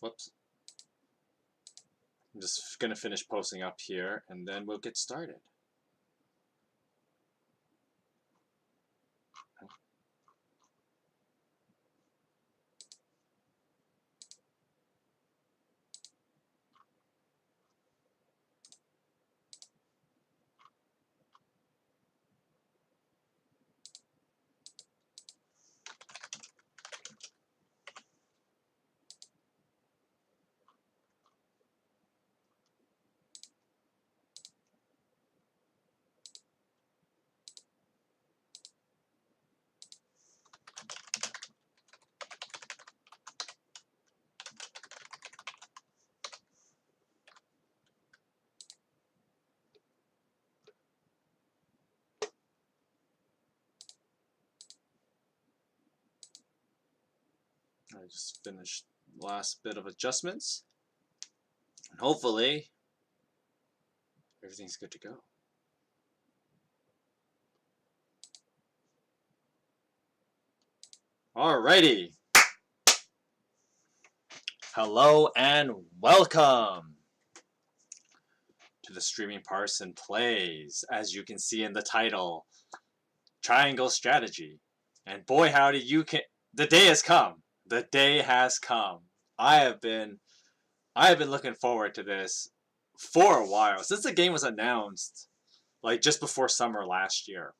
Whoops. I'm just gonna finish posting up here and then we'll get started. I just finished the last bit of adjustments. And hopefully, everything's good to go. Alrighty. Hello and welcome to the Streaming Parson Plays. As you can see in the title, Triangle Strategy. And boy howdy, the day has come. The day has come. I have been looking forward to this for a while. Since the game was announced, like just before summer last year,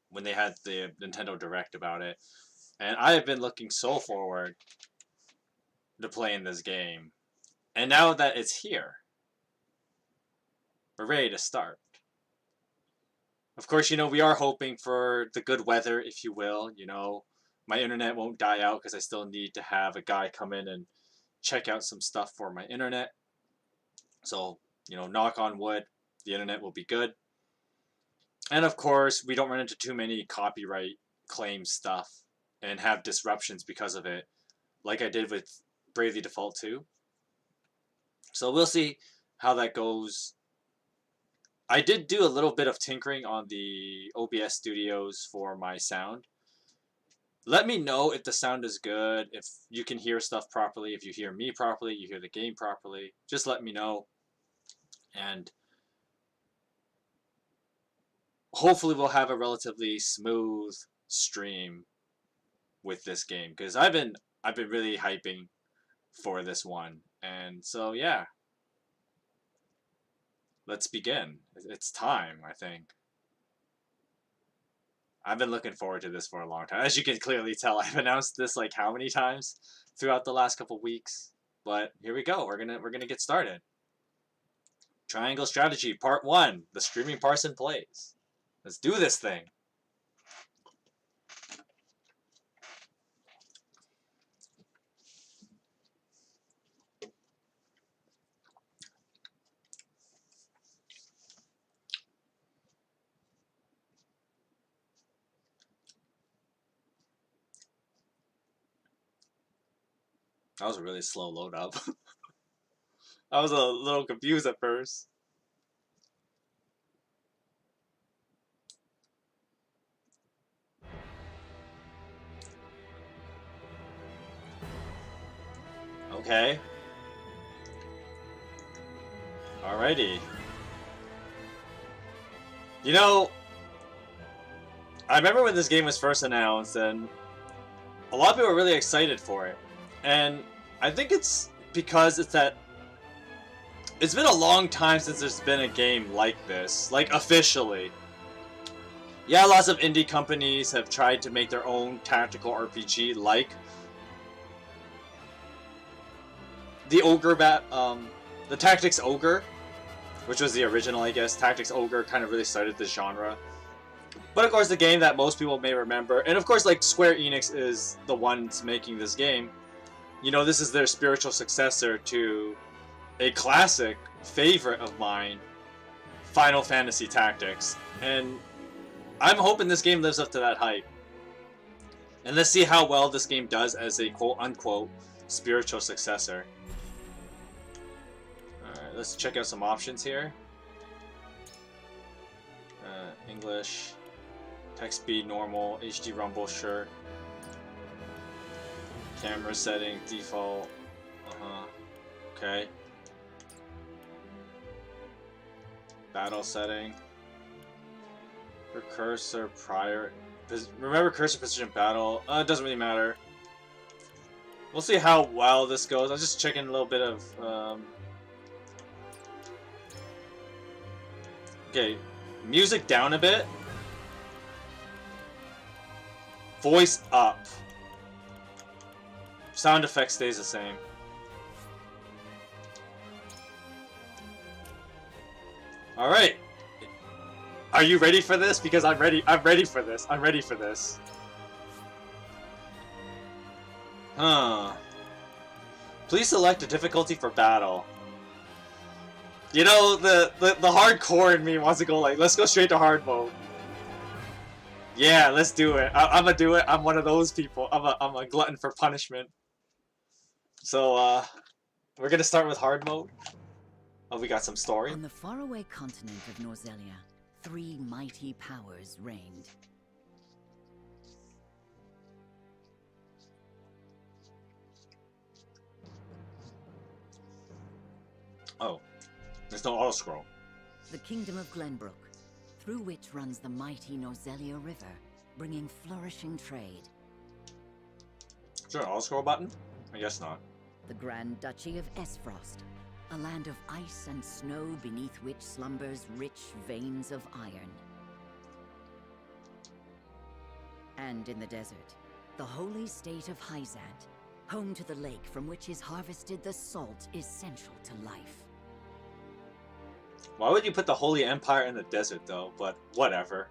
when they had the Nintendo Direct about it. And I have been looking so forward to playing this game. And now that it's here, we're ready to start. Of course, we are hoping for the good weather, if you will. My internet won't die out because I still need to have a guy come in and check out some stuff for my internet. So, knock on wood, the internet will be good. And of course, we don't run into too many copyright claim stuff and have disruptions because of it, like I did with Bravely Default 2. So we'll see how that goes. I did do a little bit of tinkering on the OBS Studios for my sound. Let me know if the sound is good, if you can hear stuff properly, if you hear me properly, you hear the game properly. Just let me know. And hopefully we'll have a relatively smooth stream with this game, because I've been really hyping for this one. And so yeah, let's begin. It's time, I think. I've been looking forward to this for a long time. As you can clearly tell, I've announced this like how many times throughout the last couple weeks. But here we go. We're gonna get started. Triangle Strategy Part 1, the Streaming Parson Plays. Let's do this thing. That was a really slow load up. I was a little confused at first. Okay. Alrighty. I remember when this game was first announced, and a lot of people were really excited for it. And I think it's because it's been a long time since there's been a game like this, like officially. Yeah, lots of indie companies have tried to make their own tactical RPG, like the Tactics Ogre, which was the original, I guess. Tactics Ogre kind of really started this genre. But of course, the game that most people may remember, and of course, like Square Enix is the ones making this game. This is their spiritual successor to a classic favorite of mine, Final Fantasy Tactics. And I'm hoping this game lives up to that hype. And let's see how well this game does as a quote-unquote spiritual successor. Alright, let's check out some options here. English, text speed normal, HD rumble, sure. Camera setting, default. Okay. Battle setting. Cursor prior. Remember cursor position battle. It doesn't really matter. We'll see how well this goes. I'm just checking a little bit of. Okay, music down a bit. Voice up. Sound effect stays the same. All right. Are you ready for this? Because I'm ready. I'm ready for this. I'm ready for this. Huh. Please select a difficulty for battle. You know, the hardcore in me wants to go like, let's go straight to hard mode. Yeah, let's do it. I'm gonna do it. I'm one of those people. I'm a glutton for punishment. So, we're gonna start with hard mode. Oh, we got some story. On the faraway continent of Norzelia, 3 mighty powers reigned. Oh, there's no auto scroll. The kingdom of Glenbrook, through which runs the mighty Norzelia River, bringing flourishing trade. Is there an auto scroll button? I guess not. The Grand Duchy of Esfrost, a land of ice and snow beneath which slumbers rich veins of iron. And in the desert, the holy state of Hyzant, home to the lake from which is harvested the salt essential to life. Why would you put the Holy Empire in the desert, though? But whatever.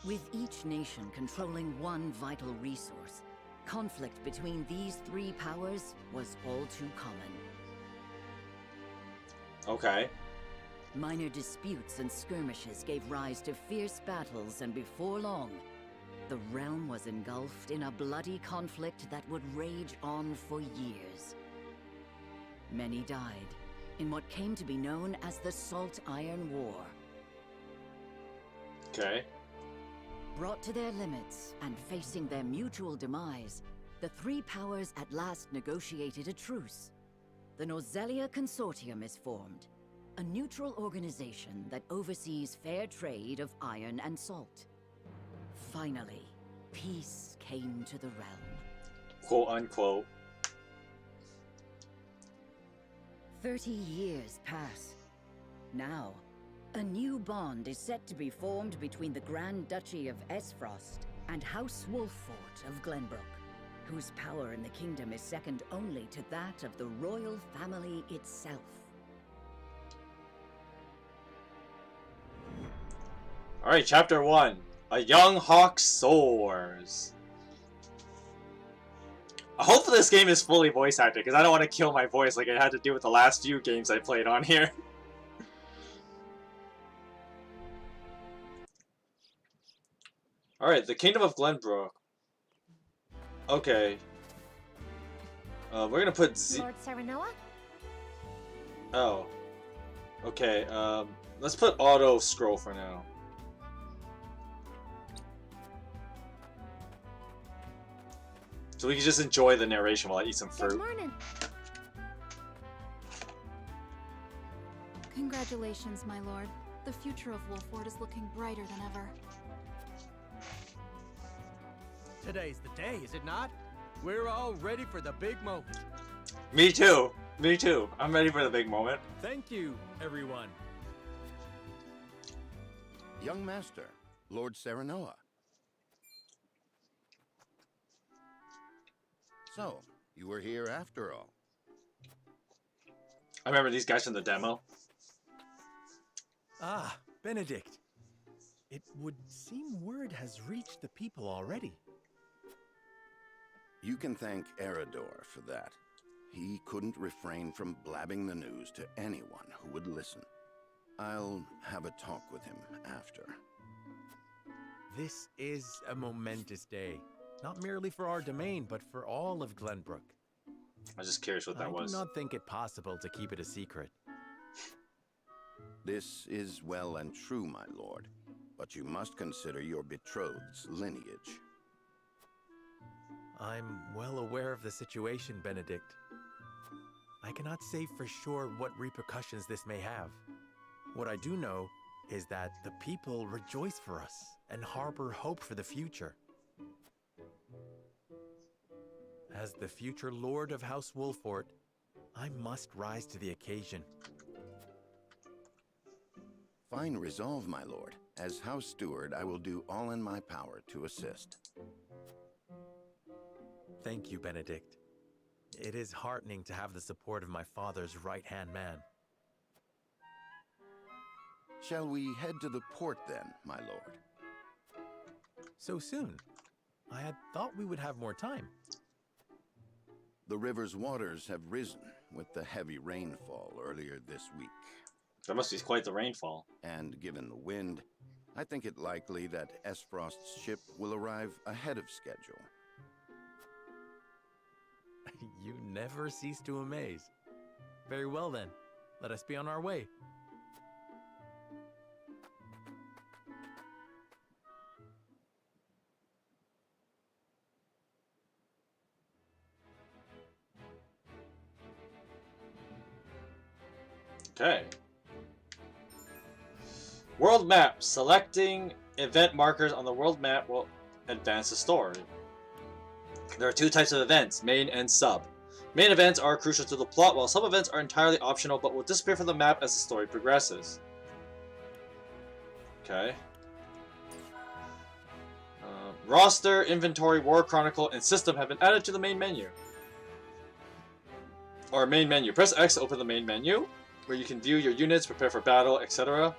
With each nation controlling one vital resource, conflict between these 3 powers was all too common. Okay. Minor disputes and skirmishes gave rise to fierce battles, and before long, the realm was engulfed in a bloody conflict that would rage on for years. Many died in what came to be known as the Salt Iron War. Okay. Brought to their limits and facing their mutual demise, the 3 powers at last negotiated a truce. The Norzelia Consortium is formed, a neutral organization that oversees fair trade of iron and salt. Finally, peace came to the realm. Quote unquote. 30 years pass. Now, a new bond is set to be formed between the Grand Duchy of Esfrost and House Wolffort of Glenbrook, whose power in the kingdom is second only to that of the royal family itself. Alright, chapter 1. A young hawk soars. Hopefully this game is fully voice acted, because I don't want to kill my voice like I had to do with the last few games I played on here. Alright, the Kingdom of Glenbrook. Okay. We're gonna put Z... Lord Serenoa? Oh. Okay, let's put auto scroll for now. So we can just enjoy the narration while I eat some fruit. Good morning. Congratulations, my lord. The future of Wolffort is looking brighter than ever. Today's the day, is it not? We're all ready for the big moment. Me too. Me too. I'm ready for the big moment. Thank you, everyone. Young master, Lord Serenoa. So, you were here after all. I remember these guys from the demo. Ah, Benedict. It would seem word has reached the people already. You can thank Eridor for that. He couldn't refrain from blabbing the news to anyone who would listen. I'll have a talk with him after. This is a momentous day. Not merely for our domain, but for all of Glenbrook. I was just curious what that was. I do not think it possible to keep it a secret. This is well and true, my lord, but you must consider your betrothed's lineage. I'm well aware of the situation, Benedict. I cannot say for sure what repercussions this may have. What I do know is that the people rejoice for us and harbor hope for the future. As the future Lord of House Wolfort, I must rise to the occasion. Fine resolve, my lord. As House Steward, I will do all in my power to assist. Thank you, Benedict. It is heartening to have the support of my father's right-hand man. Shall we head to the port then, my lord? So soon? I had thought we would have more time. The river's waters have risen with the heavy rainfall earlier this week. There must be quite the rainfall. And given the wind, I think it likely that Esfrost's ship will arrive ahead of schedule. You never cease to amaze. Very well then, let us be on our way. Okay. World map. Selecting event markers on the world map will advance the story. There are two types of events, main and sub. Main events are crucial to the plot, while sub events are entirely optional but will disappear from the map as the story progresses. Okay. Roster, inventory, war chronicle, and system have been added to the main menu. Or main menu. Press X to open the main menu, where you can view your units, prepare for battle, etc.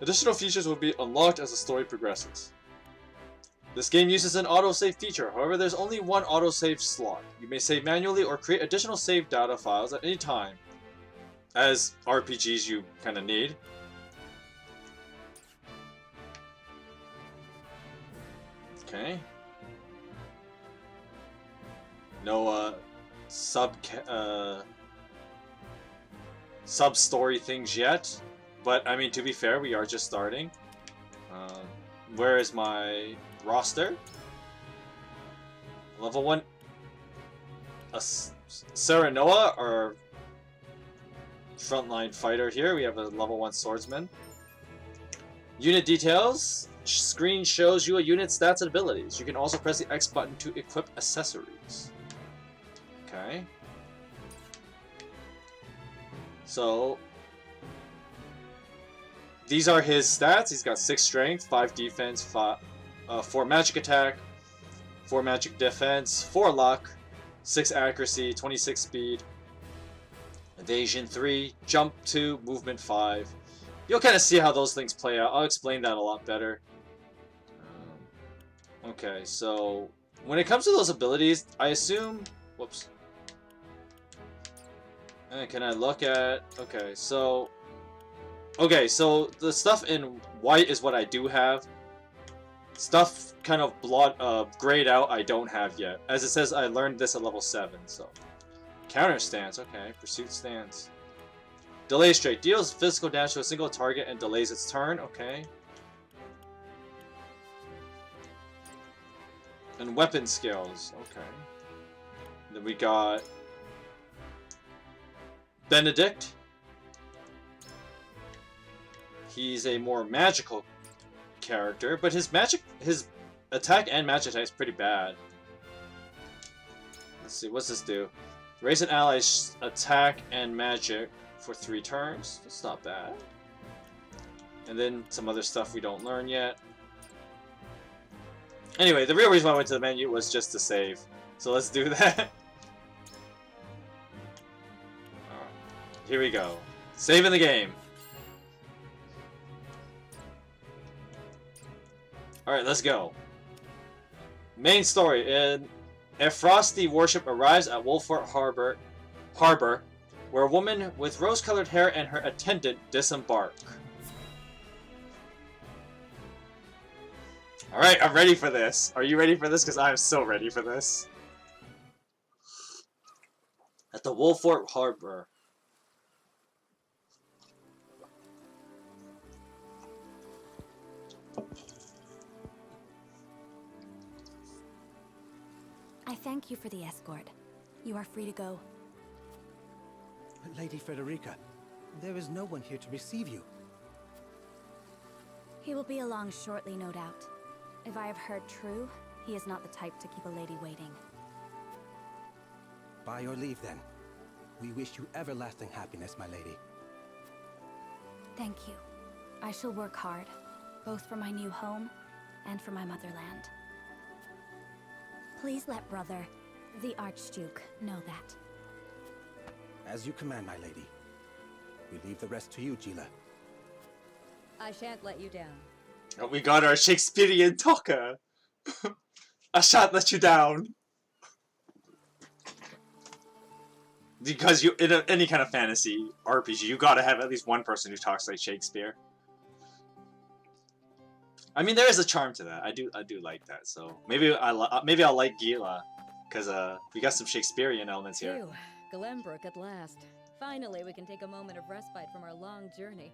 Additional features will be unlocked as the story progresses. This game uses an autosave feature, however there's only one autosave slot. You may save manually or create additional save data files at any time, as RPGs you kind of need. Okay. No sub-story things yet, but I mean, to be fair, we are just starting. Where is my roster? Level 1 Serenoa, our frontline fighter here. We have a level 1 swordsman. Unit details. Screen shows you a unit's stats and abilities. You can also press the X button to equip accessories. Okay. So these are his stats. He's got 6 strength, 5 defense, 4 magic attack, 4 magic defense, 4 luck, 6 accuracy, 26 speed, evasion 3, jump 2, movement 5. You'll kind of see how those things play out. I'll explain that a lot better. Okay, so when it comes to those abilities, I assume... Whoops. Can I look at... Okay, so the stuff in white is what I do have. Stuff kind of grayed out I don't have yet. As it says, I learned this at level 7, so... Counter stance, okay. Pursuit stance. Delay strike. Deals physical damage to a single target and delays its turn, okay. And weapon skills, okay. Then we got... Benedict. He's a more magical character, but his attack and magic attack is pretty bad. Let's see, what's this do? Raise an ally's attack and magic for 3 turns. That's not bad. And then some other stuff we don't learn yet. Anyway, the real reason why I went to the menu was just to save. So let's do that. Here we go. Saving the game. Alright, let's go. Main story. A frosty warship arrives at Wolfort Harbor, where a woman with rose-colored hair and her attendant disembark. Alright, I'm ready for this. Are you ready for this? Because I'm so ready for this. At the Wolfort Harbor. I thank you for the escort. You are free to go. Lady Frederica, there is no one here to receive you. He will be along shortly, no doubt. If I have heard true, he is not the type to keep a lady waiting. By your leave, then. We wish you everlasting happiness, my lady. Thank you. I shall work hard, both for my new home and for my motherland. Please let brother, the Archduke, know that. As you command, my lady. We leave the rest to you, Gila. I shan't let you down. Oh, we got our Shakespearean talker. I shan't let you down. Because in any kind of fantasy RPG, you gotta have at least one person who talks like Shakespeare. I mean, there is a charm to that. I do like that. So maybe I'll like Gila, because we got some Shakespearean elements here. Phew, Glenbrook at last. Finally, we can take a moment of respite from our long journey.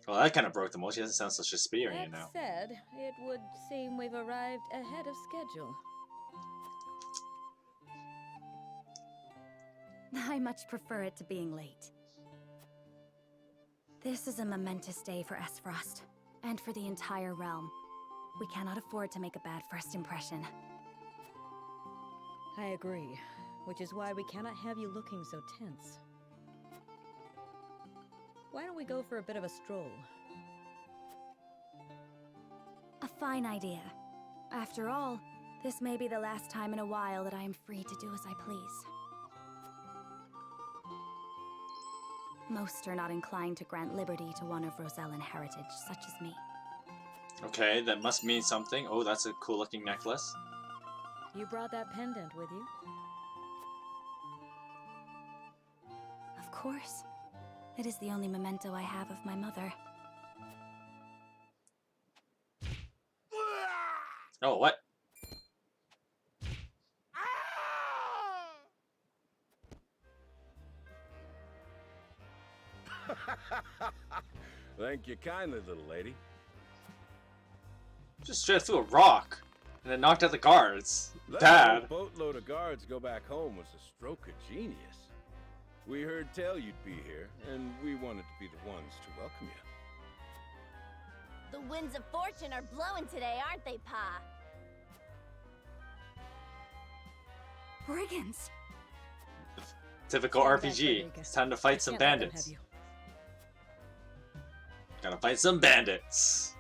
Well, that kind of broke the mold. She doesn't sound so Shakespearean now. That said, it would seem we've arrived ahead of schedule. I much prefer it to being late. This is a momentous day for Esfrost, and for the entire realm. We cannot afford to make a bad first impression. I agree, which is why we cannot have you looking so tense. Why don't we go for a bit of a stroll? A fine idea. After all, this may be the last time in a while that I am free to do as I please. Most are not inclined to grant liberty to one of Rosellan heritage, such as me. Okay, that must mean something. Oh, that's a cool looking necklace. You brought that pendant with you? Of course. It is the only memento I have of my mother. Oh, what? Thank you kindly, little lady. Just straight through a rock, and it knocked out the guards. Letting Bad. a boatload of guards go back home was a stroke of genius. We heard tell you'd be here, and we wanted to be the ones to welcome you. The winds of fortune are blowing today, aren't they, Pa? Brigands! Typical Stand back, RPG. Frederica. It's time to I fight some can't let them bandits. have you. Gotta fight some bandits.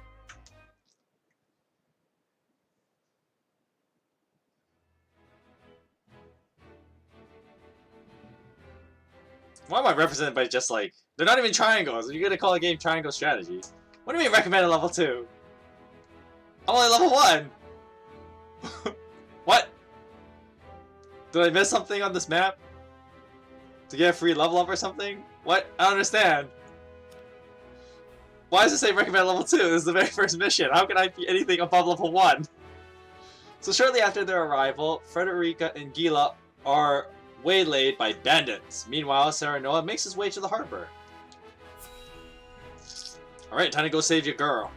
Why am I represented by just like... They're not even triangles. You're gonna call a game triangle strategy. What do you mean recommended level 2? I'm only level 1! What? Did I miss something on this map? To get a free level up or something? What? I don't understand. Why does it say recommend level 2? This is the very first mission. How can I be anything above level 1? So shortly after their arrival, Frederica and Gila are waylaid by bandits. Meanwhile, Serenoa makes his way to the harbor. Alright, time to go save your girl.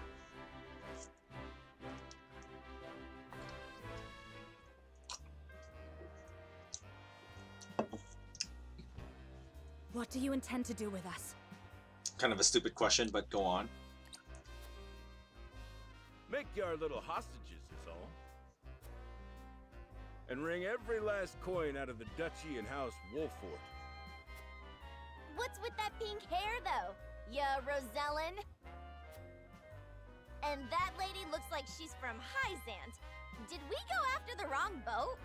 What do you intend to do with us? Kind of a stupid question, but go on. Make you our little hostages is all. And wring every last coin out of the duchy and House Wolfort. What's with that pink hair, though? Ya Rosellan? And that lady looks like she's from Hyzant. Did we go after the wrong boat?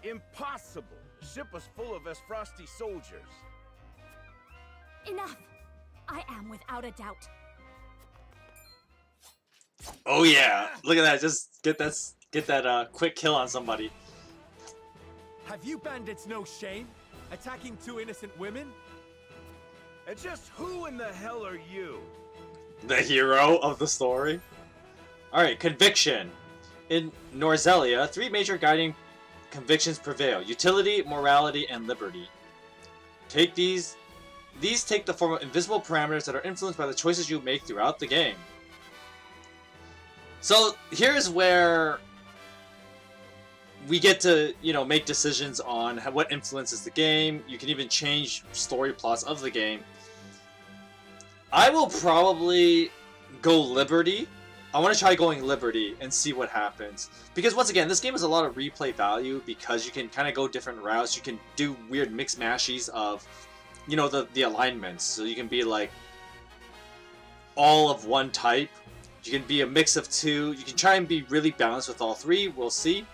Impossible! The ship was full of Esfrosti soldiers. Enough! I am without a doubt. Oh yeah! Look at that, just get that quick kill on somebody. Have you bandits no shame? Attacking 2 innocent women? And just who in the hell are you? The hero of the story. Alright, conviction. In Norzelia, 3 major guiding convictions prevail: utility, morality, and liberty. These take the form of invisible parameters that are influenced by the choices you make throughout the game. So here's where we get to, you know, make decisions on what influences the game. You can even change story plots of the game. I will probably go Liberty. I want to try going Liberty and see what happens. Because once again, this game has a lot of replay value because you can kind of go different routes. You can do weird mix mashes of, you know, the alignments. So you can be like all of one type. You can be a mix of two. You can try and be really balanced with all three. We'll see.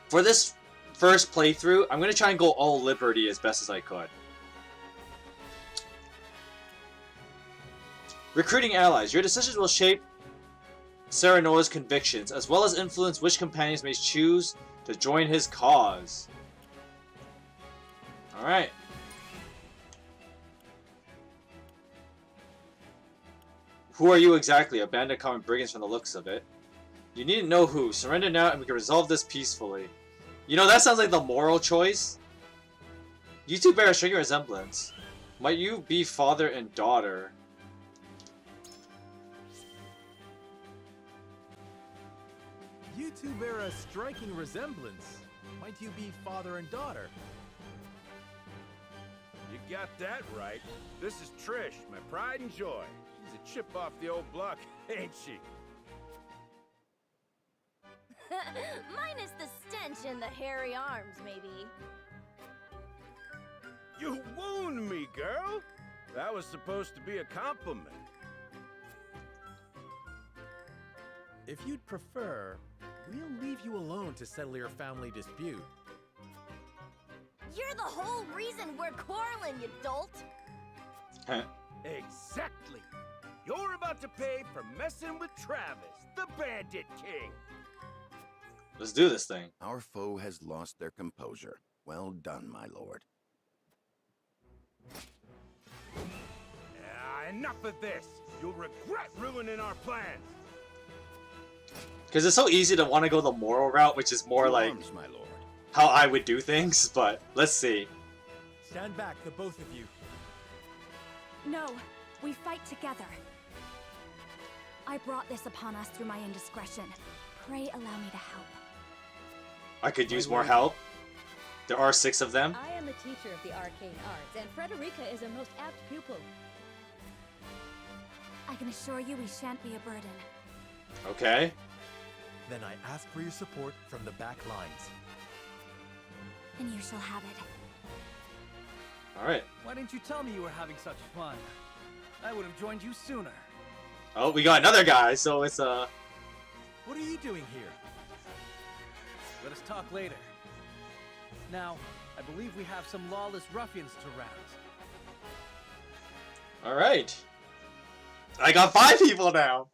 For this first playthrough, I'm going to try and go all Liberty as best as I could. Recruiting allies. Your decisions will shape Serenoa's convictions, as well as influence which companions may choose to join his cause. Alright. Who are you exactly? A band of common brigands from the looks of it. You needn't know who. Surrender now and we can resolve this peacefully. You know, that sounds like the moral choice. You two bear a striking resemblance. Might you be father and daughter? You two bear a striking resemblance. Might you be father and daughter? You got that right. This is Trish, my pride and joy. She's a chip off the old block, ain't she? Minus the stench and the hairy arms, maybe. You wound me, girl! That was supposed to be a compliment. If you'd prefer, we'll leave you alone to settle your family dispute. You're the whole reason we're quarreling, you dolt! Exactly! You're about to pay for messing with Travis, the Bandit King! Let's do this thing. Our foe has lost their composure. Well done, my lord. Enough of this! You'll regret ruining our plans! Because it's so easy to want to go the moral route, which is more like Arms, my lord. how I would do things, but let's see. Stand back, the both of you. No, we fight together. I brought this upon us through my indiscretion. Pray allow me to help. I could use more help. There are 6 of them. I am a teacher of the arcane arts, and Frederica is a most apt pupil. I can assure you we shan't be a burden. Okay. Then I ask for your support from the back lines. And you shall have it. Alright. Why didn't you tell me you were having such fun? I would have joined you sooner. Oh, we got another guy, so it's What are you doing here? Let us talk later. Now, I believe we have some lawless ruffians to rouse. Alright. I got 5 people now!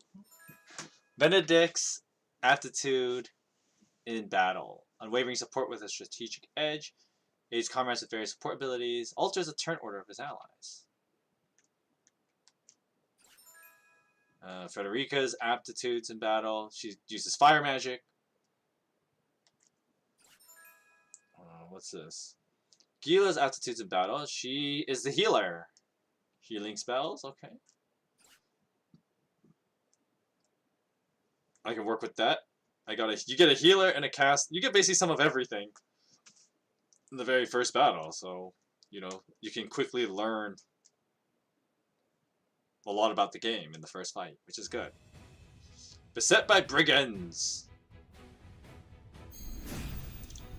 Benedict's aptitude in battle. Unwavering support with a strategic edge. Aids comrades with various support abilities. Alters the turn order of his allies. Frederica's aptitudes in battle. She uses fire magic. What's this? Gila's aptitudes in battle. She is the healer. Healing spells, okay. I can work with that. You get a healer and a cast. You get basically some of everything in the very first battle. So, you know, you can quickly learn a lot about the game in the first fight, which is good. Beset by brigands.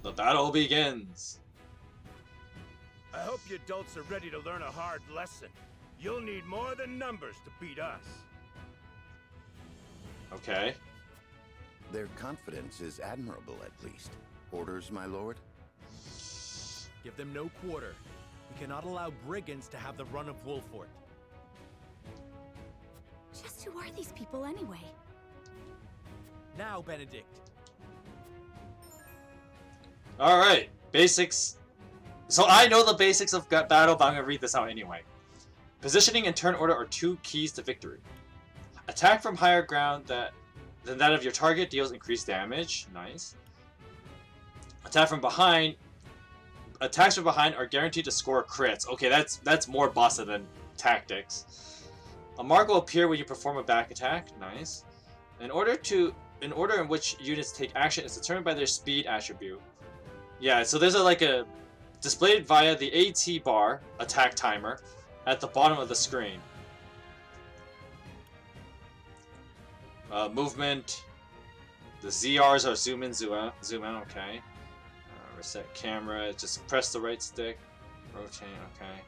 The battle begins. I hope you adults are ready to learn a hard lesson. You'll need more than numbers to beat us. Okay. Their confidence is admirable, at least. Orders, my lord? Give them no quarter. We cannot allow brigands to have the run of Wolfort. Just who are these people anyway? Now, Benedict. Alright. Basics. So I know the basics of battle, but I'm going to read this out anyway. Positioning and turn order are 2 keys to victory. Attack from higher ground than that of your target deals increased damage. Nice. Attacks from behind are guaranteed to score crits. Okay, that's more bossa than tactics. A mark will appear when you perform a back attack. Nice. In order to in order in which units take action is determined by their speed attribute. Yeah, so there's a displayed via the AT bar attack timer at the bottom of the screen. Movement. The ZRs are zoom in, zoom out, okay. Reset camera, just press the right stick. Rotate, okay.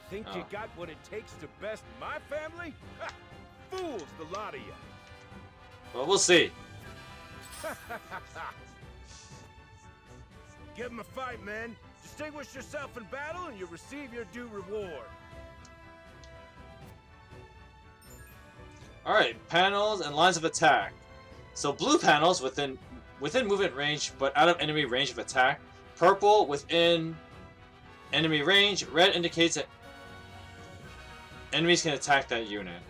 Think you got what it takes to best my family? Ha! Fools, the lot of you. Well, we'll see. Give him a fight, men. Distinguish yourself in battle and you'll receive your due reward. Alright, panels and lines of attack. So blue panels within movement range, but out of enemy range of attack. Purple within enemy range. Red indicates that enemies can attack that unit.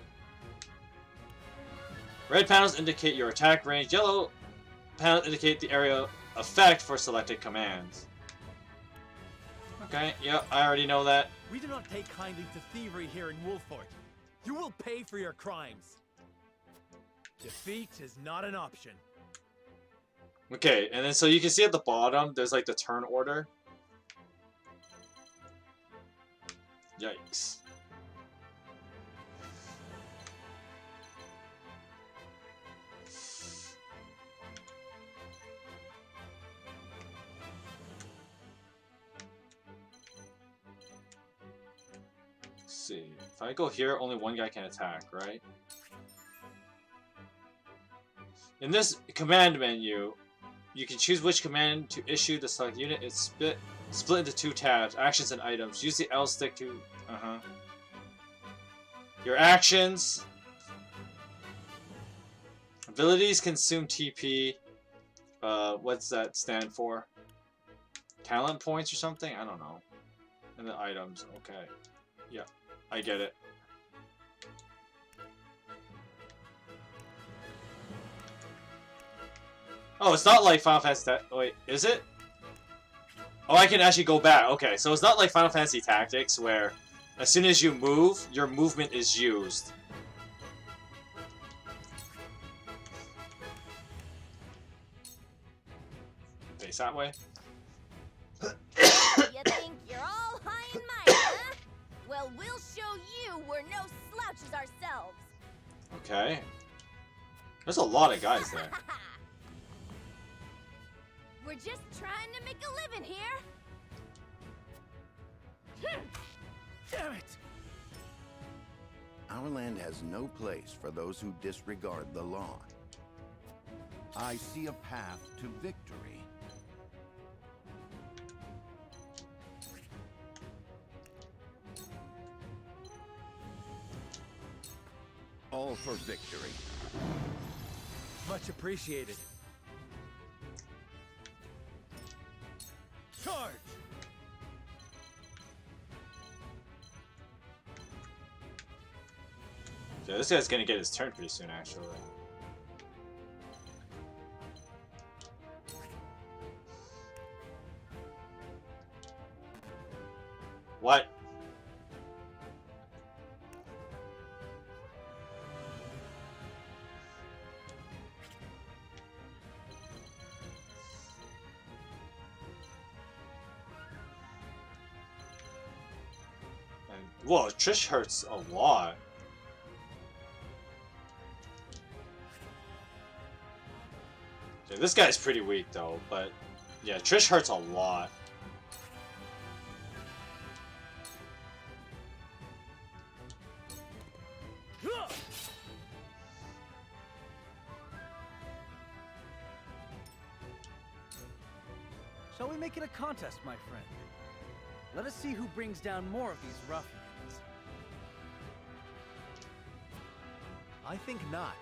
Red panels indicate your attack range. Yellow panels indicate the area effect for selected commands. Okay, yep, I already know that. We do not take kindly to thievery here in Wolfort. You will pay for your crimes. Defeat is not an option. Okay, and then so you can see at the bottom, there's like the turn order. Yikes. Let's see. If I go here, only one guy can attack, right? In this command menu, you can choose which command to issue the select unit. It's split into two tabs, actions and items. Use the L stick to... Your actions. Abilities consume TP. What's that stand for? Talent points or something? I don't know. And the items. Okay. Yeah, I get it. Oh, it's not like Final Fantasy... Wait, is it? Oh, I can actually go back. Okay, so it's not like Final Fantasy Tactics, where as soon as you move, your movement is used. Face that way. You think you're all high and mighty, huh? Well, we'll show you we're no slouches ourselves. Okay. There's a lot of guys there. We're just trying to make a living here. Damn it! Our land has no place for those who disregard the law. I see a path to victory. All for victory. Much appreciated. Charge! Yeah, this guy's gonna get his turn pretty soon, actually. What? Whoa, Trish hurts a lot. Yeah, this guy's pretty weak though, but yeah, Trish hurts a lot. Shall we make it a contest, my friend? Let us see who brings down more of these ruffians. I think not.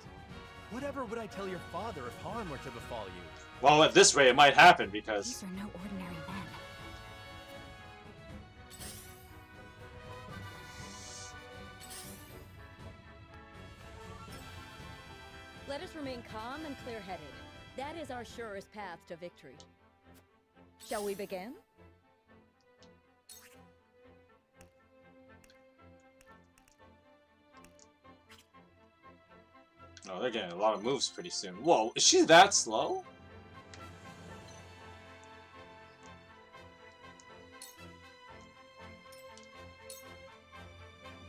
Whatever would I tell your father if harm were to befall you? Well, at this rate, it might happen because... These are no ordinary men. Let us remain calm and clear-headed. That is our surest path to victory. Shall we begin? Oh, they're getting a lot of moves pretty soon. Whoa, is she that slow?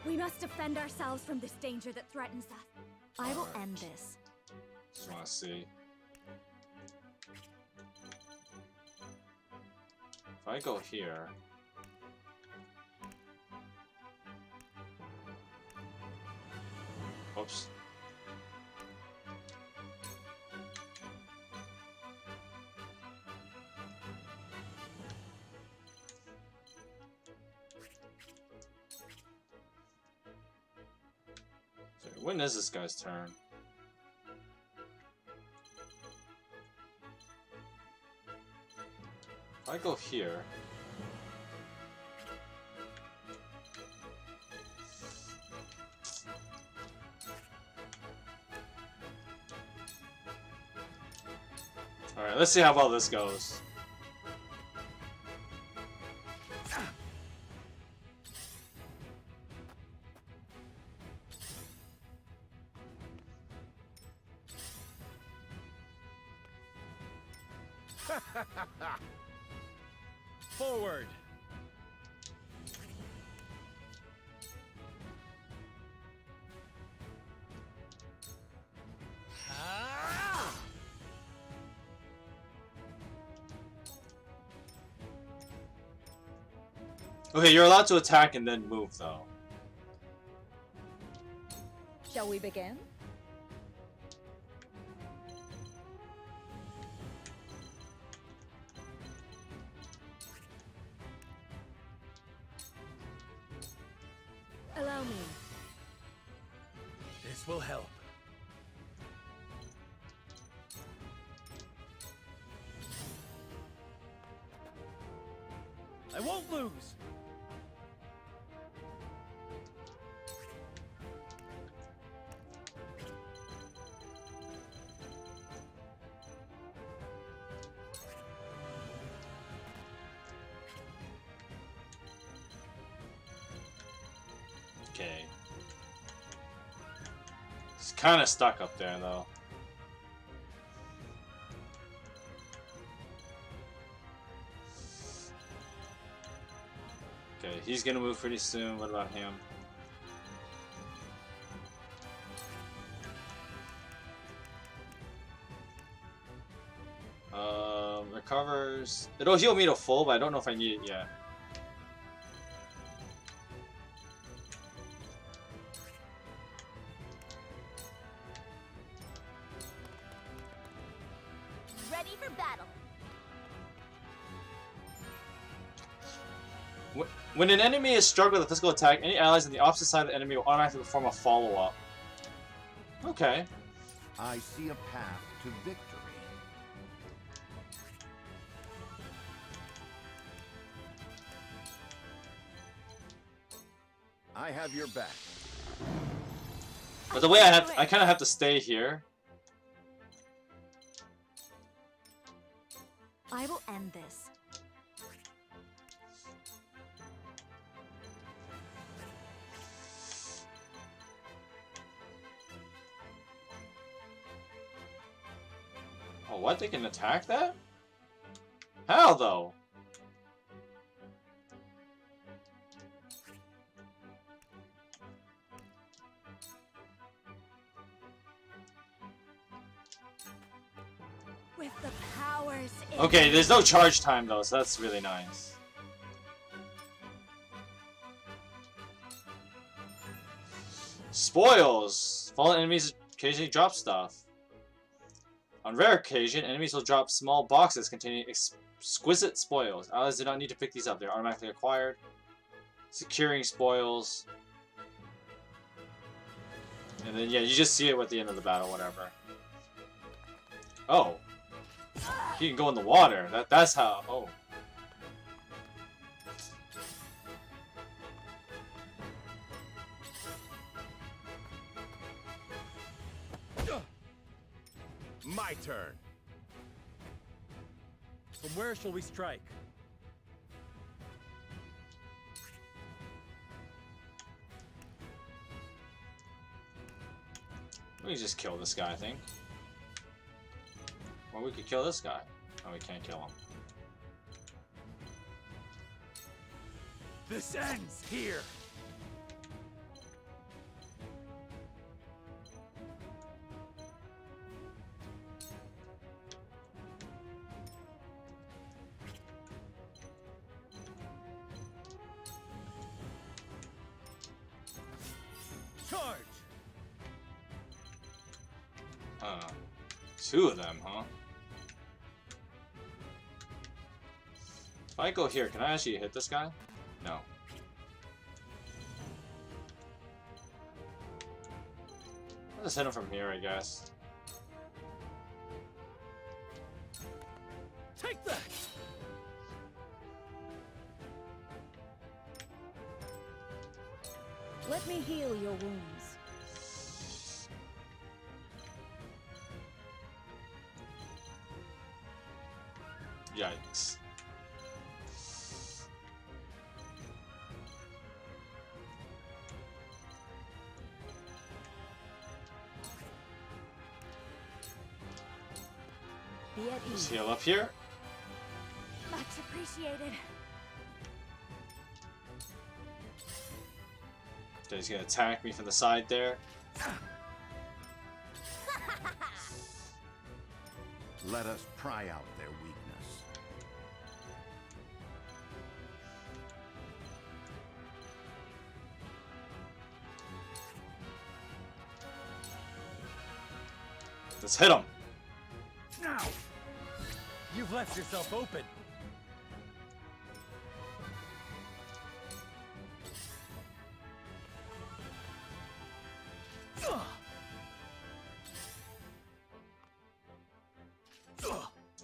We must defend ourselves from this danger that threatens us. I will end this. Just want to see. If I go here... Oops. So when is this guy's turn? If I go here... Alright, let's see how well this goes. Forward! Okay, you're allowed to attack and then move, though. Shall we begin? Allow me. This will help. I won't lose. Okay. He's kind of stuck up there, though. Okay, he's gonna move pretty soon. What about him? Recovers. It'll heal me to full, but I don't know if I need it yet. Ready for battle. When an enemy is struck with a physical attack, any allies on the opposite side of the enemy will automatically perform a follow-up. Okay. I see a path to victory. I have your back. But the way I kind of have to stay here. I will end this. Oh, what? They can attack that? How, though? With the powers in Okay, there's no charge time, though, so that's really nice. Spoils! Fallen enemies occasionally drop stuff. On rare occasion, enemies will drop small boxes containing exquisite spoils. Allies do not need to pick these up, they're automatically acquired. Securing spoils. And then, yeah, you just see it at the end of the battle, whatever. Oh. He can go in the water. That's how... Oh. My turn. From where shall we strike? Let me just kill this guy, I think. Or we could kill this guy. Oh, we can't kill him. This ends here. Charge! Two of them, huh? If I go here, can I actually hit this guy? No. I'll just hit him from here, I guess. Take that! Let me heal your wounds. Yikes. Be at Just ease. heal up here. Much appreciated. Okay, he's gonna attack me from the side there. Let us pry out their weakness. Let's hit him. Now! You've left yourself open.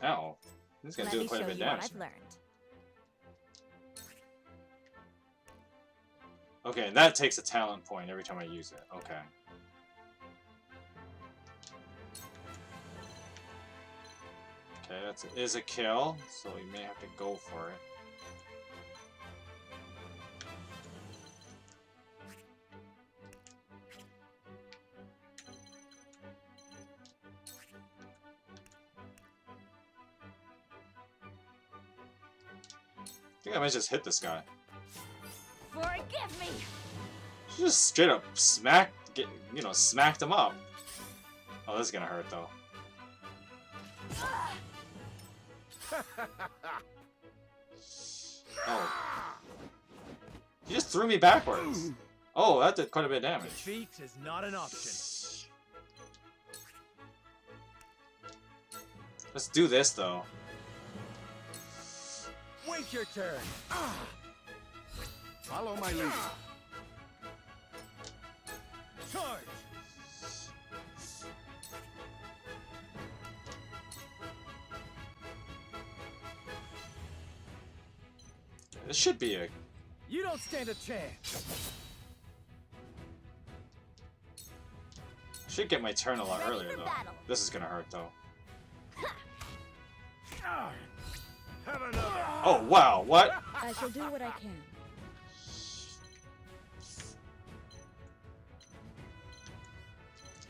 Ow. This is gonna Let do me quite a show bit of you what damage. I've learned. Okay, and that takes a talent point every time I use it. Okay. Okay, that is a kill, so we may have to go for it. I think I might just hit this guy. Forgive me! She just straight up smacked him up. Oh, this is gonna hurt though. Oh. He just threw me backwards. Oh, that did quite a bit of damage. Defeat is not an option. Let's do this though. Wait your turn. Follow my lead. Charge! This should be a... You don't stand a chance. Should get my turn a lot Ready earlier for though. battle. This is gonna hurt though. Have another. Oh wow, what? I shall do what I can.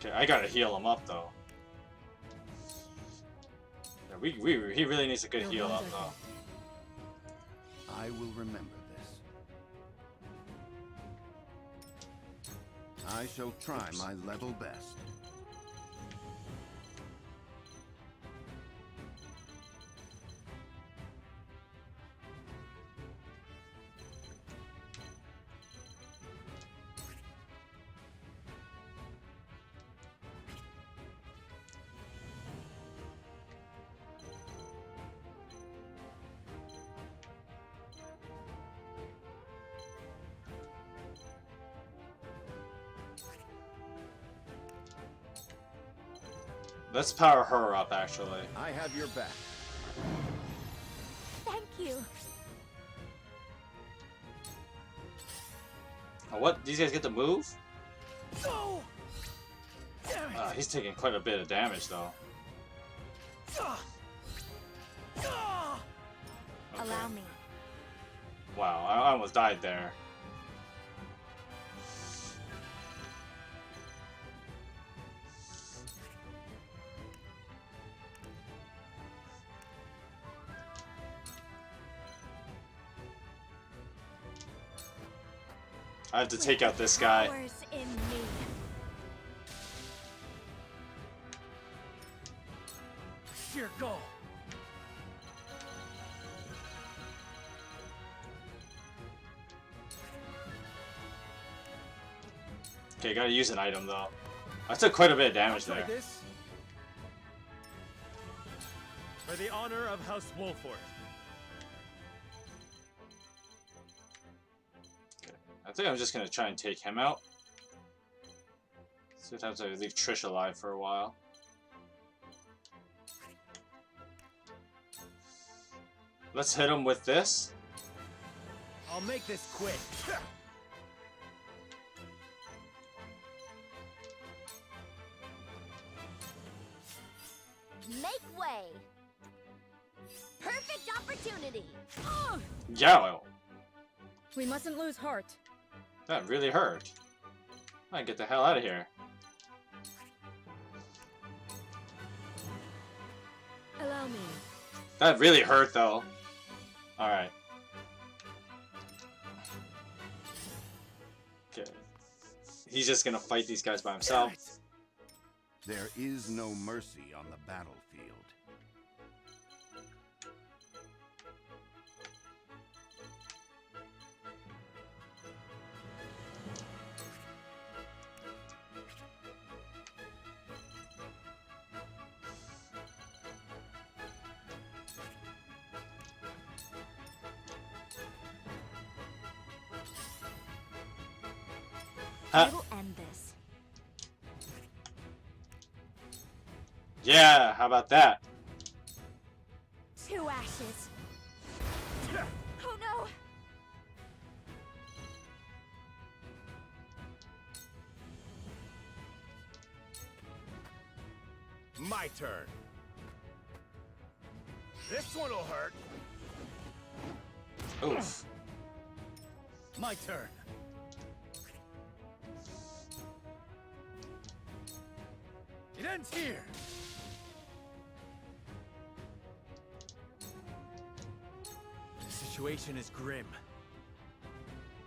Okay, I gotta heal him up though. Yeah, he really needs a good heal up though. I will remember this. I shall try my level best. Let's power her up actually. I have your back. Thank you. Oh, what? These guys get to move? No! He's taking quite a bit of damage though. Okay. Allow me. Wow, I almost died there. I have to take out this guy. Powers in me. Sheer goal. Okay, gotta use an item though. I took quite a bit of damage Try there. this. For the honor of House Wolford. I think I'm just gonna try and take him out. See if I have to leave Trish alive for a while. Let's hit him with this. I'll make this quick. Make way. Perfect opportunity. Yow! We mustn't lose heart. That really hurt. I get the hell out of here. Allow me. That really hurt though. Alright. Okay. He's just gonna fight these guys by himself. There is no mercy on the battlefield. I will end this. Yeah, how about that? 2 ashes. Oh no! My turn. This one'll hurt. Oof. My turn. It ends here. The situation is grim.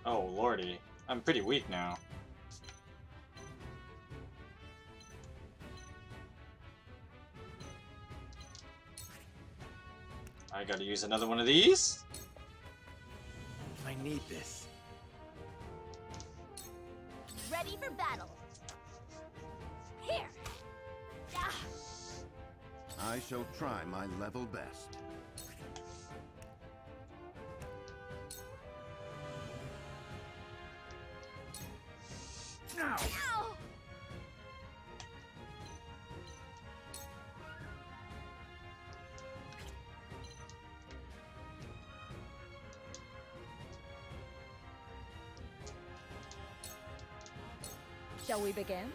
Oh lordy. I'm pretty weak now. I gotta use another one of these. I need this. Ready for battle. Here. Ah. I shall try my level best. Ow. Shall we begin?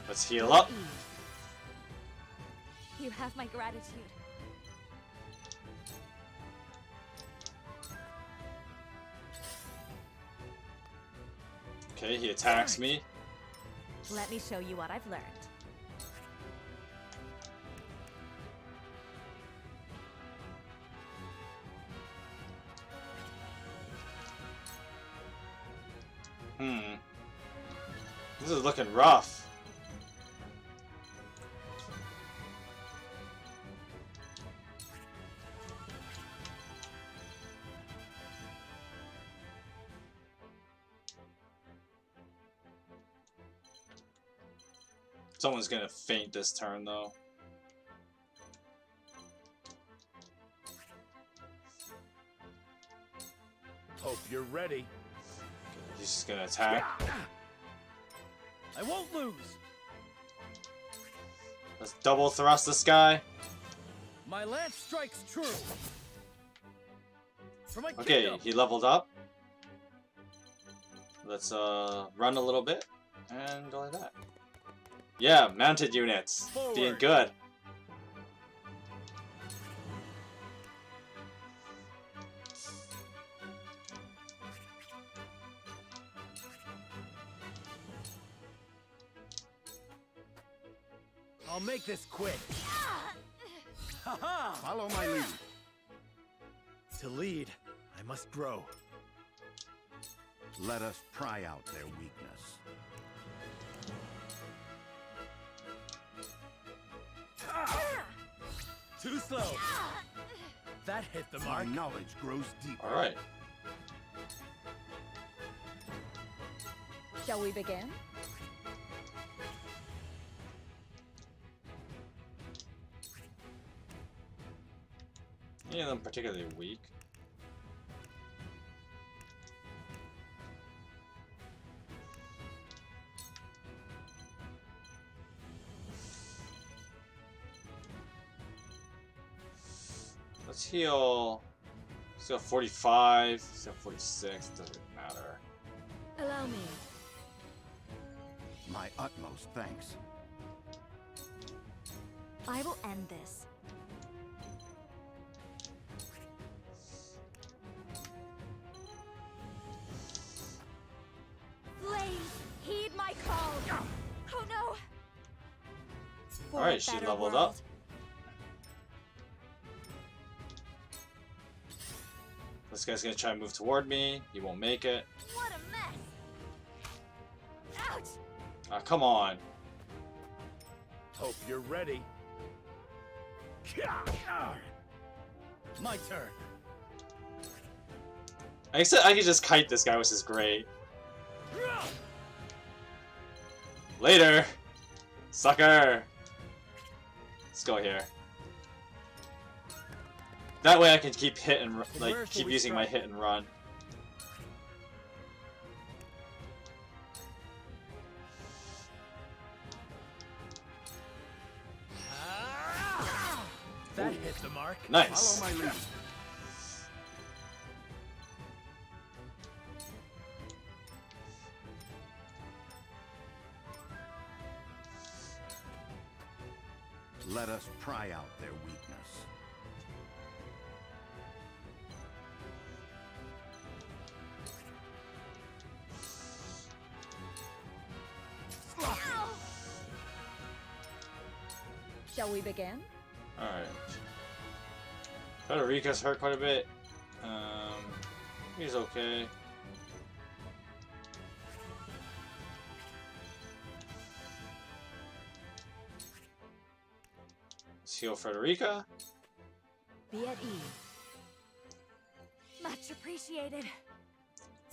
Let's heal up. You have my gratitude. Okay, he attacks me. Let me show you what I've learned. This is looking rough. Someone's gonna faint this turn though. Hope you're ready. He's just gonna attack. I won't lose. Let's double thrust this guy. My lance strikes true. For my Okay, kingdom. he leveled up. Let's run a little bit and go like that. Yeah, mounted units. Being Forward. good. I'll make this quick. Ha-ha! Follow my lead. To lead, I must grow. Let us pry out their weakness. Too slow. That hit the My mark. knowledge grows deeper. Alright. Shall we begin? Any of them particularly weak? Let's heal. Let's go 45. Let's go 46. Doesn't matter. Allow me. My utmost thanks. I will end this. Flames, heed my call. Oh no! For a Alright, she better leveled world. up. This guy's gonna try and move toward me. He won't make it. What a mess! Ouch! Ah, come on. Hope you're ready. My turn. I said I could just kite this guy, which is great. Later, sucker. Let's go here. That way I can keep hit and like keep using my hit and run. That hit the mark. Nice. Follow my lead. Let us pry out their weakness. Shall we begin? Alright. Federica's hurt quite a bit. He's okay. Let's heal Frederica. Be at ease. Much appreciated.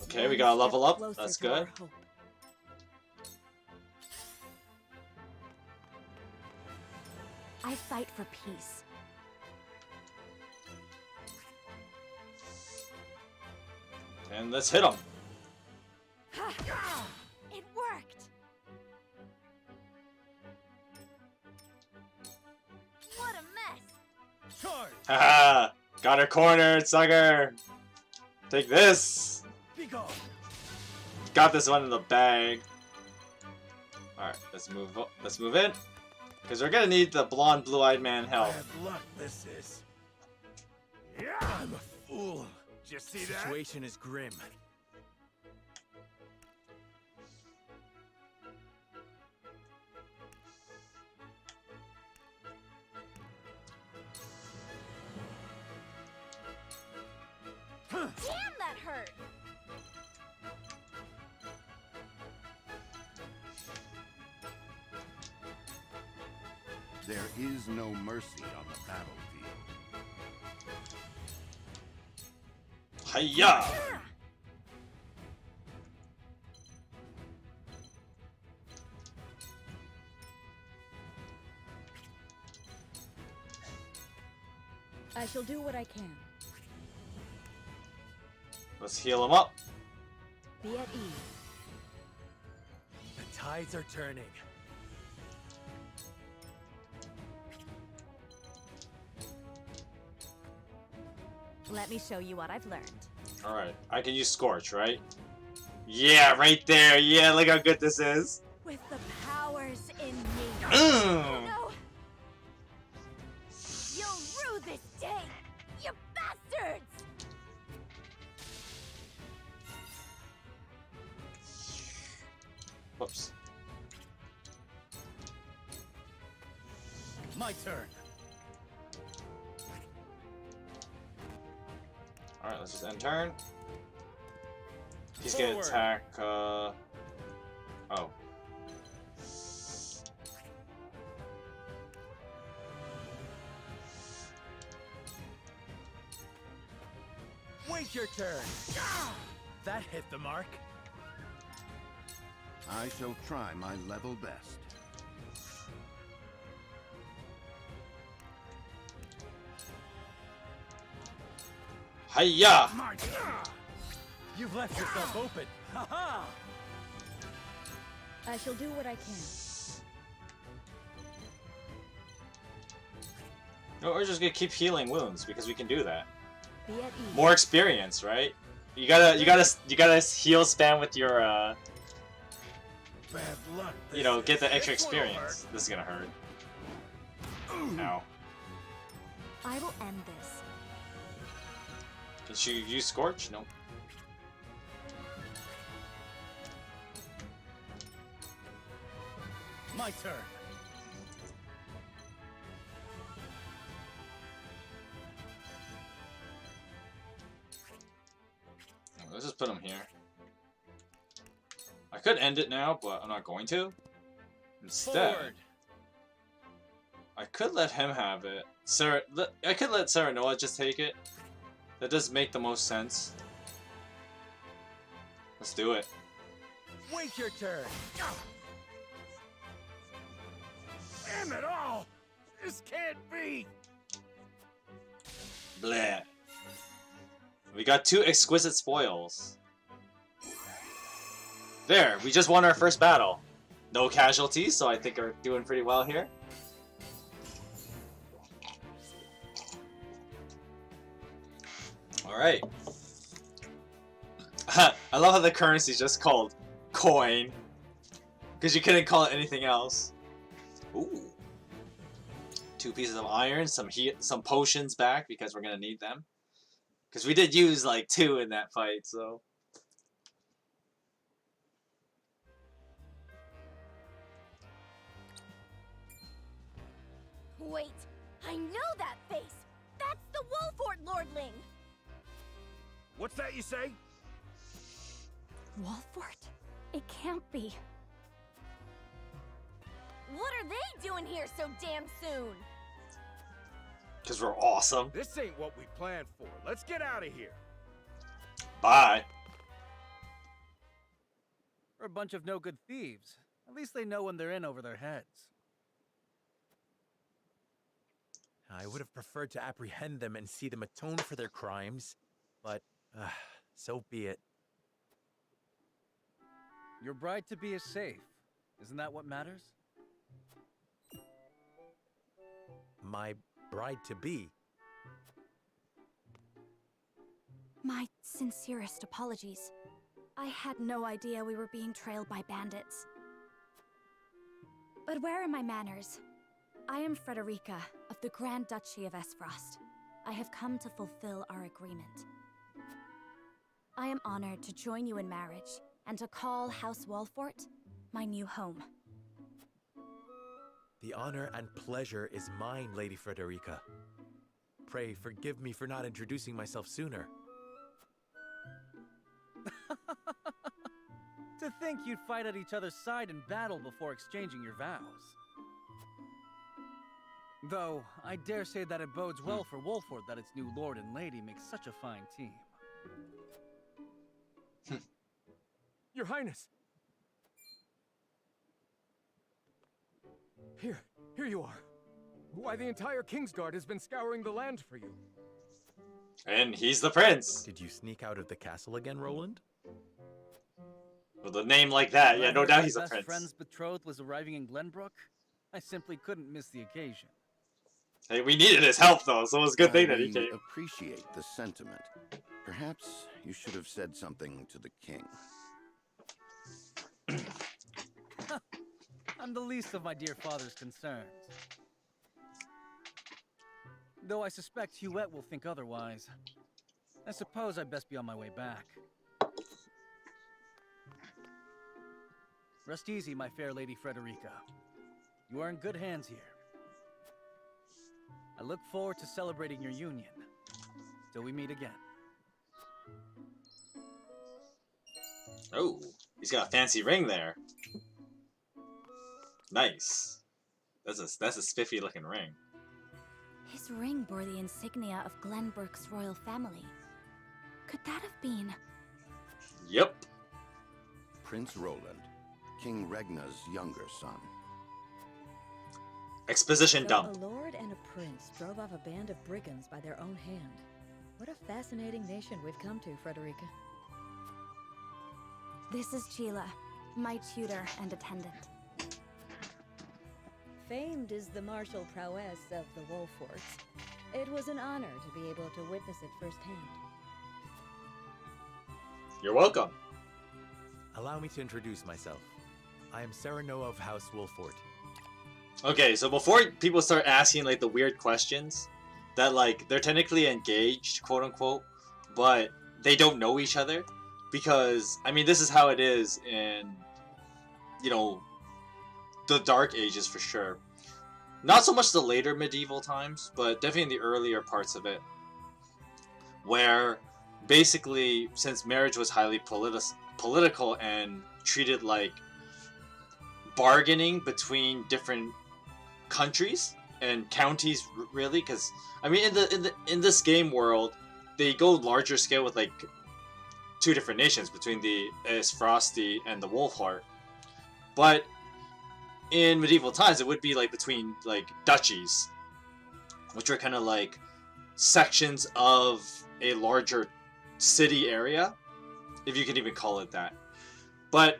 Okay, we got a level up. Closer That's to our good. hope. I fight for peace. And let's hit him. It worked. What a mess! Charge. Haha! Got her cornered, sucker! Take this! Be gone. Got this one in the bag. Alright, let's move in. Because we're gonna need the blonde blue-eyed man help. Bad luck this is. Yeah, I'm a fool. Did you see that? Situation is grim. Damn, that hurt! There is no mercy on the battlefield. Hiya! I shall do what I can. Let's heal him up. Be at ease. The tides are turning. Let me show you what I've learned. Alright, I can use Scorch, right? Yeah, right there. Yeah, look how good this is. With the powers in me. Mm. No! You'll rue this day, you bastards! Whoops. My turn. Alright, let's just end turn. He's gonna attack, oh. Wait your turn. That hit the mark. I shall try my level best. Hiya! You've left yourself open. Ha ha! I shall do what I can. No, we're just gonna keep healing wounds because we can do that. Be at ease. More experience, right? You gotta heal spam with your Bad luck. you know, get the extra experience. This is gonna hurt. Ow. I will end this. Can she use Scorch? No. My turn. Let's just put him here. I could end it now, but I'm not going to. Instead, Forward. I could let him have it. I could let Serenoa just take it. That does make the most sense. Let's do it. Wait your turn. Damn it all! This can't be! Bleh. We got 2 exquisite spoils. There, we just won our first battle. No casualties, so I think we're doing pretty well here. Alright. I love how the currency is just called coin. Because you couldn't call it anything else. Ooh. 2 pieces of iron, some potions back because we're gonna need them. Because we did use like 2 in that fight, so. Wait, I know that face! That's the Wolfort Lordling! What's that you say? Wolfort? It can't be. What are they doing here so damn soon? Because we're awesome. This ain't what we planned for. Let's get out of here. Bye. We're a bunch of no-good thieves. At least they know when they're in over their heads. I would have preferred to apprehend them and see them atone for their crimes, but so be it. Your bride-to-be is safe. Isn't that what matters? My bride-to-be. My sincerest apologies. I had no idea we were being trailed by bandits. But where are my manners? I am Frederica of the Grand Duchy of Esfrost. I have come to fulfill our agreement. I am honored to join you in marriage and to call House Wolfort my new home. The honor and pleasure is mine, Lady Frederica. Pray forgive me for not introducing myself sooner. To think you'd fight at each other's side in battle before exchanging your vows. Though, I dare say that it bodes well for Wolfort that its new lord and lady make such a fine team. Your Highness! Here you are. Why, the entire Kingsguard has been scouring the land for you. And he's the prince. Did you sneak out of the castle again, Roland? With a name like that, yeah, no doubt he's a best prince. friend's betrothed was arriving in Glenbrook. I simply couldn't miss the occasion. Hey, we needed his help though, so it was a good thing that he I came. appreciate the sentiment. Perhaps you should have said something to the king. I'm the least of my dear father's concerns. Though I suspect Huette will think otherwise. I suppose I'd best be on my way back. Rest easy, my fair Lady Frederica. You are in good hands here. I look forward to celebrating your union. Till we meet again. Oh, he's got a fancy ring there. Nice. That's a spiffy looking ring. His ring bore the insignia of Glenbrook's royal family. Could that have been... Yep. Prince Roland, King Regna's younger son. Exposition So dump. a lord and a prince drove off a band of brigands by their own hand. What a fascinating nation we've come to, Frederica. This is Sheila, my tutor and attendant. Famed is the martial prowess of the Wolforts. It was an honor to be able to witness it firsthand. You're welcome. Allow me to introduce myself. I am Serenoa of House Wolfort. Okay, so before people start asking like the weird questions, that like they're technically engaged, quote unquote, but they don't know each other, because I mean this is how it is in, you know, the Dark Ages for sure. Not so much the later medieval times, but definitely in the earlier parts of it, where basically since marriage was highly political and treated like bargaining between different countries and counties, really, because I mean in this game world they go larger scale with like two different nations between the Aesfrosti and the Wolfheart, but in medieval times it would be like between like duchies, which are kind of like sections of a larger city area, if you can even call it that. But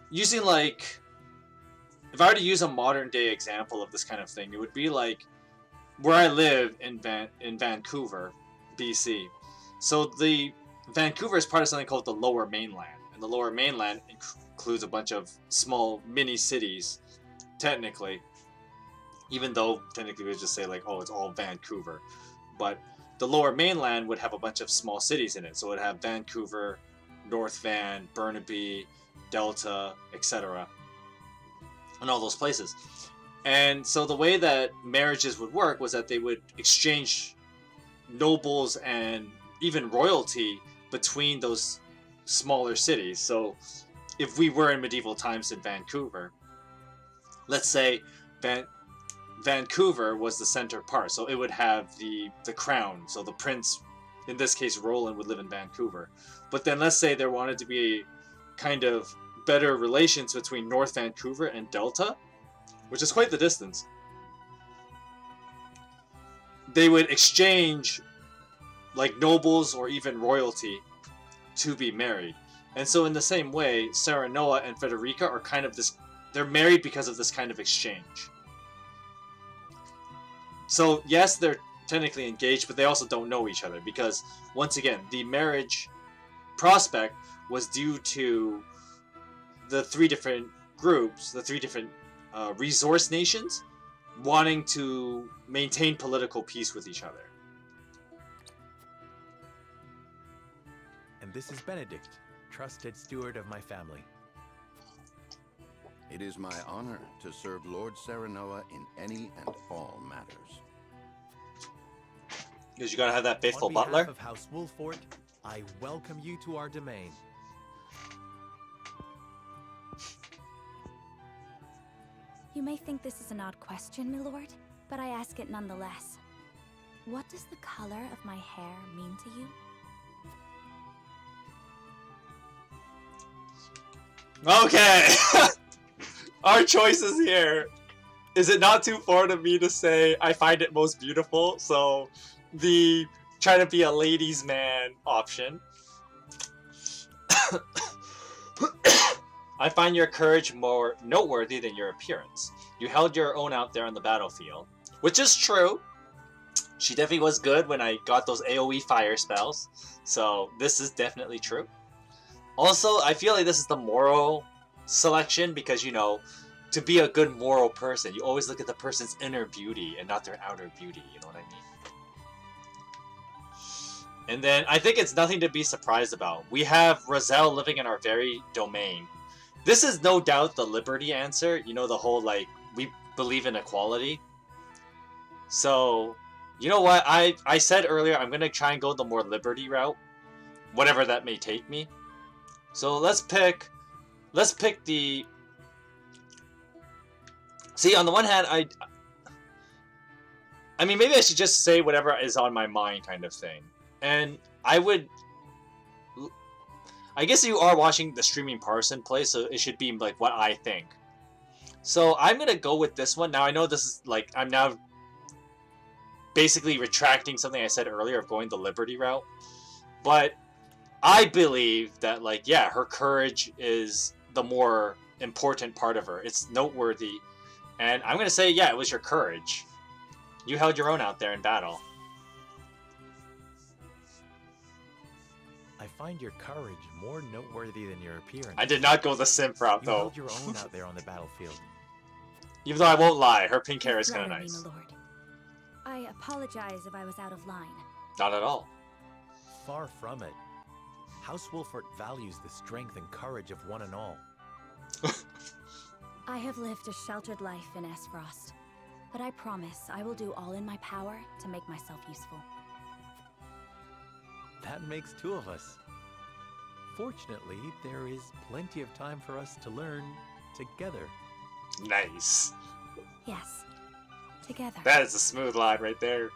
using like, if I were to use a modern day example of this kind of thing, it would be like where I live in Vancouver, BC. So the Vancouver is part of something called the Lower Mainland, and the Lower Mainland includes a bunch of small mini cities, technically. Even though technically we would just say like, oh, it's all Vancouver, but the Lower Mainland would have a bunch of small cities in it. So it would have Vancouver, North Van, Burnaby, Delta, etc., and all those places. And so the way that marriages would work was that they would exchange nobles and even royalty between those smaller cities. So if we were in medieval times in Vancouver, let's say Vancouver was the center part, so it would have the crown. So the prince, in this case Roland, would live in Vancouver. But then let's say there wanted to be kind of better relations between North Vancouver and Delta, which is quite the distance. They would exchange like nobles or even royalty to be married. And so in the same way, Serenoa and Frederica are kind of this, they're married because of this kind of exchange. So yes, they're technically engaged, but they also don't know each other, because once again, the marriage prospect was due to the three different groups, the three different resource nations, wanting to maintain political peace with each other. And this is Benedict, trusted steward of my family. It is my honor to serve Lord Serenoa in any and all matters. Because you gotta have that faithful On butler. behalf of House Wolfort, I welcome you to our domain. You may think this is an odd question, my lord, but I ask it nonetheless. What does the color of my hair mean to you? Okay! Our choices here. Is it not too far to me to say I find it most beautiful? So the try to be a ladies' man option. I find your courage more noteworthy than your appearance. You held your own out there on the battlefield, which is true. She definitely was good when I got those AoE fire spells, so this is definitely true. Also, I feel like this is the moral selection because, you know, to be a good moral person, you always look at the person's inner beauty and not their outer beauty, you know what I mean? And then I think it's nothing to be surprised about. We have Roselle living in our very domain. This is no doubt the liberty answer, you know, the whole, like, we believe in equality. So, you know what, I said earlier I'm going to try and go the more liberty route, whatever that may take me. So let's pick the... See, on the one hand, I mean, maybe I should just say whatever is on my mind kind of thing. And I guess you are watching the streaming Parson play, so it should be like what I think. So I'm going to go with this one. Now, I know this is like, I'm now basically retracting something I said earlier of going the Liberty route. But I believe that, like, yeah, her courage is the more important part of her. It's noteworthy. And I'm going to say, yeah, it was your courage. You held your own out there in battle. I find your courage more noteworthy than your appearance. I did not go the simp route, though. You held your own out there on the battlefield. Even though I won't lie, her pink hair is kind of nice. My lord. I apologize if I was out of line. Not at all. Far from it. House Wolfort values the strength and courage of one and all. I have lived a sheltered life in Esfrost, but I promise I will do all in my power to make myself useful. That makes two of us. Fortunately, there is plenty of time for us to learn together. Nice. Yes, together. That is a smooth line right there.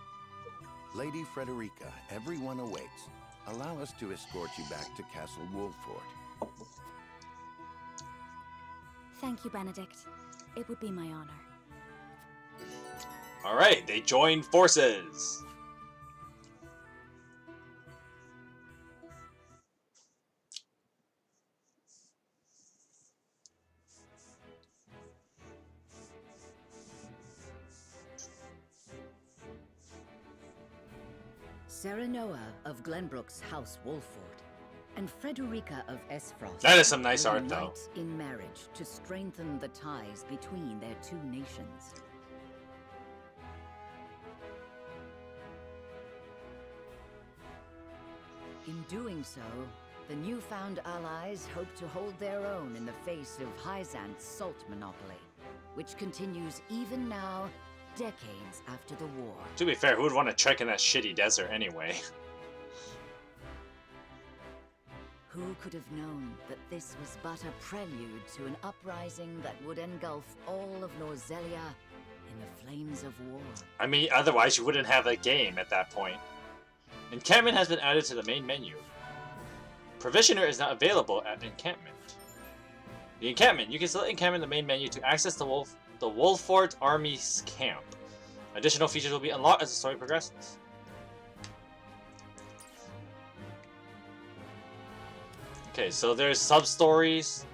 Lady Frederica, everyone awaits. Allow us to escort you back to Castle Wolfort. Thank you, Benedict. It would be my honor. Alright, they join forces. Serenoa of Glenbrook's House Wolford and Frederica of Esfrost. That is some nice will art, though. unite in marriage to strengthen the ties between their two nations. In doing so, the newfound allies hope to hold their own in the face of Hyzant's salt monopoly, which continues even now, decades after the war. To be fair, who would want to trek in that shitty desert anyway? Who could have known that this was but a prelude to an uprising that would engulf all of Norzelia in the flames of war? I mean, otherwise you wouldn't have a game at that point. Encampment has been added to the main menu. Provisioner is not available at encampment. The encampment. You can select encampment in the main menu to access the Wolfort Army's camp. Additional features will be unlocked as the story progresses. Okay, so there's sub-stories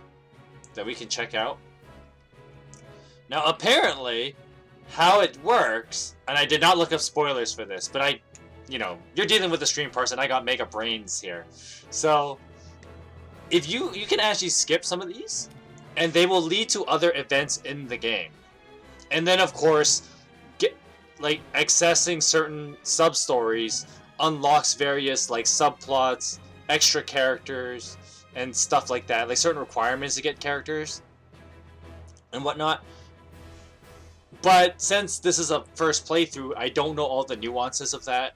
that we can check out. Now, apparently, how it works, and I did not look up spoilers for this, but you know, you're dealing with a stream person, I got mega brains here. So, if you can actually skip some of these, and they will lead to other events in the game. And then, of course, accessing certain sub-stories unlocks various, like, subplots, extra characters, and stuff like that. Like, certain requirements to get characters and whatnot. But since this is a first playthrough, I don't know all the nuances of that.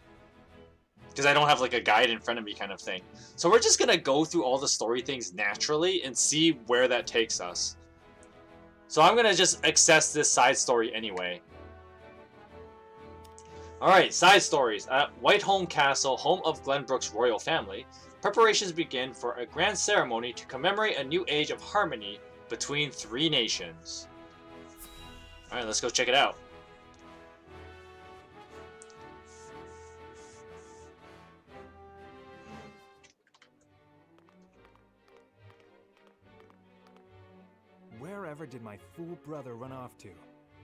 Because I don't have, like, a guide in front of me kind of thing. So we're just gonna go through all the story things naturally and see where that takes us. So I'm gonna just access this side story anyway. Alright, side stories. At Whiteholm Castle, home of Glenbrook's royal family, preparations begin for a grand ceremony to commemorate a new age of harmony between three nations. Alright, let's go check it out. Wherever did my fool brother run off to?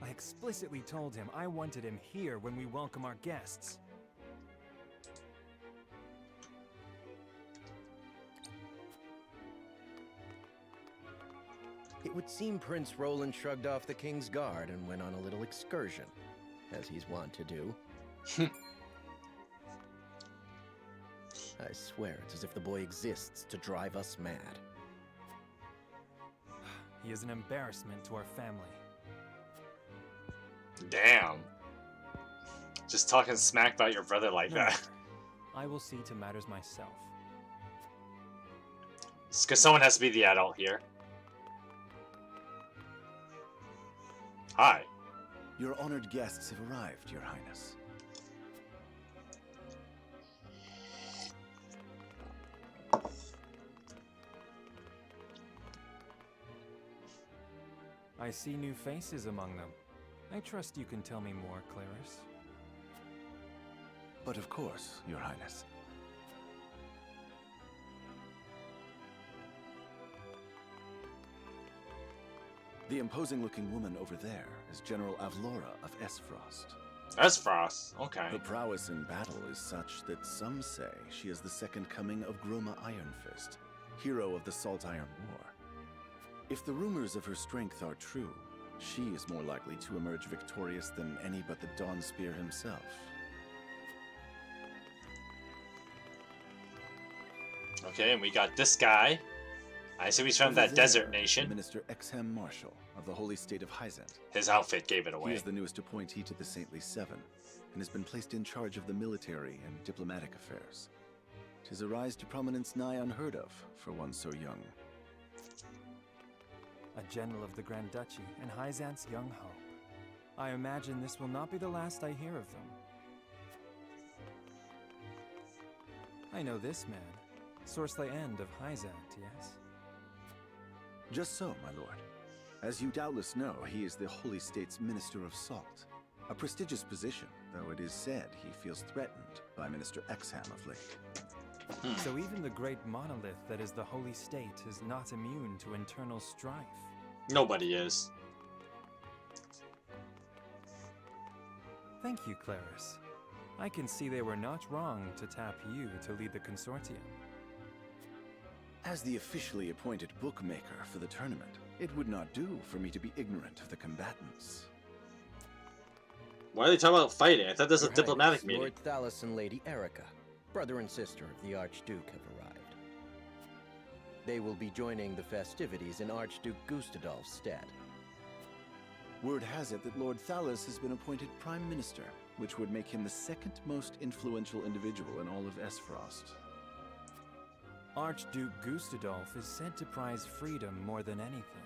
I explicitly told him I wanted him here when we welcome our guests. It would seem Prince Roland shrugged off the King's Guard and went on a little excursion, as he's wont to do. I swear it's as if the boy exists to drive us mad. He is an embarrassment to our family. Damn. Just talking smack about your brother like that. I will see to matters myself. Because someone has to be the adult here. Hi. Your honored guests have arrived, Your Highness. I see new faces among them. I trust you can tell me more, Claris. But of course, Your Highness. The imposing-looking woman over there is General Avlora of Esfrost. Esfrost? Okay. Her prowess in battle is such that some say she is the second coming of Groma Ironfist, hero of the Salt Iron War. If the rumors of her strength are true, she is more likely to emerge victorious than any but the Dawnspear himself. Okay, and we got this guy. I assume he's from Over that there, desert nation. Minister Exham Marshal of the Holy State of Hyzant. His outfit gave it away. He is the newest appointee to the Saintly Seven, and has been placed in charge of the military and diplomatic affairs. 'Tis a rise to prominence nigh unheard of for one so young. A general of the Grand Duchy and Hyzant's young hope. I imagine this will not be the last I hear of them. I know this man, Sorsley End of Hyzant, yes? Just so, my lord. As you doubtless know, he is the Holy State's Minister of Salt. A prestigious position, though it is said he feels threatened by Minister Exham of late. So even the great monolith that is the Holy State is not immune to internal strife. Nobody is. Thank you, Claris. I can see they were not wrong to tap you to lead the consortium. As the officially appointed bookmaker for the tournament, it would not do for me to be ignorant of the combatants. Why are they talking about fighting? I thought this was a diplomatic meeting. Lord Thalos and Lady Erica, brother and sister of the Archduke, have arrived. They will be joining the festivities in Archduke Gustadolf's stead. Word has it that Lord Thalos has been appointed Prime Minister, which would make him the second most influential individual in all of Esfrost. Archduke Gustadolf is said to prize freedom more than anything.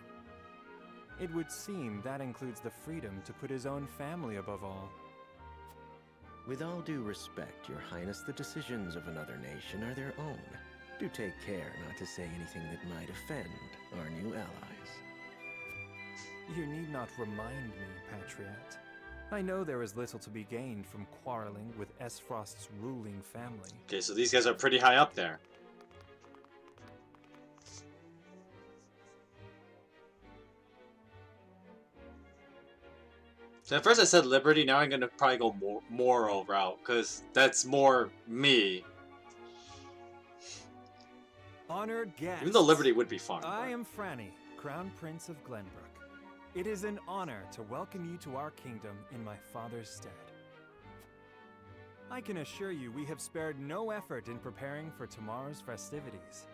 It would seem that includes the freedom to put his own family above all. With all due respect, Your Highness, the decisions of another nation are their own. Do take care not to say anything that might offend our new allies. You need not remind me, Patriot. I know there is little to be gained from quarreling with Esfrost's ruling family. Okay, so these guys are pretty high up there. So at first I said liberty, now I'm gonna probably go moral route, because that's more me. Honored guests. Even though liberty would be fun. I am Franny, Crown Prince of Glenbrook. It is an honor to welcome you to our kingdom in my father's stead. I can assure you we have spared no effort in preparing for tomorrow's festivities.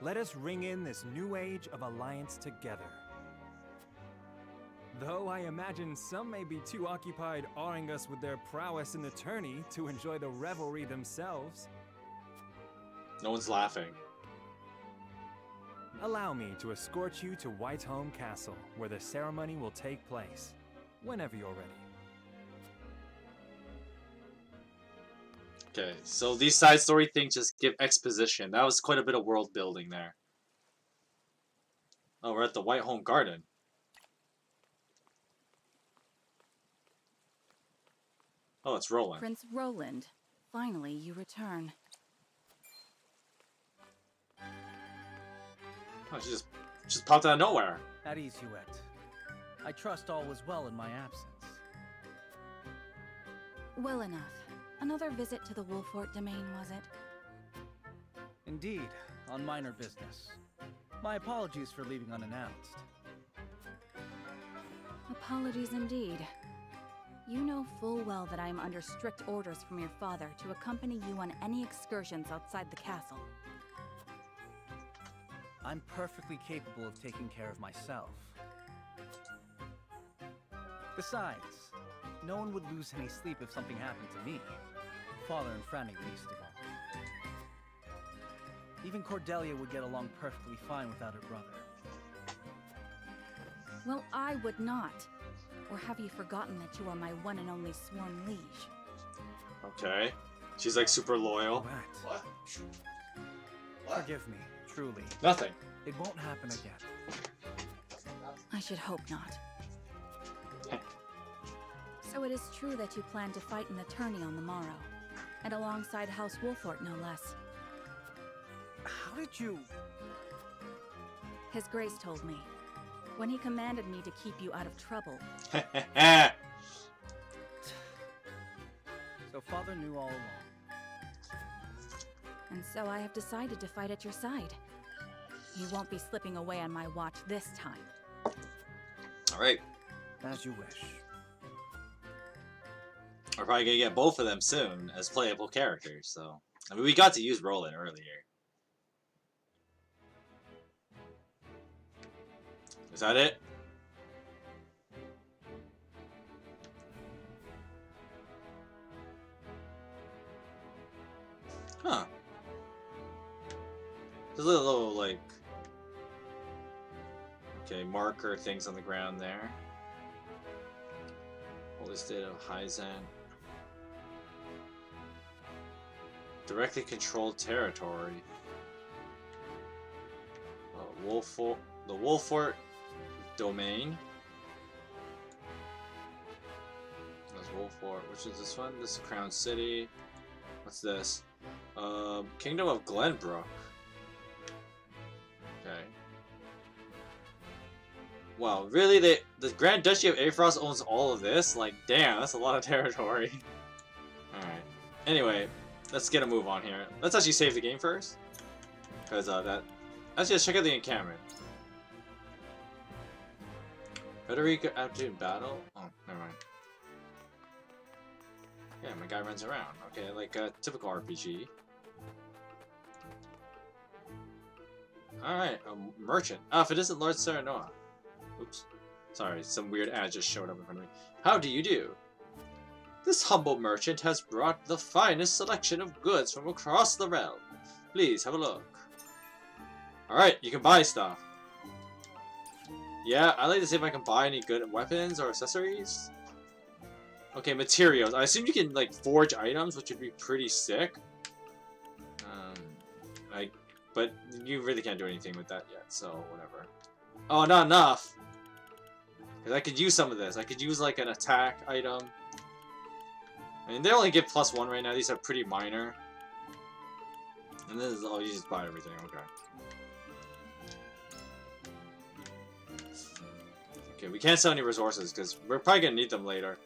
Let us ring in this new age of alliance together. Though I imagine some may be too occupied awing us with their prowess in the tourney to enjoy the revelry themselves. No one's laughing. Allow me to escort you to Whitehome Castle, where the ceremony will take place, whenever you're ready. Okay, so these side story things just give exposition. That was quite a bit of world building there. Oh, we're at the Whitehome Garden. Oh, it's Roland. Prince Roland, finally you return. Oh, she just popped out of nowhere. At ease, Huet. I trust all was well in my absence. Well enough. Another visit to the Wolfort domain, was it? Indeed, on minor business. My apologies for leaving unannounced. Apologies indeed. You know full well that I am under strict orders from your father to accompany you on any excursions outside the castle. I'm perfectly capable of taking care of myself. Besides, no one would lose any sleep if something happened to me. Father and Franny least of all. Even Cordelia would get along perfectly fine without her brother. Well, I would not. Or have you forgotten that you are my one and only sworn liege? Okay. She's like super loyal. What? Forgive me, truly. Nothing. It won't happen again. I should hope not. So it is true that you plan to fight in the tourney on the morrow, and alongside House Wolfort, no less. How did you... His Grace told me, when he commanded me to keep you out of trouble. So Father knew all along. And so I have decided to fight at your side. You won't be slipping away on my watch this time. Alright. As you wish. We're probably gonna get both of them soon as playable characters, so... I mean, we got to use Roland earlier. Is that it? Huh. There's a little, like... Okay, marker things on the ground there. Holy State of Hyzan. Directly controlled territory. The Wolfort domain. That's Wolfort. Which is this one? This is Crown City. What's this? Kingdom of Glenbrook. Okay. Wow, really? The Grand Duchy of Aifrost owns all of this? Like, damn, that's a lot of territory. Alright. Anyway, let's get a move on here. Let's actually save the game first. Because, let's just check out the encampment. Federica after in battle? Oh, never mind. Yeah, my guy runs around. Okay, like a typical RPG. Alright, a merchant. Ah, if it isn't Lord Serenoa. Oops. Sorry, some weird ad just showed up in front of me. How do you do? This humble merchant has brought the finest selection of goods from across the realm. Please, have a look. Alright, you can buy stuff. Yeah, I'd like to see if I can buy any good weapons or accessories. Okay, materials. I assume you can, like, forge items, which would be pretty sick. But you really can't do anything with that yet, so whatever. Oh, not enough! Because I could use some of this. I could use, like, an attack item. I mean, they only give +1 right now. These are pretty minor. And this is all you just buy everything. Okay. Okay, we can't sell any resources because we're probably gonna need them later.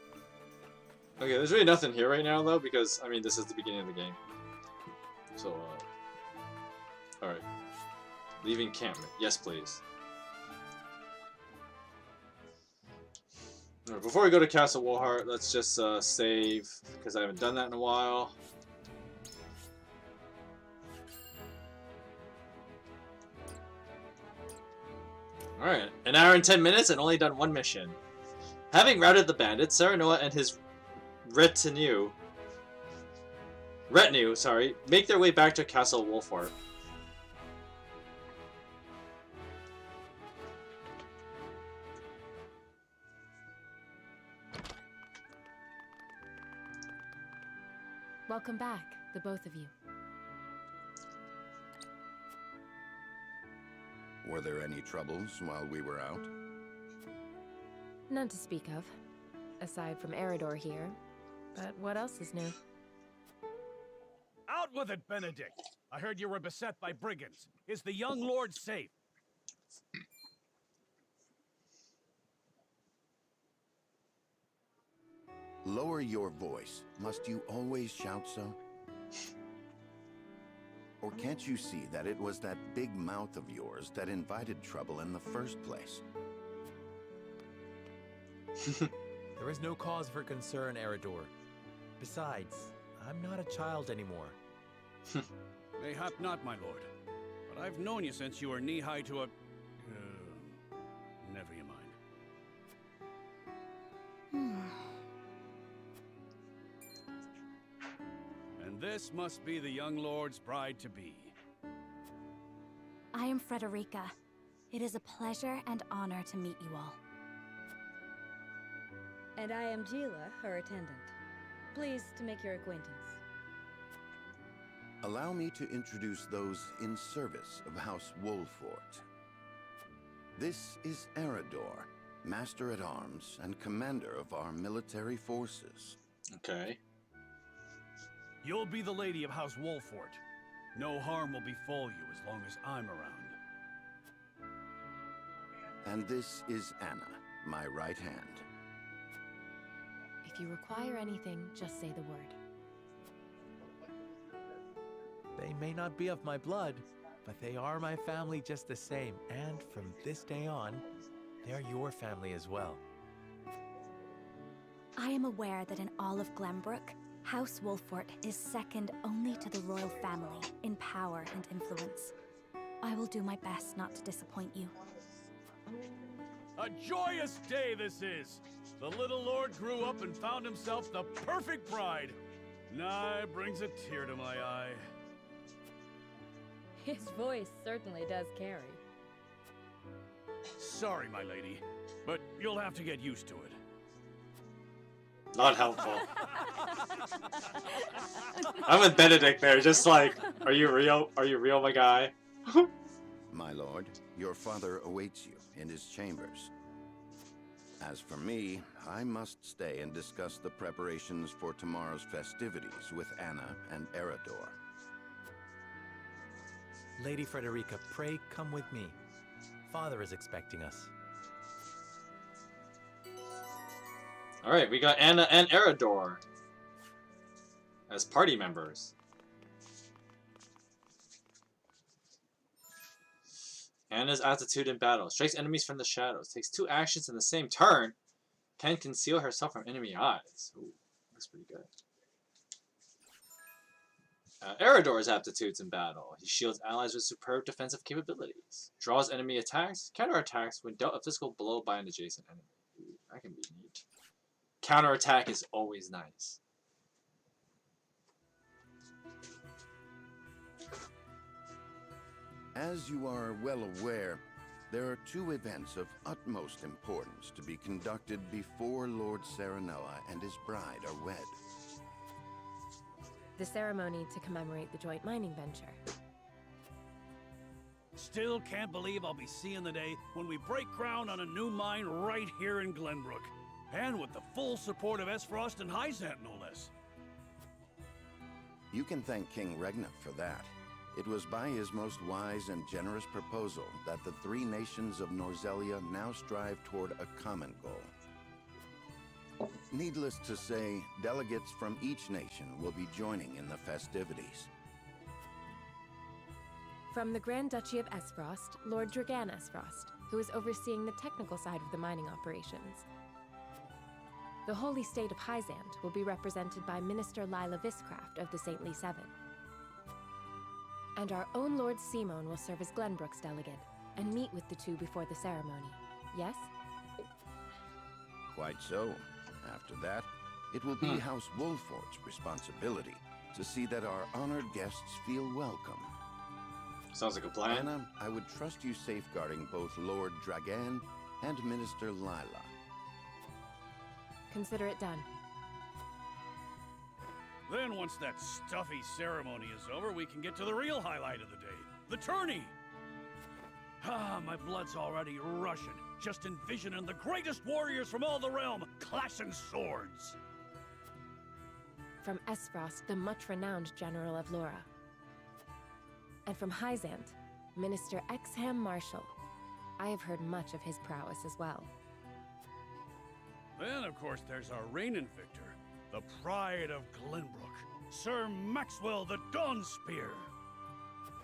Okay, there's really nothing here right now though because I mean this is the beginning of the game. So, all right. Leaving encampment. Yes, please. Right, before we go to Castle Wolfort, let's just save because I haven't done that in a while. Alright, an hour and 10 minutes and only done one mission. Having routed the bandits, Serenoa and his retinue, make their way back to Castle Wolfort. Welcome back, the both of you. Were there any troubles while we were out? None to speak of, aside from Eridor here. But what else is new? Out with it, Benedict! I heard you were beset by brigands. Is the young lord safe? Lower your voice. Must you always shout so? Or can't you see that it was that big mouth of yours that invited trouble in the first place? There is no cause for concern, Eridor. Besides, I'm not a child anymore. Mayhap not, my lord. But I've known you since you were knee-high to a... never you mind. And this must be the young lord's bride-to-be. I am Frederica. It is a pleasure and honor to meet you all. And I am Gila, her attendant. Pleased to make your acquaintance. Allow me to introduce those in service of House Wolfort. This is Eridor, Master-at-Arms and Commander of our military forces. Okay. You'll be the lady of House Wolfort. No harm will befall you as long as I'm around. And this is Anna, my right hand. If you require anything, just say the word. They may not be of my blood, but they are my family just the same. And from this day on, they're your family as well. I am aware that in all of Glenbrook, House Wolfort is second only to the royal family in power and influence. I will do my best not to disappoint you. A joyous day this is! The little lord grew up and found himself the perfect bride. Nigh brings a tear to my eye. His voice certainly does carry. Sorry, my lady, but you'll have to get used to it. Not helpful. I'm with Benedict there, just like, are you real? Are you real, my guy? My lord, your father awaits you in his chambers. As for me, I must stay and discuss the preparations for tomorrow's festivities with Anna and Eridor. Lady Frederica, pray come with me. Father is expecting us. Alright, we got Anna and Eridor as party members. Anna's aptitude in battle. Strikes enemies from the shadows. Takes 2 actions in the same turn. Can conceal herself from enemy eyes. Ooh, that's pretty good. Eridor's aptitudes in battle. He shields allies with superb defensive capabilities. Draws enemy attacks. Counterattacks when dealt a physical blow by an adjacent enemy. Ooh, that can be neat. Counterattack is always nice. As you are well aware, there are 2 events of utmost importance to be conducted before Lord Serenella and his bride are wed. The ceremony to commemorate the joint mining venture. Still can't believe I'll be seeing the day when we break ground on a new mine right here in Glenbrook. And with the full support of Esfrost and Hyzant, no less. You can thank King Regna for that. It was by his most wise and generous proposal that the 3 nations of Norzelia now strive toward a common goal. Needless to say, delegates from each nation will be joining in the festivities. From the Grand Duchy of Esfrost, Lord Dragan Esfrost, who is overseeing the technical side of the mining operations. The Holy State of Hyzant will be represented by Minister Lila Viscraft of the Saintly Seven. And our own Lord Simon will serve as Glenbrook's delegate, and meet with the 2 before the ceremony. Yes? Quite so. After that, it will be House Wolfort's responsibility to see that our honored guests feel welcome. Sounds like a plan. Anna, I would trust you safeguarding both Lord Dragan and Minister Lila. Consider it done. Then once that stuffy ceremony is over, we can get to the real highlight of the day. The tourney! Ah, my blood's already rushing. Just envisioning the greatest warriors from all the realm clashing swords. From Esfrost, the much-renowned General of Laura. And from Hyzant, Minister Exham Marshall. I have heard much of his prowess as well. Then, of course, there's our reigning victor, the pride of Glenbrook, Sir Maxwell the Dawnspear.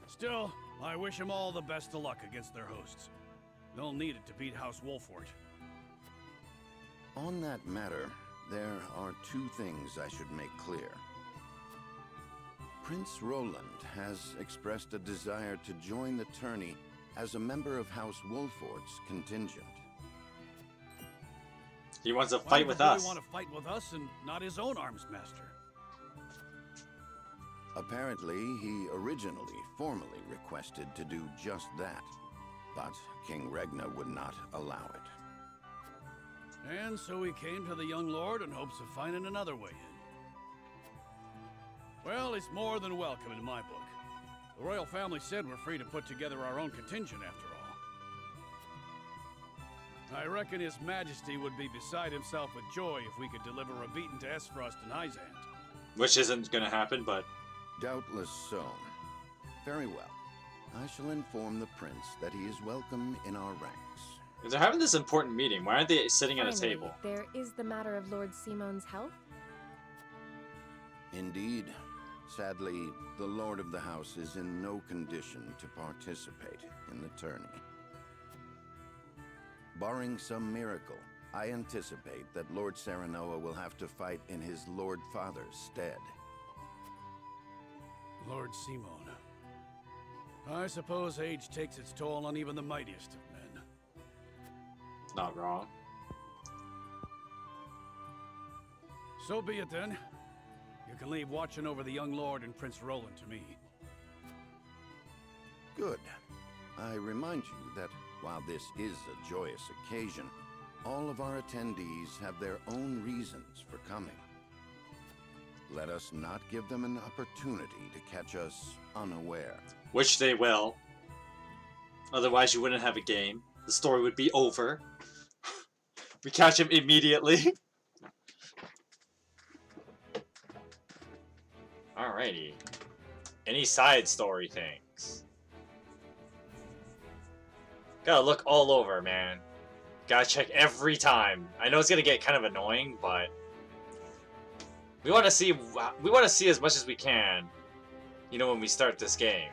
Still, I wish him all the best of luck against their hosts. They'll need it to beat House Wolfort. On that matter, there are 2 things I should make clear. Prince Roland has expressed a desire to join the tourney as a member of House Wolfort's contingent. He wants to fight with us. He want to fight with us and not his own arms master. Apparently, he originally formally requested to do just that, but King Regna would not allow it. And so he came to the young lord in hopes of finding another way in. Well, it's more than welcome in my book. The royal family said we're free to put together our own contingent after all. I reckon His Majesty would be beside himself with joy if we could deliver a beating to Esfrost and Hyzant. Which isn't gonna happen, but... Doubtless so. Very well. I shall inform the prince that he is welcome in our ranks. If they're having this important meeting, why aren't they sitting at a Finally, table? there is the matter of Lord Simon's health. Indeed. Sadly, the Lord of the House is in no condition to participate in the tourney. Barring some miracle, I anticipate that Lord Serenoa will have to fight in his Lord Father's stead. Lord Simon. I suppose age takes its toll on even the mightiest of men. Not wrong. So be it then. You can leave watching over the young lord and Prince Roland to me. Good. I remind you that while this is a joyous occasion, all of our attendees have their own reasons for coming. Let us not give them an opportunity to catch us unaware. Which they will. Otherwise you wouldn't have a game. The story would be over. We catch him immediately. Alrighty. Any side story things? Gotta look all over, man. Gotta check every time. I know it's gonna get kind of annoying, but we want to see as much as we can. You know, when we start this game.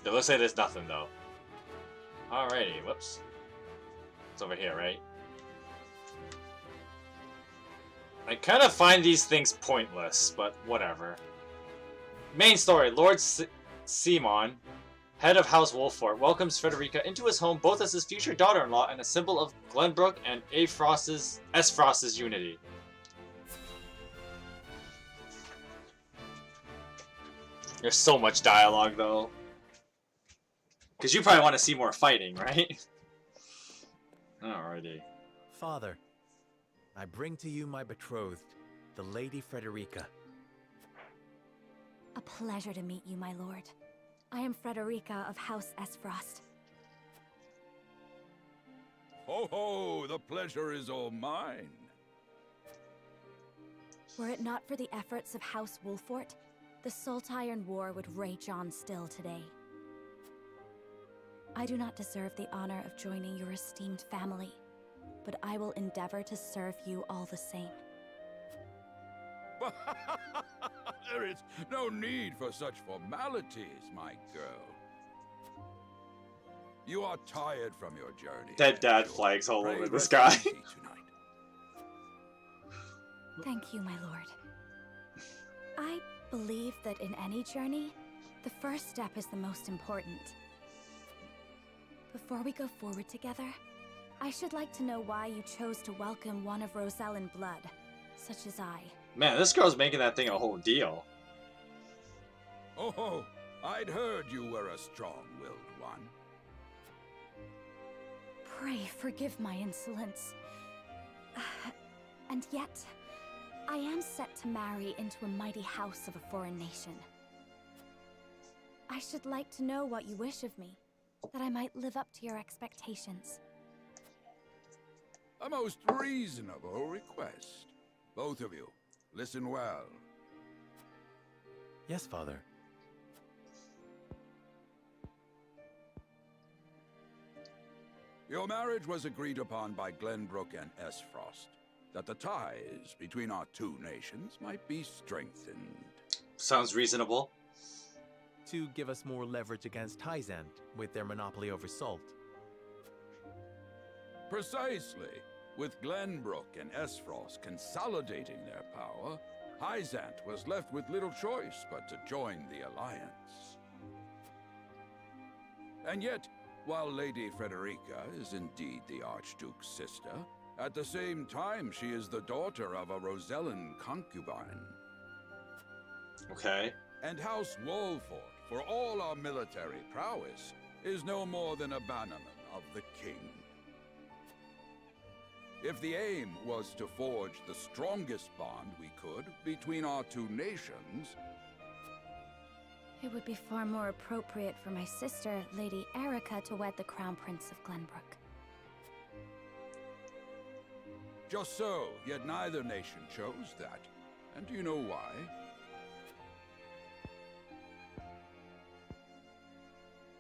It looks like there's nothing though. Alrighty, whoops. It's over here, right? I kind of find these things pointless, but whatever. Main story: Lord Simon, head of House Wolfort, welcomes Frederica into his home both as his future daughter-in-law and a symbol of Glenbrook and Esfrost's unity. There's so much dialogue, though. Because you probably want to see more fighting, right? Alrighty. Father, I bring to you my betrothed, the Lady Frederica. A pleasure to meet you, my lord. I am Frederica of House Esfrost. Ho ho! The pleasure is all mine. Were it not for the efforts of House Wolfort, the Saltiron War would rage on still today. I do not deserve the honor of joining your esteemed family, but I will endeavor to serve you all the same. There is no need for such formalities, my girl. You are tired from your journey. Dead dad flags all over the sky. Thank you, my lord. I believe that in any journey, the first step is the most important. Before we go forward together, I should like to know why you chose to welcome one of Rosellan blood, such as I. Man, this girl's making that thing a whole deal. Oh, I'd heard you were a strong-willed one. Pray forgive my insolence. And yet, I am set to marry into a mighty house of a foreign nation. I should like to know what you wish of me, that I might live up to your expectations. A most reasonable request. Both of you, listen well. Yes, Father. Your marriage was agreed upon by Glenbrook and Esfrost, that the ties between our two nations might be strengthened. Sounds reasonable. To give us more leverage against Hyzant with their monopoly over salt. Precisely. With Glenbrook and Esfrost consolidating their power, Hyzant was left with little choice but to join the alliance. And yet, while Lady Frederica is indeed the Archduke's sister, At the same time, she is the daughter of a Rosellan concubine. Okay. And House Wolford, for all our military prowess, is no more than a bannerman of the king. If the aim was to forge the strongest bond we could between our two nations... It would be far more appropriate for my sister, Lady Erica, to wed the Crown Prince of Glenbrook. Just so, yet neither nation chose that. And do you know why?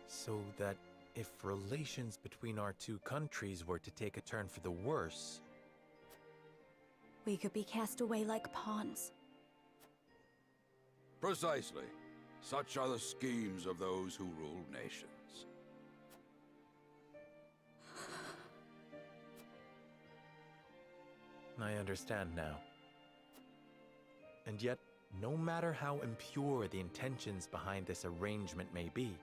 So that if relations between our two countries were to take a turn for the worse... We could be cast away like pawns. Precisely. Such are the schemes of those who rule nations. I understand now. And yet, no matter how impure the intentions behind this arrangement may be,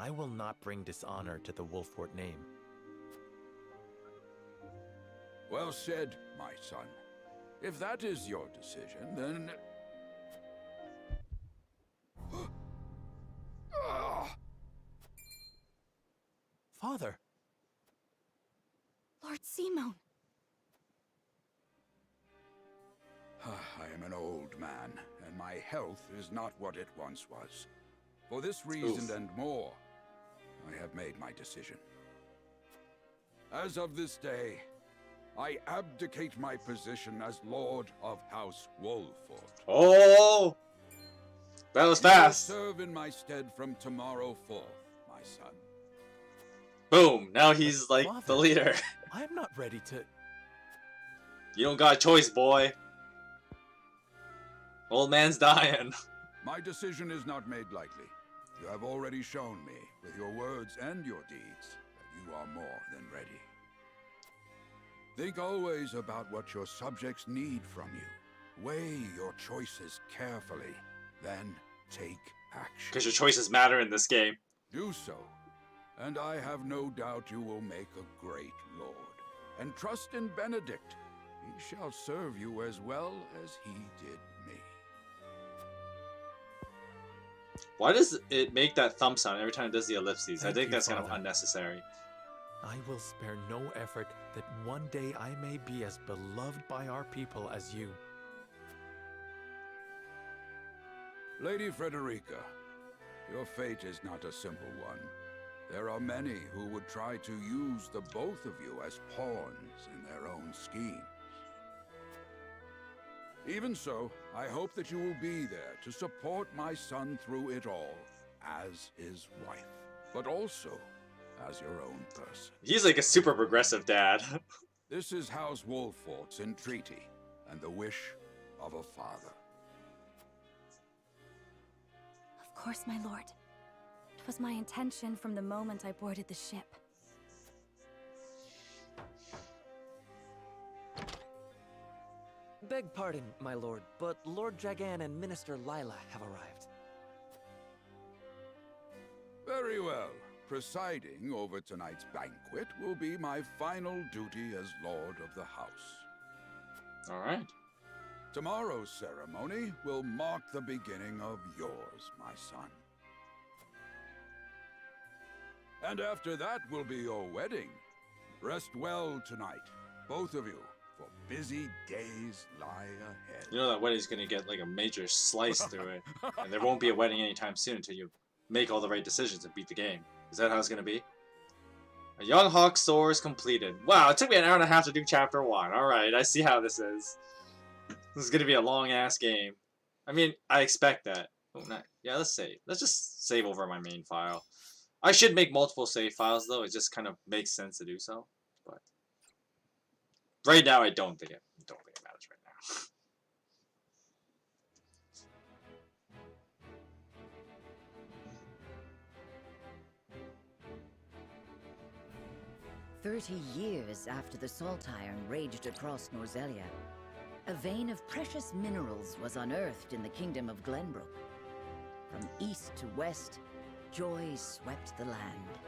I will not bring dishonor to the Wolfort name. Well said, my son. If that is your decision, then... Father! Lord Simone! I am an old man, and my health is not what it once was. For this reason and more, I have made my decision. As of this day, I abdicate my position as Lord of House Wolford. Oh! That was fast. You will serve in my stead from tomorrow forth, my son. Boom! Now he's like Father, the leader. I'm not ready to... You don't got a choice, boy. Old man's dying. My decision is not made lightly. You have already shown me, with your words and your deeds, that you are more than ready. Think always about what your subjects need from you. Weigh your choices carefully, then take action. Because your choices matter in this game. Do so, and I have no doubt you will make a great lord. And trust in Benedict. He shall serve you as well as he did me. Why does it make that thumb sound every time it does the ellipses? I think you, that's kind of Father. unnecessary. I will spare no effort that one day I may be as beloved by our people as you. Lady Frederica, your fate is not a simple one. There are many who would try to use the both of you as pawns in their own schemes. Even so, I hope that you will be there to support my son through it all, as his wife, but also as your own person. He's like a super progressive dad. This is House Wolfort's entreaty, and the wish of a father. Of course, my lord. It was my intention from the moment I boarded the ship. Beg pardon, my lord, but Lord Dragan and Minister Lila have arrived. Very well. Presiding over tonight's banquet will be my final duty as Lord of the House. All right. Tomorrow's ceremony will mark the beginning of yours, my son. And after that will be your wedding. Rest well tonight, both of you, for busy days lie ahead. You know that wedding's gonna get like a major slice through it, and there won't be a wedding anytime soon until you make all the right decisions and beat the game. Is that how it's gonna be? A Young Hawk soars completed. Wow, it took me an hour and a half to do chapter 1. Alright, I see how this is. This is gonna be a long-ass game. I mean, I expect that. Oh, not, yeah, let's save. Let's just save over my main file. I should make multiple save files, though. It just kind of makes sense to do so. But right now, I don't think it matters right now. 30 years after the Salt Iron raged across Norzelia, a vein of precious minerals was unearthed in the kingdom of Glenbrook. From east to west, joy swept the land.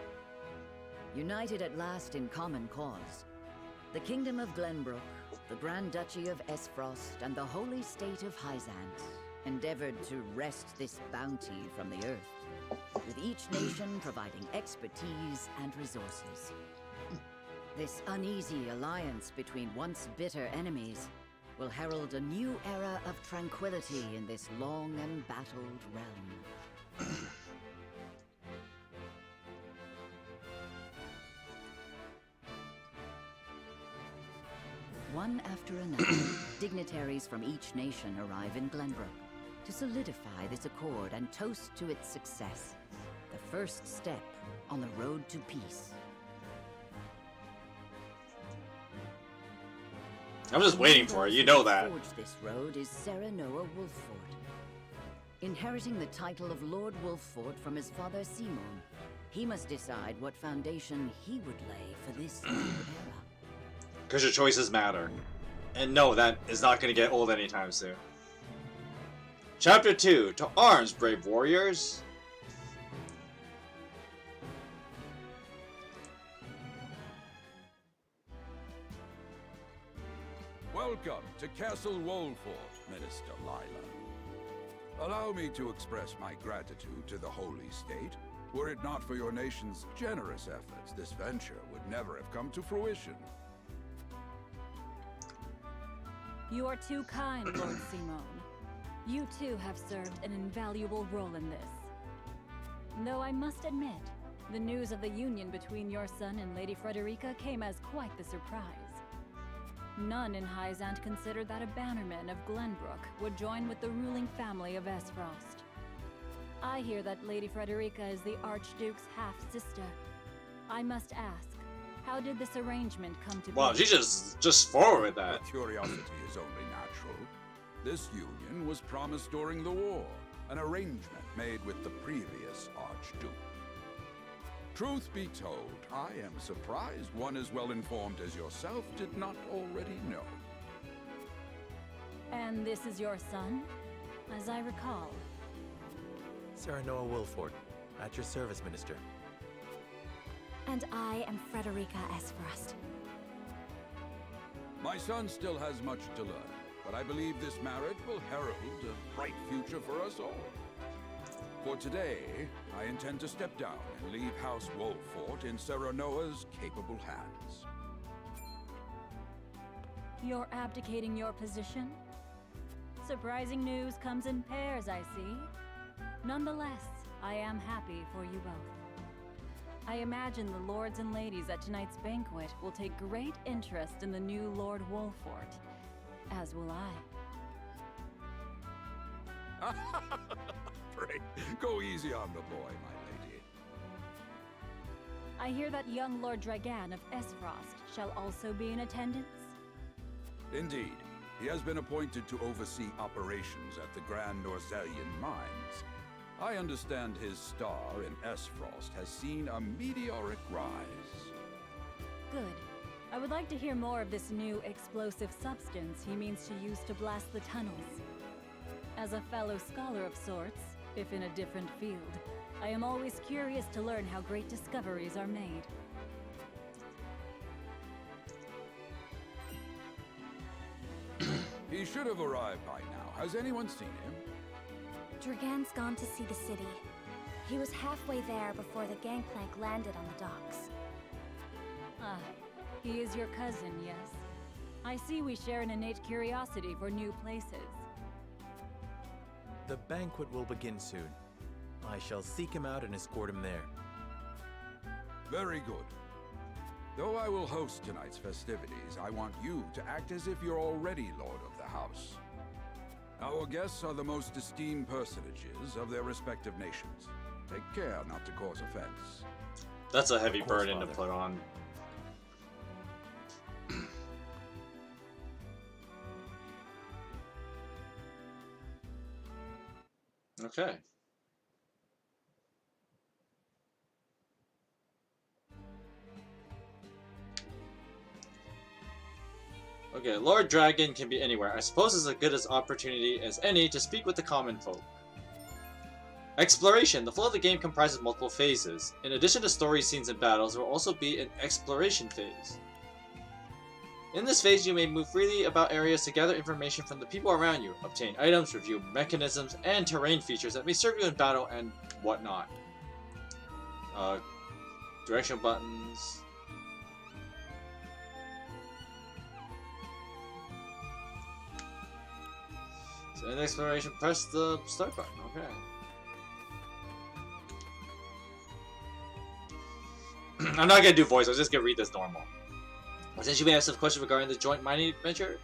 United at last in common cause, The Kingdom of Glenbrook, the Grand Duchy of Esfrost, and the Holy State of Hyzant endeavored to wrest this bounty from the earth, with each nation providing expertise and resources. This uneasy alliance between once bitter enemies will herald a new era of tranquility in this long and battled realm. One after another, dignitaries from each nation arrive in Glenbrook to solidify this accord and toast to its success, the first step on the road to peace. I'm just waiting for it, you know that. Forged this road is Sarah Noah Wolffort. Inheriting the title of Lord Wolffort from his father Simon, he must decide what foundation he would lay for this new era. Because your choices matter. And no, that is not going to get old anytime soon. Chapter 2. To arms, brave warriors! Welcome to Castle Wolffort, Minister Lila. Allow me to express my gratitude to the Holy State. Were it not for your nation's generous efforts, this venture would never have come to fruition. You are too kind, Lord Simon. You too have served an invaluable role in this. Though I must admit, the news of the union between your son and Lady Frederica came as quite the surprise. None in Hyzant considered that a bannerman of Glenbrook would join with the ruling family of Esfrost. I hear that Lady Frederica is the Archduke's half-sister. I must ask, how did this arrangement come to be? Wow, she just forward with that. But curiosity is only natural. This union was promised during the war, an arrangement made with the previous Archduke. Truth be told, I am surprised one as well informed as yourself did not already know. And this is your son, as I recall. Sarah Noah Wolffort, at your service, Minister. And I am Frederica Esfrost. My son still has much to learn, but I believe this marriage will herald a bright future for us all. For today, I intend to step down and leave House Wolffort in Sarah Noah's capable hands. You're abdicating your position? Surprising news comes in pairs, I see. Nonetheless, I am happy for you both. I imagine the lords and ladies at tonight's banquet will take great interest in the new Lord Wolffort, as will I. Pray, go easy on the boy, my lady. I hear that young Lord Dragan of Esfrost shall also be in attendance? Indeed. He has been appointed to oversee operations at the Grand Norzelian mines. I understand his star in Esfrost has seen a meteoric rise. Good. I would like to hear more of this new explosive substance he means to use to blast the tunnels. As a fellow scholar of sorts, if in a different field, I am always curious to learn how great discoveries are made. He should have arrived by now. Has anyone seen him? Dragan's gone to see the city. He was halfway there before the gangplank landed on the docks. Ah, he is your cousin, yes? I see we share an innate curiosity for new places. The banquet will begin soon. I shall seek him out and escort him there. Very good. Though I will host tonight's festivities, I want you to act as if you're already Lord of the House. Our guests are the most esteemed personages of their respective nations. Take care not to cause offense. That's a heavy burden to put on. Okay. Okay, Lord Dragon can be anywhere. I suppose it's as good an opportunity as any to speak with the common folk. Exploration. The flow of the game comprises multiple phases. In addition to story scenes and battles, there will also be an exploration phase. In this phase, you may move freely about areas to gather information from the people around you, obtain items, review mechanisms, and terrain features that may serve you in battle and whatnot. Direction buttons. So in exploration, press the start button. Okay. I'm not gonna do voice, I was just gonna read this normal. Since you may have some questions regarding the joint mining venture,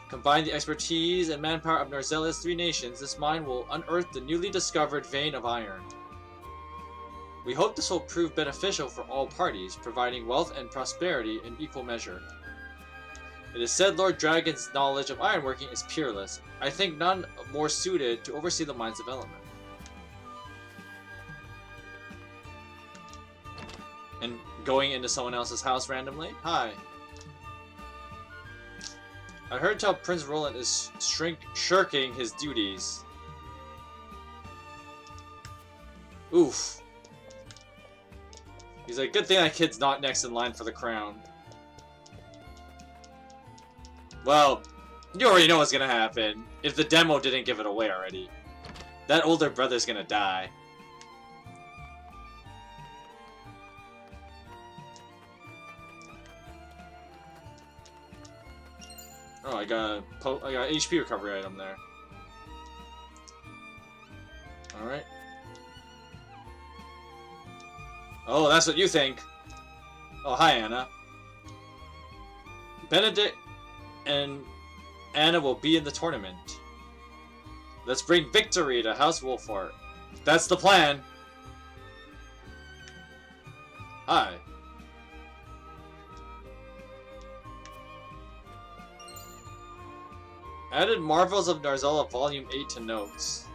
combine the expertise and manpower of Norzelia's 3 nations, this mine will unearth the newly discovered vein of iron. We hope this will prove beneficial for all parties, providing wealth and prosperity in equal measure. It is said Lord Dragon's knowledge of ironworking is peerless. I think none more suited to oversee the mine's development. And going into someone else's house randomly? Hi. I heard tell Prince Roland is shirking his duties. Oof. He's like, good thing that kid's not next in line for the crown. Well, you already know what's gonna happen. If the demo didn't give it away already. That older brother's gonna die. Oh, I got a HP recovery item there. Alright. Oh, that's what you think. Oh, hi, Anna. Benedict and Anna will be in the tournament. Let's bring victory to House Wolfhart. That's the plan. Hi. Added Marvels of Narzola Volume 8 to notes.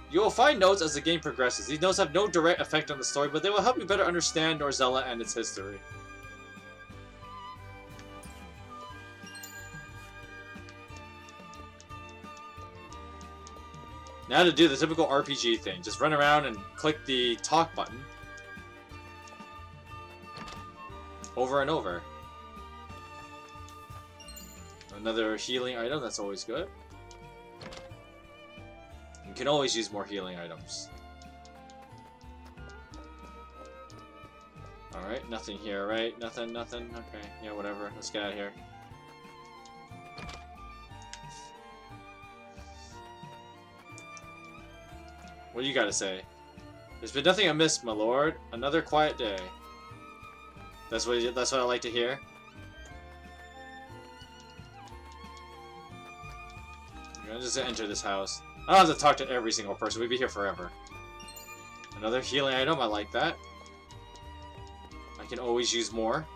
You will find notes as the game progresses. These notes have no direct effect on the story, but they will help you better understand Norzella and its history. Now to do the typical RPG thing. Just run around and click the talk button. Over and over. Another healing item, that's always good. You can always use more healing items. Alright, nothing here, right? Nothing. Okay, yeah, whatever. Let's get out of here. What do you gotta say? There's been nothing amiss, my lord. Another quiet day. That's what I like to hear. I'm just gonna enter this house. I don't have to talk to every single person. We'd be here forever. Another healing item. I like that. I can always use more.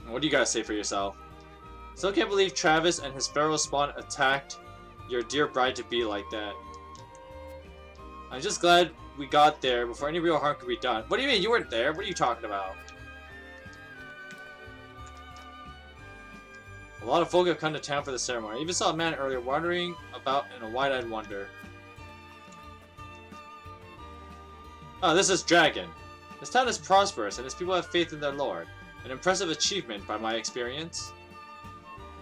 What do you gotta say for yourself? Still can't believe Travis and his feral spawn attacked your dear bride-to-be like that. I'm just glad we got there before any real harm could be done. What do you mean? You weren't there? What are you talking about? A lot of folk have come to town for the ceremony. I even saw a man earlier wandering about in a wide-eyed wonder. Oh, this is Dragon. This town is prosperous and its people have faith in their lord. An impressive achievement by my experience.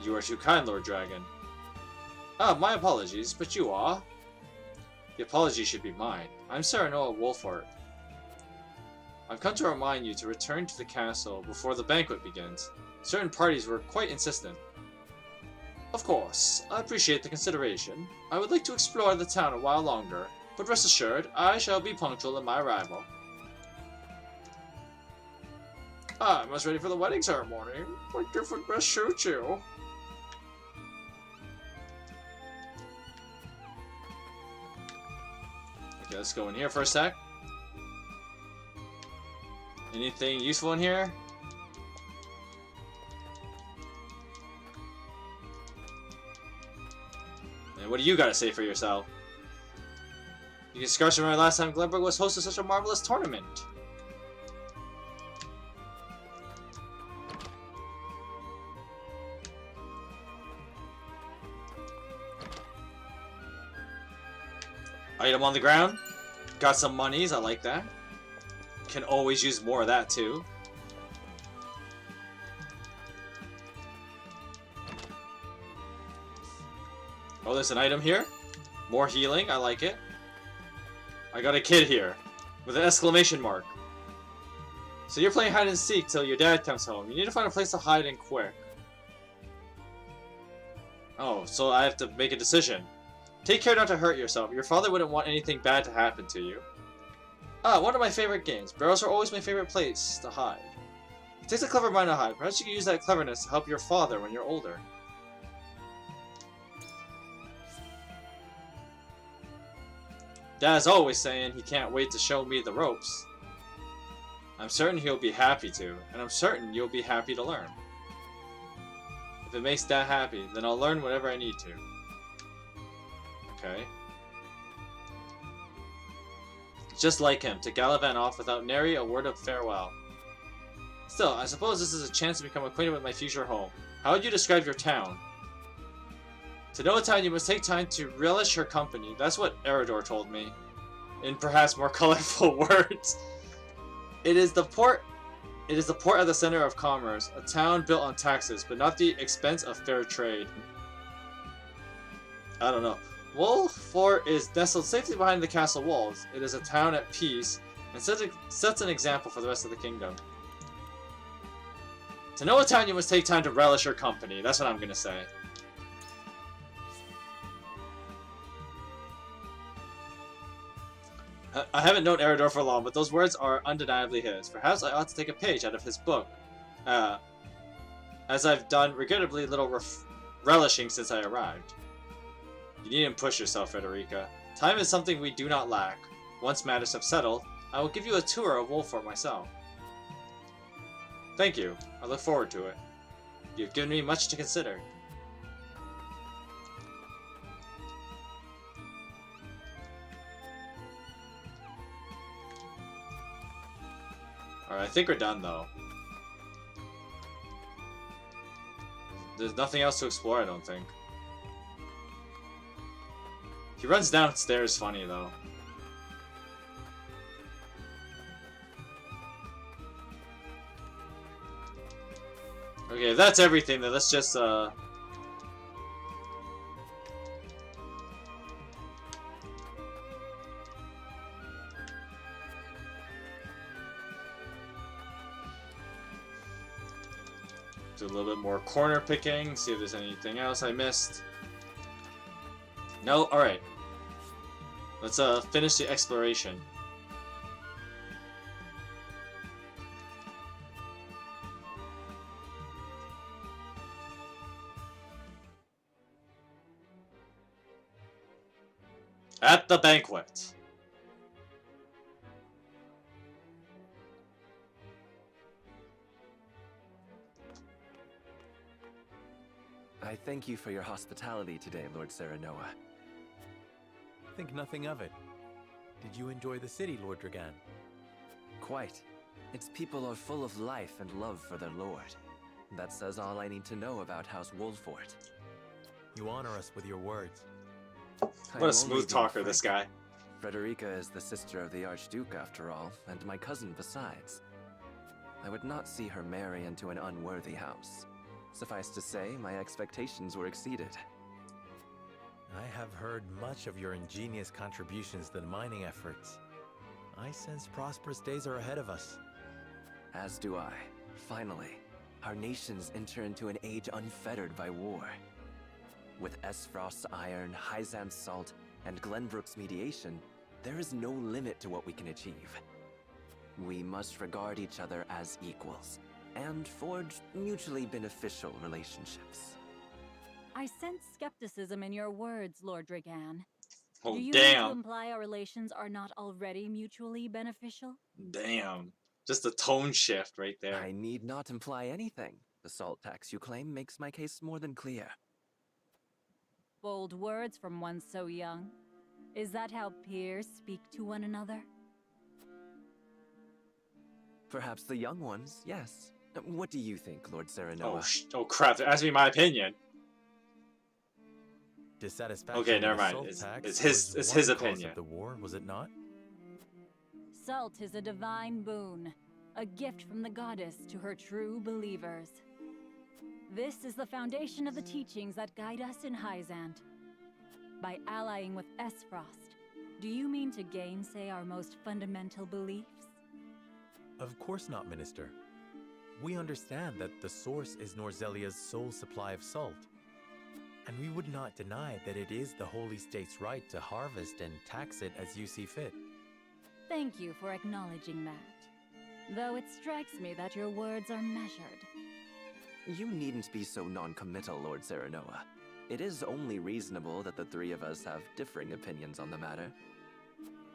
You are too kind, Lord Dragon. Ah, my apologies, but you are? The apology should be mine. I'm Serenoa Wolfhart. I've come to remind you to return to the castle before the banquet begins. Certain parties were quite insistent. Of course, I appreciate the consideration. I would like to explore the town a while longer, but rest assured, I shall be punctual in my arrival. I'm almost ready for the wedding ceremony. What different best suits you? Okay, let's go in here for a sec. Anything useful in here? And what do you gotta say for yourself? You can scratch remember last time Glenbrook was hosting such a marvelous tournament. Item on the ground. Got some monies, I like that. Can always use more of that too. Oh, there's an item here. More healing, I like it. I got a kid here with an exclamation mark. So you're playing hide and seek till your dad comes home. You need to find a place to hide in quick. Oh, so I have to make a decision. Take care not to hurt yourself. Your father wouldn't want anything bad to happen to you. Ah, one of my favorite games. Barrels are always my favorite place to hide. It takes a clever mind to hide. Perhaps you can use that cleverness to help your father when you're older. Dad's always saying he can't wait to show me the ropes. I'm certain he'll be happy to, and I'm certain you'll be happy to learn. If it makes Dad happy, then I'll learn whatever I need to. Okay. Just like him, to gallivant off without nary a word of farewell. Still, I suppose this is a chance to become acquainted with my future home. How would you describe your town? To know a town, you must take time to relish her company. That's what Eridor told me. In perhaps more colorful words. It is the port at the center of commerce, a town built on taxes, but not the expense of fair trade. I don't know. Wolfort is nestled safely behind the castle walls. It is a town at peace, and sets an example for the rest of the kingdom. To know a town, you must take time to relish her company. That's what I'm gonna say. I haven't known Eridor for long, but those words are undeniably his. Perhaps I ought to take a page out of his book, as I've done regrettably little relishing since I arrived. You needn't push yourself, Frederica. Time is something we do not lack. Once matters have settled, I will give you a tour of Wolfort myself. Thank you. I look forward to it. You've given me much to consider. Alright, I think we're done though. There's nothing else to explore, I don't think. He runs downstairs funny though. Okay, if that's everything, then let's just do a little bit more corner picking, see if there's anything else I missed. No? Alright. Let's finish the exploration. At the banquet. I thank you for your hospitality today, Lord Serenoa. Think nothing of it. Did you enjoy the city, Lord Dragan? Quite. Its people are full of life and love for their lord. That says all I need to know about House Wolfort. You honor us with your words. What a smooth talker, this guy. Frederica is the sister of the Archduke, after all, and my cousin besides. I would not see her marry into an unworthy house. Suffice to say, my expectations were exceeded. I have heard much of your ingenious contributions to the mining efforts. I sense prosperous days are ahead of us. As do I. Finally, our nations enter into an age unfettered by war. With Esfrost's iron, Hyzan's salt, and Glenbrook's mediation, there is no limit to what we can achieve. We must regard each other as equals, and forge mutually beneficial relationships. I sense skepticism in your words, Lord Dragan. Oh, Do you damn. mean to imply our relations are not already mutually beneficial? Damn. Just a tone shift right there. I need not imply anything. The salt tax you claim makes my case more than clear. Bold words from one so young. Is that how peers speak to one another? Perhaps the young ones, yes. What do you think, Lord Serenoa? Oh crap, ask me my opinion. Dissatisfaction Okay, never with the mind. salt tax It's his was one cause opinion. of the war, was it not? Salt is a divine boon, a gift from the goddess to her true believers. This is the foundation of the teachings that guide us in Hyzant. By allying with Esfrost, do you mean to gainsay our most fundamental beliefs? Of course not, Minister. We understand that the source is Norzelia's sole supply of salt. And we would not deny that it is the Holy State's right to harvest and tax it as you see fit. Thank you for acknowledging that. Though it strikes me that your words are measured. You needn't be so non-committal, Lord Serenoa. It is only reasonable that the three of us have differing opinions on the matter.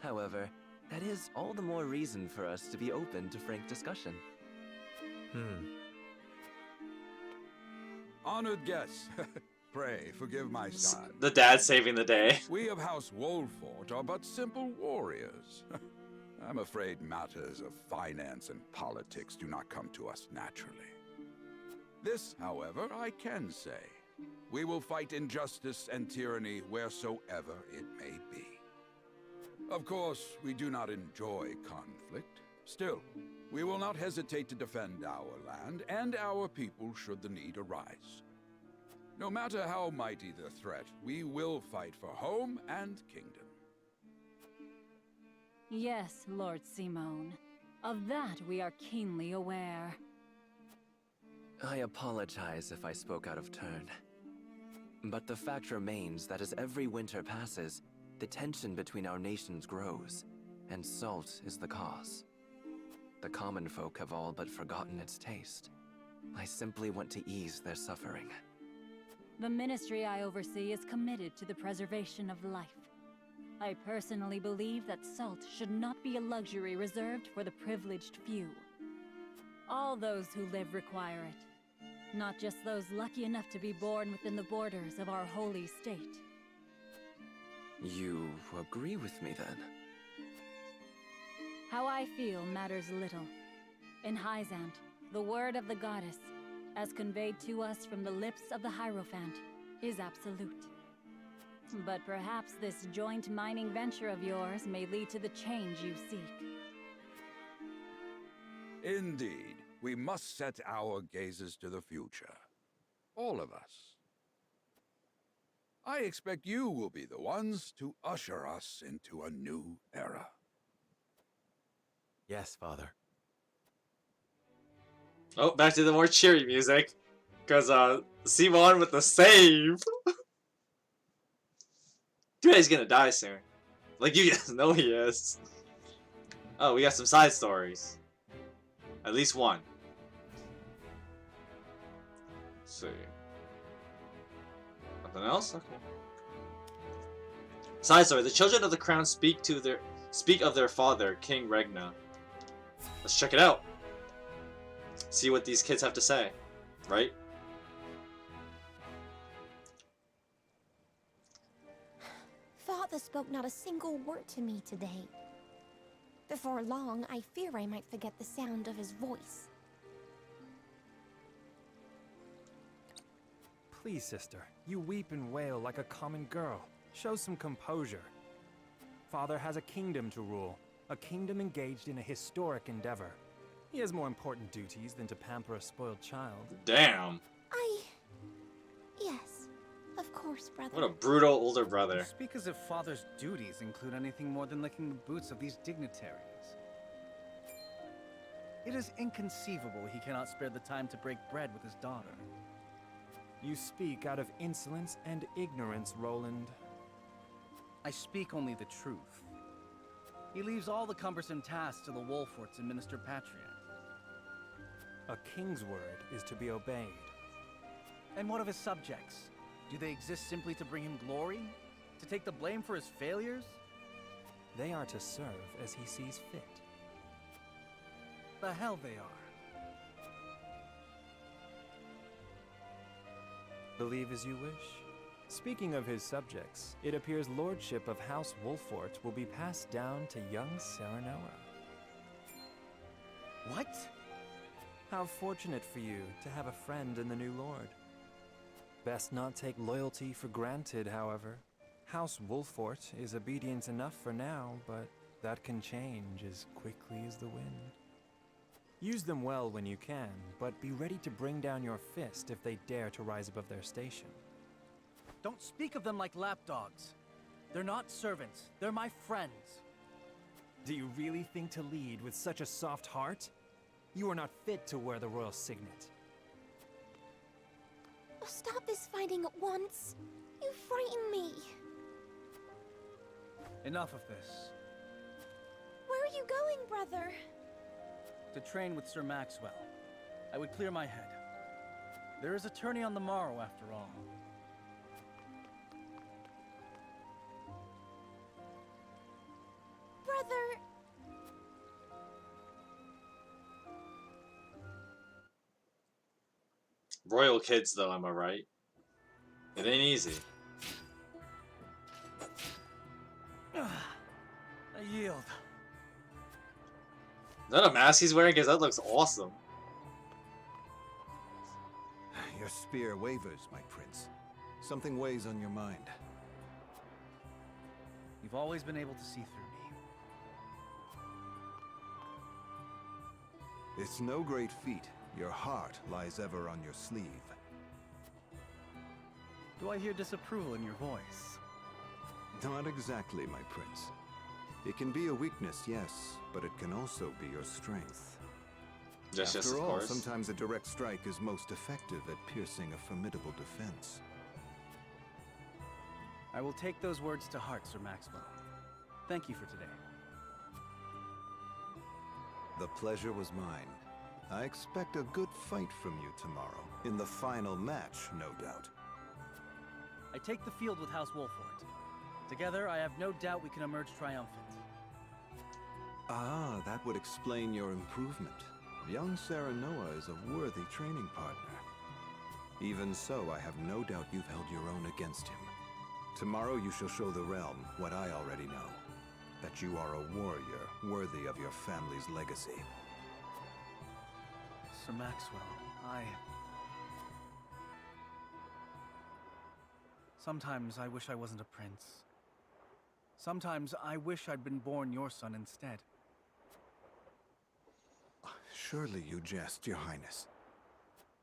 However, that is all the more reason for us to be open to frank discussion. Honored guests, pray forgive my son. The dad saving the day. We of House Wolfort are but simple warriors. I'm afraid matters of finance and politics do not come to us naturally. This, however, I can say. We will fight injustice and tyranny wheresoever it may be. Of course, we do not enjoy conflict. Still, we will not hesitate to defend our land and our people should the need arise. No matter how mighty the threat, we will fight for home and kingdom. Yes, Lord Simone. Of that we are keenly aware. I apologize if I spoke out of turn. But the fact remains that as every winter passes, the tension between our nations grows, and salt is the cause. The common folk have all but forgotten its taste. I simply want to ease their suffering. The ministry I oversee is committed to the preservation of life. I personally believe that salt should not be a luxury reserved for the privileged few. All those who live require it, not just those lucky enough to be born within the borders of our holy state. You agree with me, then? How I feel matters little. In Hyzant, the word of the goddess, as conveyed to us from the lips of the Hierophant, is absolute. But perhaps this joint mining venture of yours may lead to the change you seek. Indeed, we must set our gazes to the future. All of us. I expect you will be the ones to usher us into a new era. Yes, Father. Oh, back to the more cheery music. Because, Simon with the save. Dude, he's gonna die soon. Like, you guys know he is. Oh, we got some side stories. At least one. Let's see. Nothing else? Okay. Side story. The children of the crown speak of their father, King Regna. Let's check it out. See what these kids have to say. Right? Father spoke not a single word to me today. Before long, I fear I might forget the sound of his voice. Please, sister, you weep and wail like a common girl. Show some composure. Father has a kingdom to rule, a kingdom engaged in a historic endeavor. He has more important duties than to pamper a spoiled child. Damn. Yes, of course, brother. What a brutal older brother. You speak as if Father's duties include anything more than licking the boots of these dignitaries. It is inconceivable he cannot spare the time to break bread with his daughter. You speak out of insolence and ignorance, Roland. I speak only the truth. He leaves all the cumbersome tasks to the Wolforts and Minister Patriot. A king's word is to be obeyed. And what of his subjects? Do they exist simply to bring him glory? To take the blame for his failures? They are to serve as he sees fit. The hell they are. Believe as you wish. Speaking of his subjects, it appears lordship of House Wolfort will be passed down to young Serenoa. What? How fortunate for you to have a friend in the new lord. Best not take loyalty for granted, however. House Wolfort is obedient enough for now, but that can change as quickly as the wind. Use them well when you can, but be ready to bring down your fist if they dare to rise above their station. Don't speak of them like lapdogs. They're not servants, they're my friends. Do you really think to lead with such a soft heart? You are not fit to wear the royal signet. Oh, stop this fighting at once. You frighten me. Enough of this. Where are you going, brother? To train with Sir Maxwell. I would clear my head. There is a tourney on the morrow, after all. Brother... Royal kids, though, am I right? It ain't easy. I yield. Is that a mask he's wearing? Because that looks awesome. Your spear wavers, my prince. Something weighs on your mind. You've always been able to see through me. It's no great feat. Your heart lies ever on your sleeve. Do I hear disapproval in your voice? Not exactly, my prince. It can be a weakness, yes, but it can also be your strength. Yes, After of all, course. sometimes a direct strike is most effective at piercing a formidable defense. I will take those words to heart, Sir Maxwell. Thank you for today. The pleasure was mine. I expect a good fight from you tomorrow. In the final match, no doubt. I take the field with House Wolfort. Together, I have no doubt we can emerge triumphant. Ah, that would explain your improvement. Young Serenoa is a worthy training partner. Even so, I have no doubt you've held your own against him. Tomorrow you shall show the realm what I already know. That you are a warrior worthy of your family's legacy. Sir Maxwell, Sometimes I wish I wasn't a prince. Sometimes I wish I'd been born your son instead. Surely you jest, Your Highness.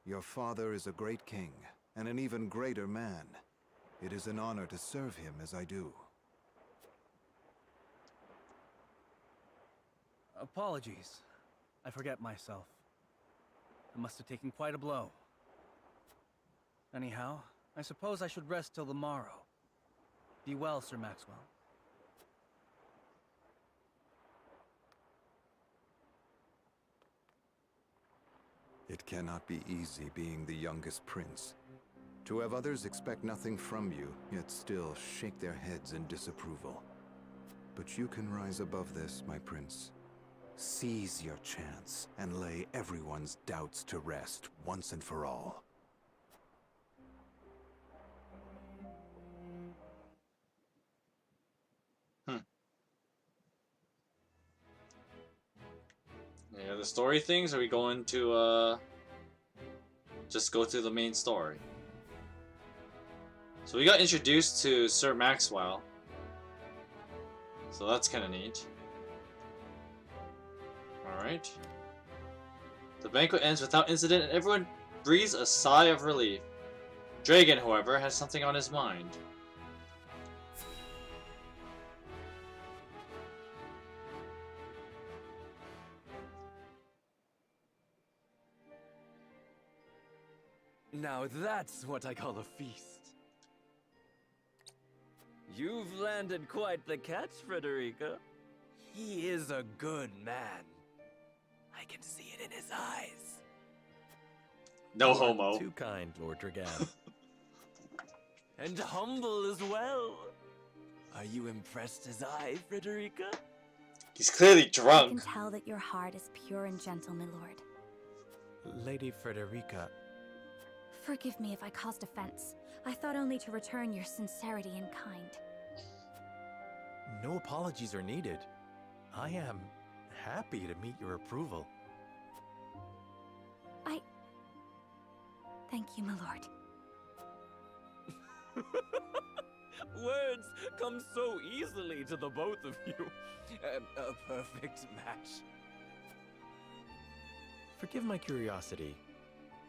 Your father is a great king, and an even greater man. It is an honor to serve him as I do. Apologies. I forget myself. I must have taken quite a blow. Anyhow, I suppose I should rest till the morrow. Be well, Sir Maxwell. It cannot be easy being the youngest prince. To have others expect nothing from you, yet still shake their heads in disapproval. But you can rise above this, my prince. Seize your chance and lay everyone's doubts to rest once and for all. Yeah, the story things, are we going to just go through the main story? So we got introduced to Sir Maxwell. So that's kind of neat. Alright. The banquet ends without incident and everyone breathes a sigh of relief. Dragon, however, has something on his mind. Now that's what I call a feast. You've landed quite the catch, Frederica. He is a good man. I can see it in his eyes. No homo. Too kind, Lord Dragan. And humble as well. Are you impressed as I, Frederica? He's clearly I drunk. can tell that your heart is pure and gentle, my lord. Lady Frederica. Forgive me if I caused offense. I thought only to return your sincerity and kind. No apologies are needed. I am happy to meet your approval. Thank you, my lord. Words hearts come so easily to the both of you. A perfect match. Forgive my curiosity.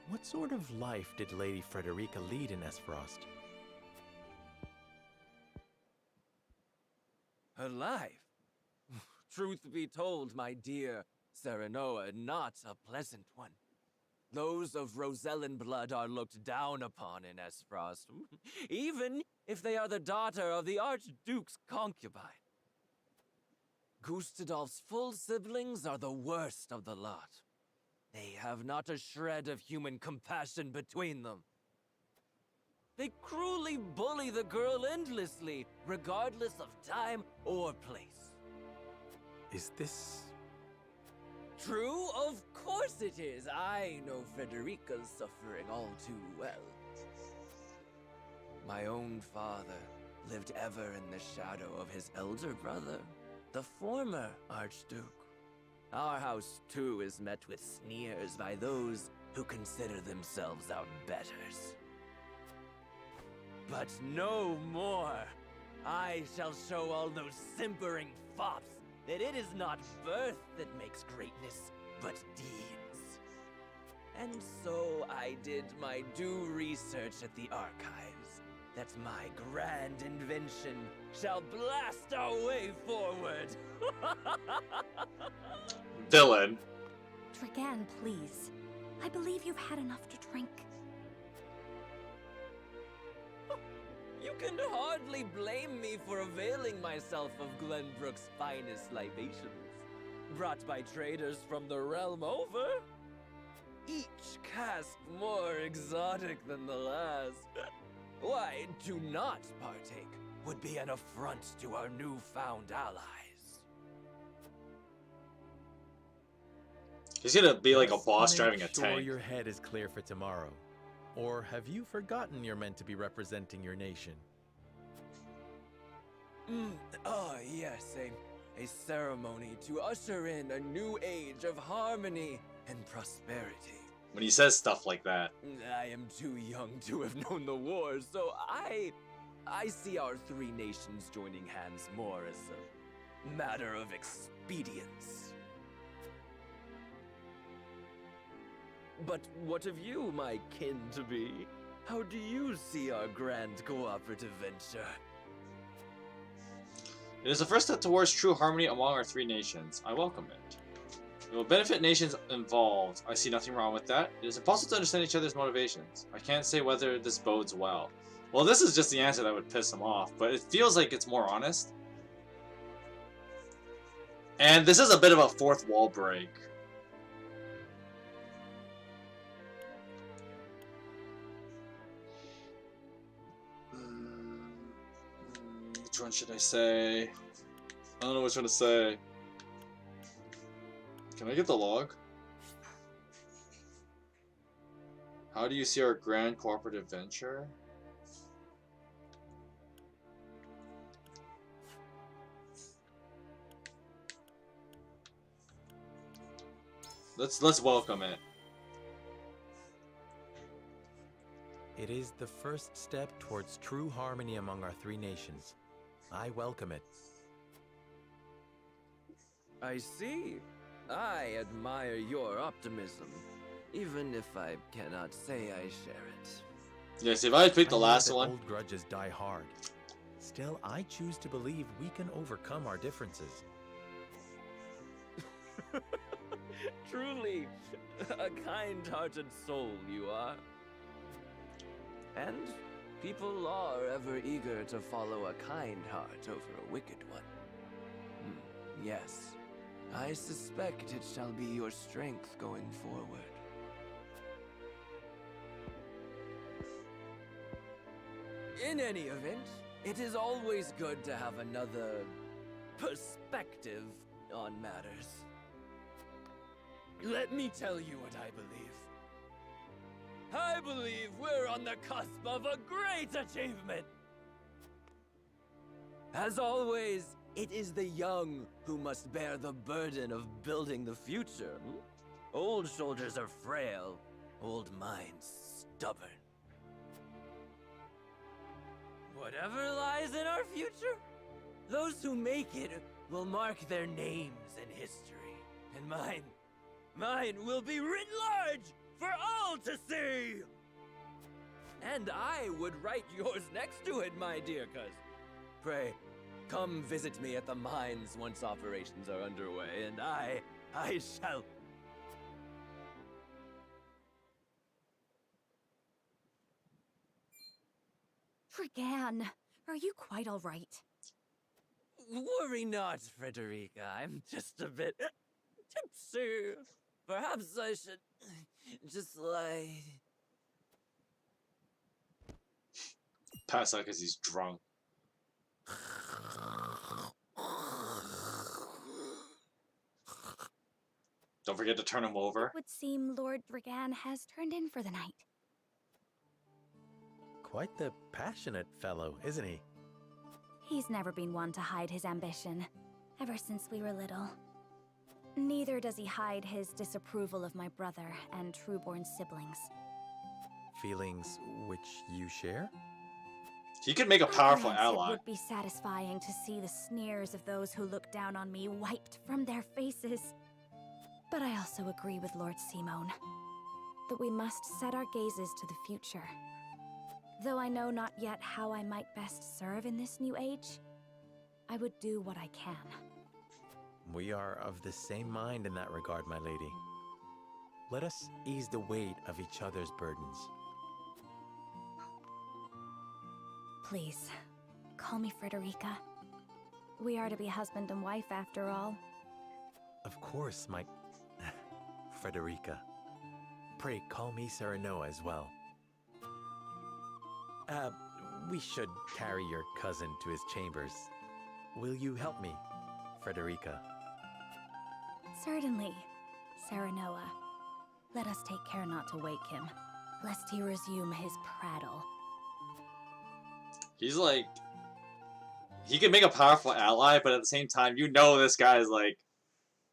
What sort of life did Lady Frederica lead in Esfrost? Her life? Truth be told, my dear Serenoa, not a pleasant one. Those of Rosellan blood are looked down upon in Esfrost, even if they are the daughter of the Archduke's concubine. Gustadolf's full siblings are the worst of the lot. They have not a shred of human compassion between them. They cruelly bully the girl endlessly, regardless of time or place. Is this... True? Of course it is. I know Frederica's suffering all too well. My own father lived ever in the shadow of his elder brother, the former Archduke. Our house, too, is met with sneers by those who consider themselves outbetters. But no more! I shall show all those simpering fops that it is not birth that makes greatness, but deeds. And so I did my due research at the archives, that my grand invention shall blast our way forward. Villain. Dragan, please. I believe you've had enough to drink. You can hardly blame me for availing myself of Glenbrook's finest libations, brought by traders from the realm over. Each cask more exotic than the last. Why, to not partake would be an affront to our newfound allies. He's gonna be like a Just boss make driving a sure tank. your head is clear for tomorrow. Or have you forgotten you're meant to be representing your nation? Yes, a ceremony to usher in a new age of harmony and prosperity. When he says stuff like that. I am too young to have known the wars, so I see our three nations joining hands more as a matter of expedience. But what of you, my kin-to-be? How do you see our grand cooperative venture? It is the first step towards true harmony among our three nations. I welcome it. It will benefit nations involved. I see nothing wrong with that. It is impossible to understand each other's motivations. I can't say whether this bodes well. Well, this is just the answer that would piss him off, but it feels like it's more honest. And this is a bit of a fourth wall break. Which one should I say? I don't know which one to say. Can I get the log? How do you see our grand cooperative venture? Let's welcome it. It is the first step towards true harmony among our three nations. I welcome it. I see. I admire your optimism, even if I cannot say I share it. Yes, if I had picked the I know last that one. Old grudges die hard. Still, I choose to believe we can overcome our differences. Truly, a kind-hearted soul you are. And people are ever eager to follow a kind heart over a wicked one. Yes, I suspect it shall be your strength going forward. In any event, it is always good to have another perspective on matters. Let me tell you what I believe. I believe we're on the cusp of a great achievement! As always, it is the young who must bear the burden of building the future. Old shoulders are frail, old minds stubborn. Whatever lies in our future, those who make it will mark their names in history. And mine will be writ large for all to see! And I would write yours next to it, my dear cousin. Pray, come visit me at the mines once operations are underway, and I shall... Dragan, are you quite all right? Worry not, Frederica. I'm just a bit tipsy. Perhaps I should just lie. Pass out because he's drunk. Don't forget to turn him over. It would seem Lord Dragan has turned in for the night. Quite the passionate fellow, isn't he? He's never been one to hide his ambition, ever since we were little. Neither does he hide his disapproval of my brother and Trueborn siblings. Feelings which you share? He could make a powerful ally. It would be satisfying to see the sneers of those who look down on me wiped from their faces. But I also agree with Lord Simone that we must set our gazes to the future. Though I know not yet how I might best serve in this new age, I would do what I can. We are of the same mind in that regard, my lady. Let us ease the weight of each other's burdens. Please, call me Frederica. We are to be husband and wife after all. Of course, my... Frederica. Pray call me Serenoa as well. We should carry your cousin to his chambers. Will you help me, Frederica? Certainly, Serenoa. Let us take care not to wake him, lest he resume his prattle. He's like... He can make a powerful ally, but at the same time, you know this guy is like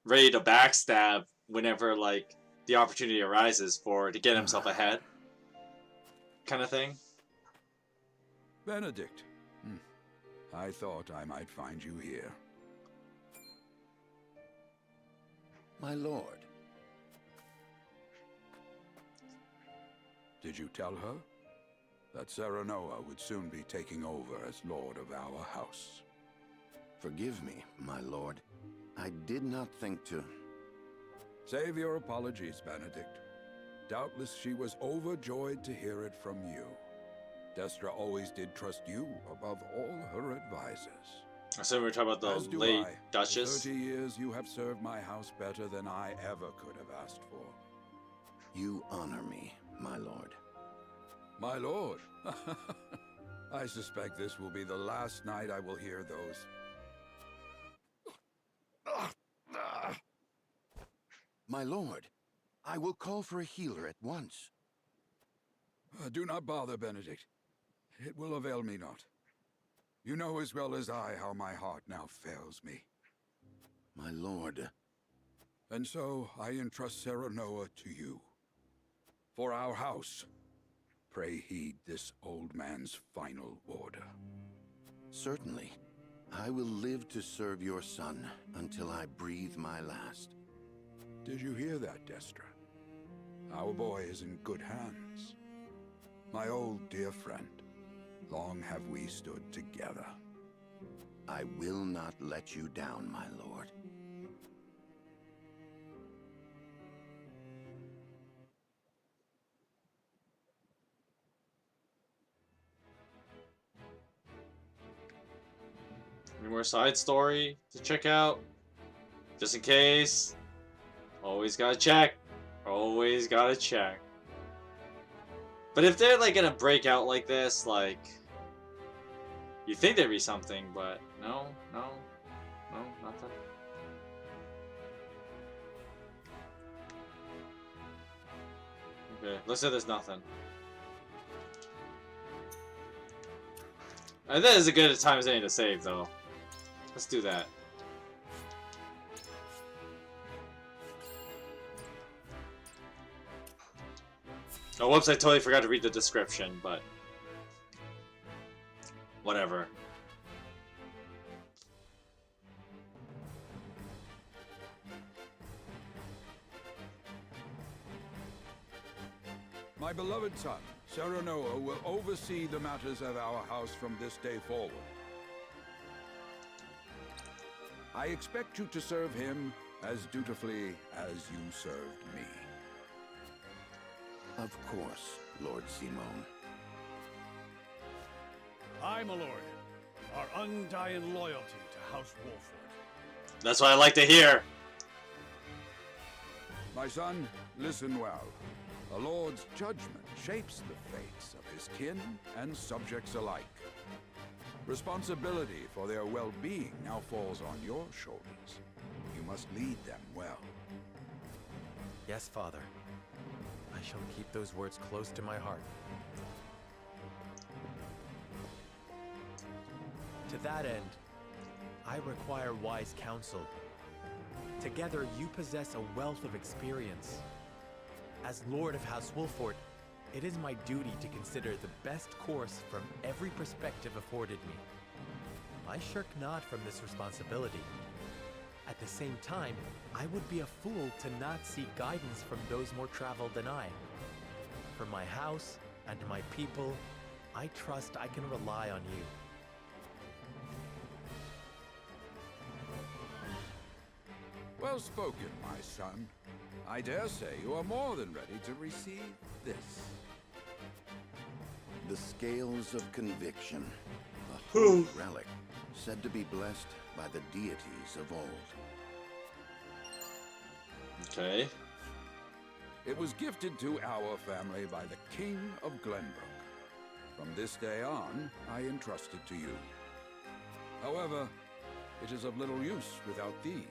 ready to backstab whenever like the opportunity arises to get himself ahead. Kind of thing. Benedict. I thought I might find you here. My lord. Did you tell her that Serenoa would soon be taking over as lord of our house? Forgive me, my lord. I did not think to... Save your apologies, Benedict. Doubtless she was overjoyed to hear it from you. Destra always did trust you above all her advisors. So we were talking about the late Duchess. 30 years you have served my house better than I ever could have asked for. You honor me, my lord. My lord? I suspect this will be the last night I will hear those... My lord, I will call for a healer at once. Do not bother, Benedict. It will avail me not. You know as well as I how my heart now fails me. My lord. And so I entrust Serenoa to you. For our house, pray heed this old man's final order. Certainly. I will live to serve your son until I breathe my last. Did you hear that, Destra? Our boy is in good hands. My old dear friend, long have we stood together. I will not let you down, my lord. Any more side story to check out? Just in case. Always gotta check. Always gotta check. But if they're like gonna break out like this, like... You think there'd be something, but no, nothing. Okay, let's say there's nothing. I think this is a good time as any to save, though. Let's do that. Oh, whoops, I totally forgot to read the description, but... whatever. My beloved son, Serenoa, will oversee the matters of our house from this day forward. I expect you to serve him as dutifully as you served me. Of course, Lord Simone. Aye, my lord. Our undying loyalty to House Wolford. That's what I like to hear. My son, listen well. A lord's judgment shapes the fates of his kin and subjects alike. Responsibility for their well-being now falls on your shoulders. You must lead them well. Yes, Father. I shall keep those words close to my heart. To that end, I require wise counsel. Together, you possess a wealth of experience. As Lord of House Wolford, it is my duty to consider the best course from every perspective afforded me. I shirk not from this responsibility. At the same time, I would be a fool to not seek guidance from those more traveled than I. For my house and my people, I trust I can rely on you. Well spoken, my son. I dare say you are more than ready to receive this. The Scales of Conviction, a holy relic, said to be blessed by the deities of old. Okay. It was gifted to our family by the King of Glenbrook. From this day on, I entrust it to you. However, it is of little use without these.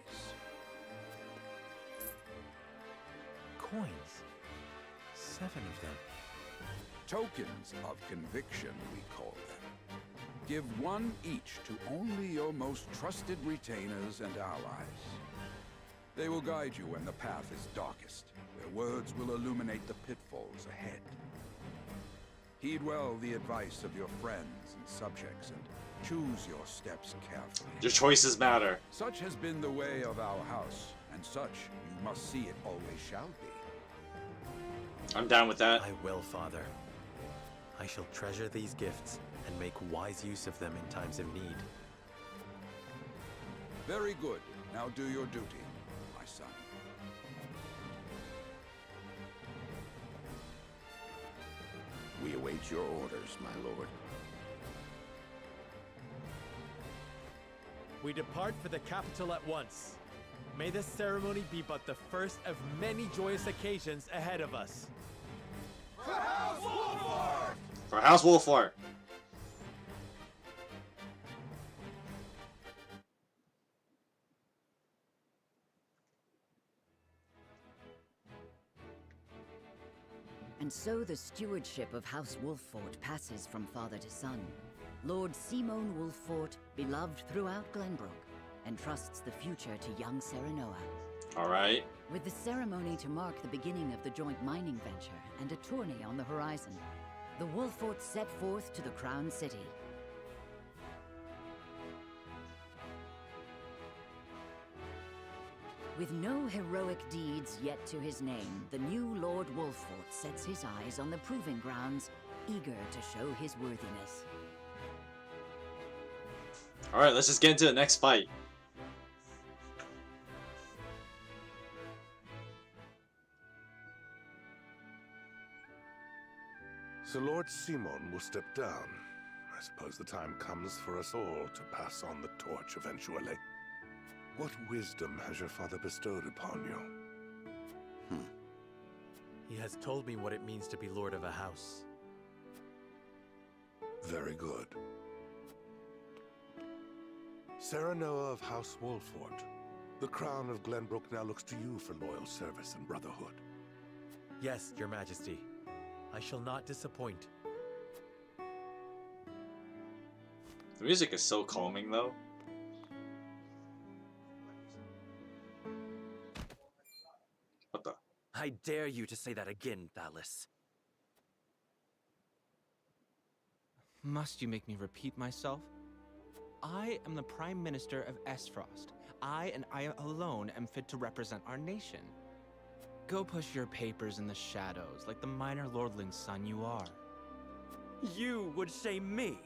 Coins. 7 of them. Tokens of conviction, we call them. Give one each to only your most trusted retainers and allies. They will guide you when the path is darkest. Their words will illuminate the pitfalls ahead. Heed well the advice of your friends and subjects, and choose your steps carefully. Your choices matter. Such has been the way of our house, and such you must see it always shall be. I'm down with that. I will, Father. I shall treasure these gifts and make wise use of them in times of need. Very good. Now do your duty, my son. We await your orders, my lord. We depart for the capital at once. May this ceremony be but the first of many joyous occasions ahead of us. For House Wolford! For House Wolford! And so the stewardship of House Wolford passes from father to son. Lord Simone Wolford, beloved throughout Glenbrook, entrusts the future to young Serenoa. Alright. With the ceremony to mark the beginning of the joint mining venture and a tourney on the horizon, the Wolfords set forth to the Crown City. With no heroic deeds yet to his name, the new Lord Wolford sets his eyes on the proving grounds, eager to show his worthiness. Alright, let's just get into the next fight. So Lord Simone will step down. I suppose the time comes for us all to pass on the torch eventually. What wisdom has your father bestowed upon you? He has told me what it means to be lord of a house. Very good. Serenoa of House Wolford, the crown of Glenbrook now looks to you for loyal service and brotherhood. Yes, Your Majesty. I shall not disappoint. The music is so calming, though. What the? I dare you to say that again, Thalis. Must you make me repeat myself? I am the Prime Minister of Esfrost. I and I alone am fit to represent our nation. Go push your papers in the shadows like the minor lordling's son you are. You would shame me.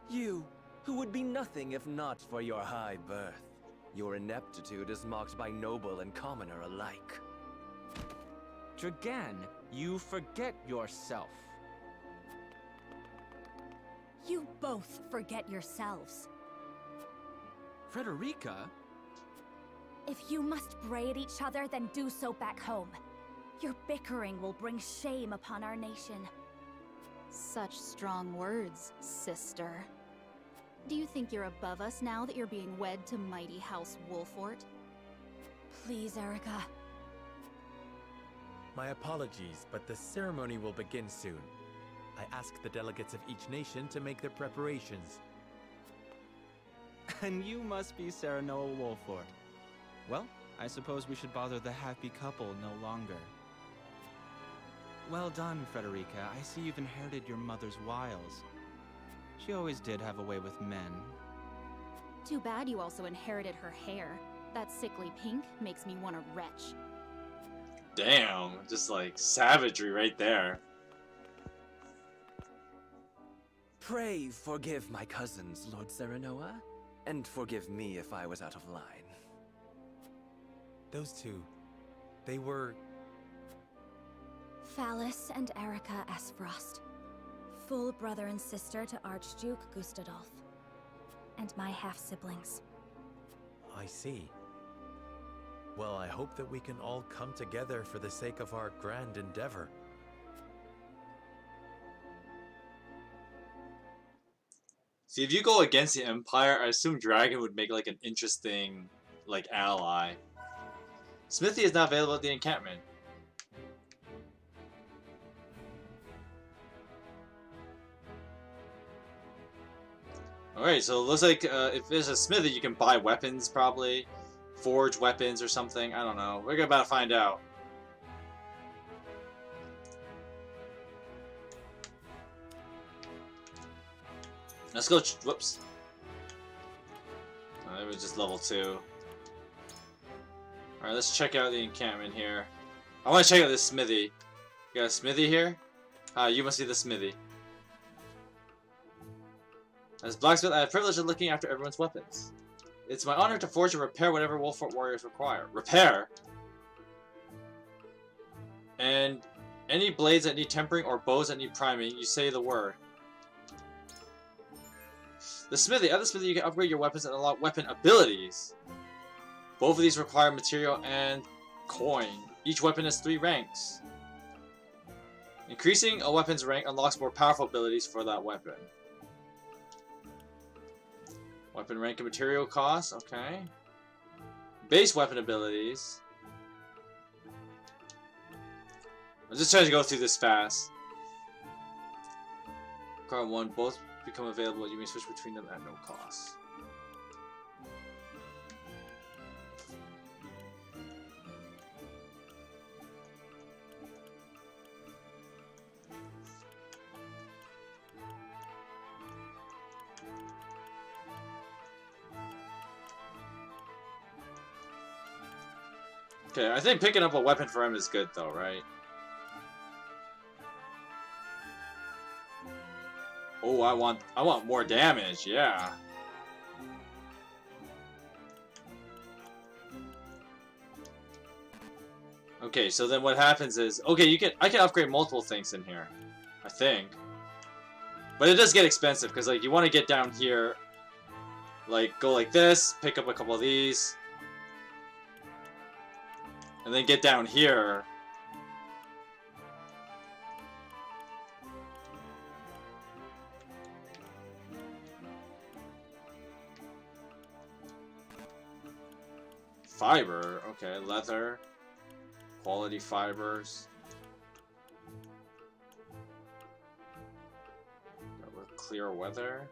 You, who would be nothing if not for your high birth. Your ineptitude is mocked by noble and commoner alike. Dragan, you forget yourself. You both forget yourselves. Frederica? If you must bray at each other, then do so back home. Your bickering will bring shame upon our nation. Such strong words, sister. Do you think you're above us now that you're being wed to mighty House Wolfort? Please, Erica. My apologies, but the ceremony will begin soon. I ask the delegates of each nation to make their preparations. And you must be Serenoa Wolfort. Well, I suppose we should bother the happy couple no longer. Well done, Frederica. I see you've inherited your mother's wiles. She always did have a way with men. Too bad you also inherited her hair. That sickly pink makes me want to retch. Damn, just like savagery right there. Pray forgive my cousins, Lord Serenoa, and forgive me if I was out of line. Those two, they were... Phallus and Erica Esfrost. Full brother and sister to Archduke Gustadolf. And my half-siblings. I see. Well, I hope that we can all come together for the sake of our grand endeavor. See, if you go against the Empire, I assume Dragon would make like an interesting, like, ally. Smithy is not available at the encampment. Alright, so it looks like if there's a smithy, you can buy weapons, probably. Forge weapons or something. I don't know. We're about to find out. Let's go. Whoops. Oh, it was just level 2. Alright, let's check out the encampment here. I want to check out this smithy. You got a smithy here? You must be the smithy. As blacksmith, I have the privilege of looking after everyone's weapons. It's my honor to forge and repair whatever Wolfort warriors require. Repair? And any blades that need tempering or bows that need priming, you say the word. The smithy. At the smithy, you can upgrade your weapons and unlock weapon abilities. Both of these require material and coin. Each weapon has 3 ranks. Increasing a weapon's rank unlocks more powerful abilities for that weapon. Weapon rank and material costs, okay. Base weapon abilities. I'm just trying to go through this fast. Card 1, both become available. You may switch between them at no cost. Okay, I think picking up a weapon for him is good though, right? Oh, I want more damage, yeah. Okay, so then what happens is, okay, I can upgrade multiple things in here, I think. But it does get expensive because like you want to get down here, like go like this, pick up a couple of these. And then get down here. Fiber, okay, leather. Quality fibers. Clear weather.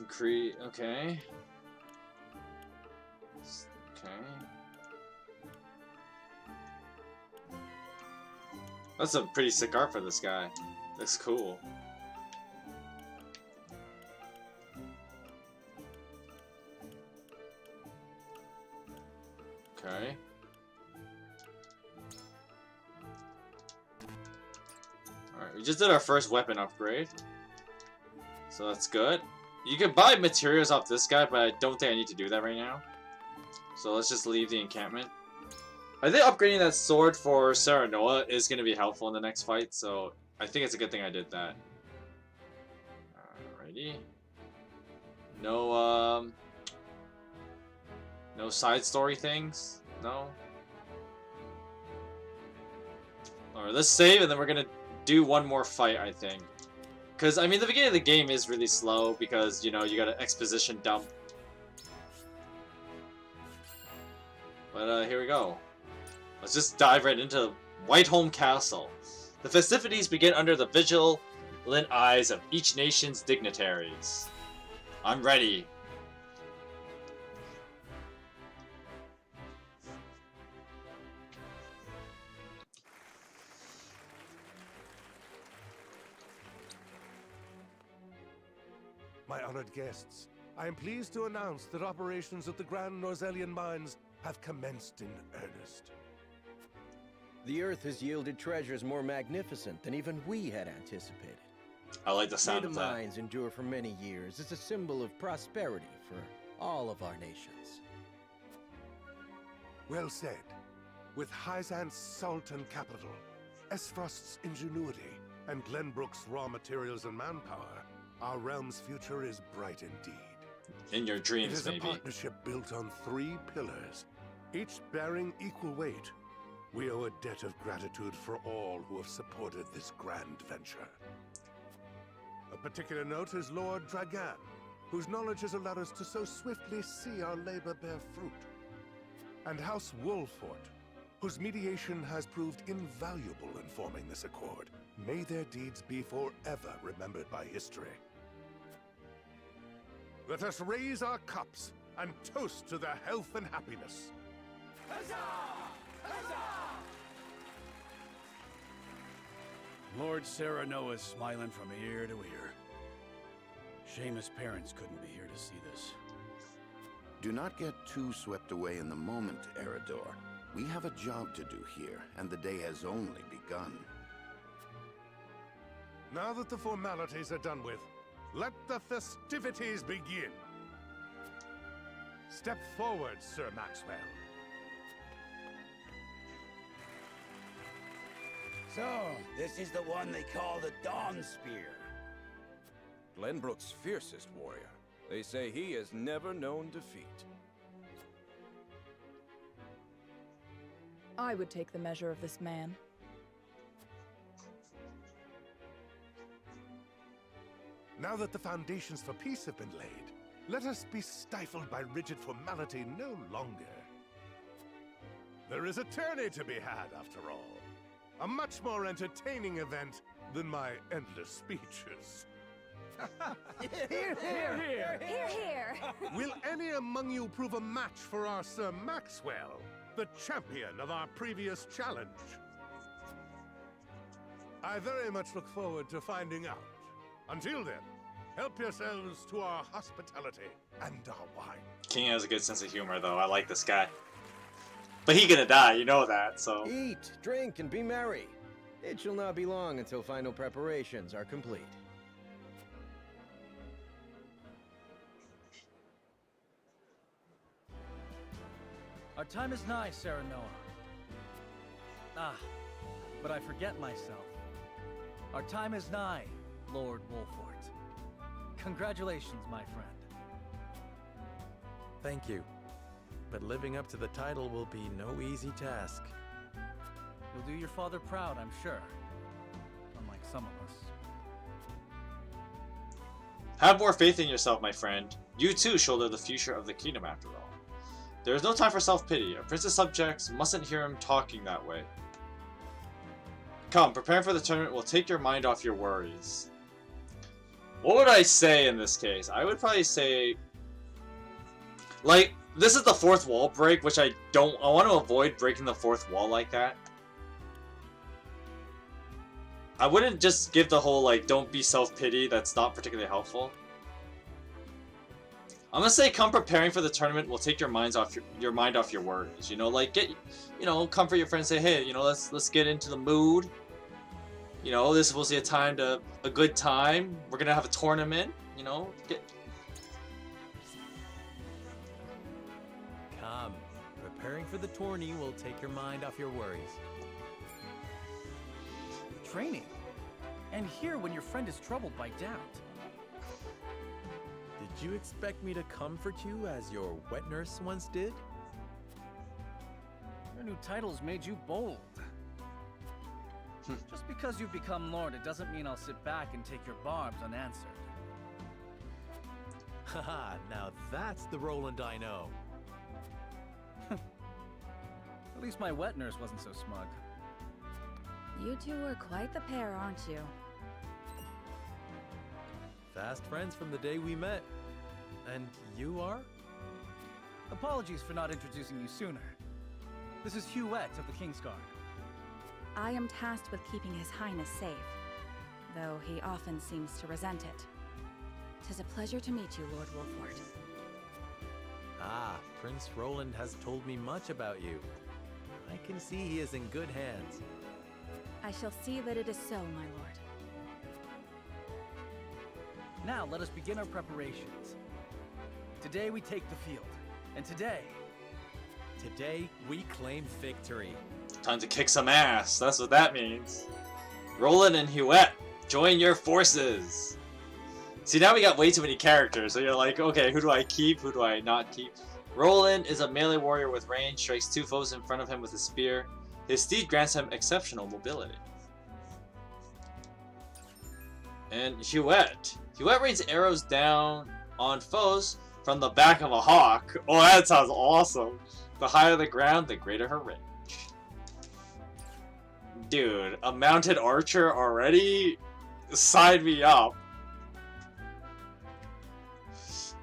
Okay. Okay. That's a pretty sick art for this guy. Looks cool. Okay. Alright, we just did our first weapon upgrade. So that's good. You can buy materials off this guy, but I don't think I need to do that right now. So let's just leave the encampment. I think upgrading that sword for Serenoa is going to be helpful in the next fight, so I think it's a good thing I did that. Alrighty. No, no side story things? No? Alright, let's save and then we're going to do one more fight, I think. Because, I mean, the beginning of the game is really slow because, you know, you got an exposition dump. But, here we go. Let's just dive right into Whiteholm Castle. The festivities begin under the vigilant eyes of each nation's dignitaries. I'm ready. My honored guests, I am pleased to announce that operations at the Grand Norzelian Mines have commenced in earnest. The Earth has yielded treasures more magnificent than even we had anticipated. I like the sound of that. May the mines endure for many years as a symbol of prosperity for all of our nations. Well said. With Hyzan's salt and capital, Esfrost's ingenuity, and Glenbrook's raw materials and manpower, our realm's future is bright indeed. In your dreams, maybe. It is a partnership built on 3 pillars, each bearing equal weight. We owe a debt of gratitude for all who have supported this grand venture. A particular note is Lord Dragan, whose knowledge has allowed us to so swiftly see our labor bear fruit. And House Wolfort, whose mediation has proved invaluable in forming this accord. May their deeds be forever remembered by history. Let us raise our cups and toast to their health and happiness. Huzzah! Huzzah! Lord Serenoa is smiling from ear to ear. Shame his parents couldn't be here to see this. Do not get too swept away in the moment, Eredor. We have a job to do here, and the day has only begun. Now that the formalities are done with, let the festivities begin. Step forward, Sir Maxwell. So, this is the one they call the Dawn Spear. Glenbrook's fiercest warrior. They say he has never known defeat. I would take the measure of this man. Now that the foundations for peace have been laid, let us be stifled by rigid formality no longer. There is a tourney to be had, after all. A much more entertaining event than my endless speeches. Hear, hear! Hear, hear! Will any among you prove a match for our Sir Maxwell, the champion of our previous challenge? I very much look forward to finding out. Until then, help yourselves to our hospitality and our wine. King has a good sense of humor, though. I like this guy. But he gonna die, you know that, so... Eat, drink, and be merry. It shall not be long until final preparations are complete. Our time is nigh, Serenoa. Ah, but I forget myself. Our time is nigh, Lord Wolfort. Congratulations, my friend. Thank you. But living up to the title will be no easy task. You'll do your father proud, I'm sure. Unlike some of us. Have more faith in yourself, my friend. You too shoulder the future of the kingdom after all. There is no time for self-pity. A prince's subjects mustn't hear him talking that way. Come, preparing for the tournament will take your mind off your worries. What would I say in this case? I would probably say... Like, this is the fourth wall break, which I want to avoid breaking the fourth wall like that. I wouldn't just give the whole, like, don't be self-pity. That's not particularly helpful. I'm gonna say come preparing for the tournament will take your mind off your worries. You know, like get, you know, comfort your friends. Say, hey, you know, let's get into the mood. You know, this is supposed to be a good time. We're gonna have a tournament. You know, Come, preparing for the tourney will take your mind off your worries. Training? And here when your friend is troubled by doubt. Did you expect me to comfort you as your wet nurse once did? Your new title's made you bold. Just because you've become Lord, it doesn't mean I'll sit back and take your barbs unanswered. Haha, now that's the Roland I know. At least my wet nurse wasn't so smug. You two are quite the pair, aren't you? Fast friends from the day we met. And you are? Apologies for not introducing you sooner. This is Huette of the Kingsguard. I am tasked with keeping His Highness safe, though he often seems to resent it. 'Tis a pleasure to meet you, Lord Wolfort. Ah, Prince Roland has told me much about you. I can see he is in good hands. I shall see that it is so, my lord. Now let us begin our preparations. Today we take the field, and today we claim victory. Time to kick some ass. That's what that means. Roland and Huette, join your forces. See, now we got way too many characters, so you're like, okay, who do I keep? Who do I not keep? Roland is a melee warrior with range, strikes 2 foes in front of him with a spear. His steed grants him exceptional mobility. And Huette rains arrows down on foes from the back of a hawk. Oh, that sounds awesome. The higher the ground, the greater her range. Dude, a mounted archer already? Sign me up.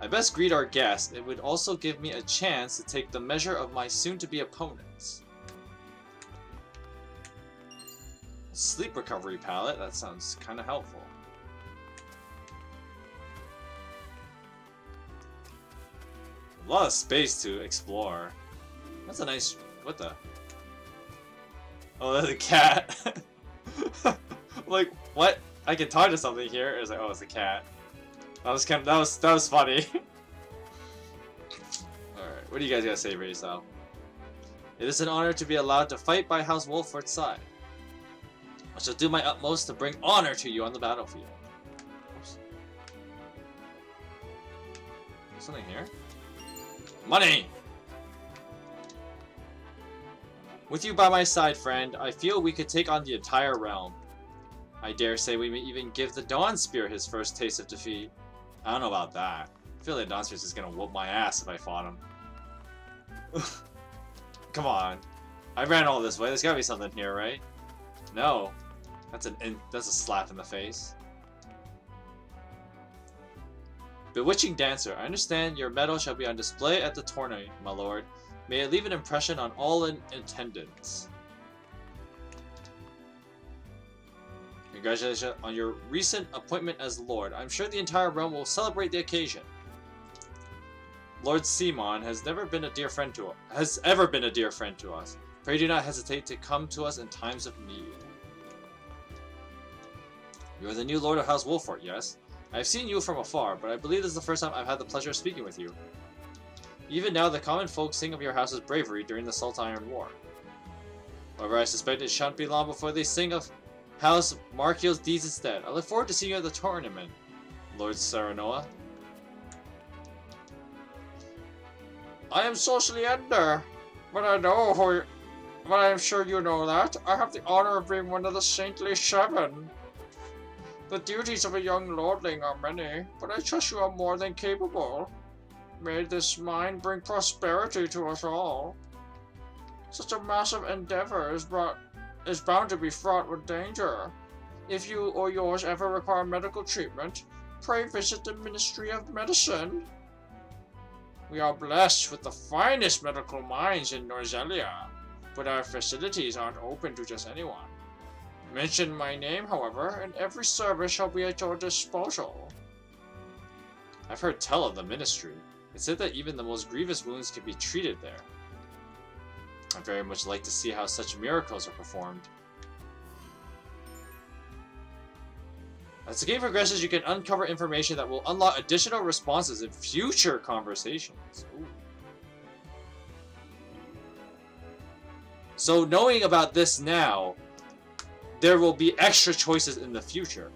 I best greet our guest. It would also give me a chance to take the measure of my soon-to-be opponents. Sleep recovery palette, that sounds kind of helpful. A lot of space to explore. That's a nice... what the... oh, that's a cat. Like, what? I can talk to something here. It's like, oh, it's a cat. That was kind of, that was funny. Alright, what do you guys gotta say for yourself? It is an honor to be allowed to fight by House Wolfort's side. I shall do my utmost to bring honor to you on the battlefield. Oops. Something here? Money! With you by my side, friend, I feel we could take on the entire realm. I dare say we may even give the Dawn Spear his first taste of defeat. I don't know about that. I feel like Dawn Spear is just gonna whoop my ass if I fought him. Come on. I ran all this way. There's gotta be something here, right? No. That's a slap in the face. Bewitching Dancer, I understand your medal shall be on display at the tourney, my lord. May it leave an impression on all in attendance. Congratulations on your recent appointment as Lord. I'm sure the entire realm will celebrate the occasion. Lord Simon has ever been a dear friend to us. Pray do not hesitate to come to us in times of need. You are the new Lord of House Wolfort, yes? I have seen you from afar, but I believe this is the first time I've had the pleasure of speaking with you. Even now, the common folk sing of your house's bravery during the Salt Iron War. However, I suspect it shan't be long before they sing of House Markiel's deeds instead. I look forward to seeing you at the tournament, Lord Serenoa. I am socially under, but I am sure you know that. I have the honor of being one of the Saintly Seven. The duties of a young lordling are many, but I trust you are more than capable. May this mine bring prosperity to us all. Such a massive endeavor is bound to be fraught with danger. If you or yours ever require medical treatment, pray visit the Ministry of Medicine. We are blessed with the finest medical minds in Norzelia, but our facilities aren't open to just anyone. Mention my name, however, and every service shall be at your disposal. I've heard tell of the ministry. It said that even the most grievous wounds can be treated there. I'd very much like to see how such miracles are performed. As the game progresses, you can uncover information that will unlock additional responses in future conversations. Ooh. So knowing about this now, there will be extra choices in the future.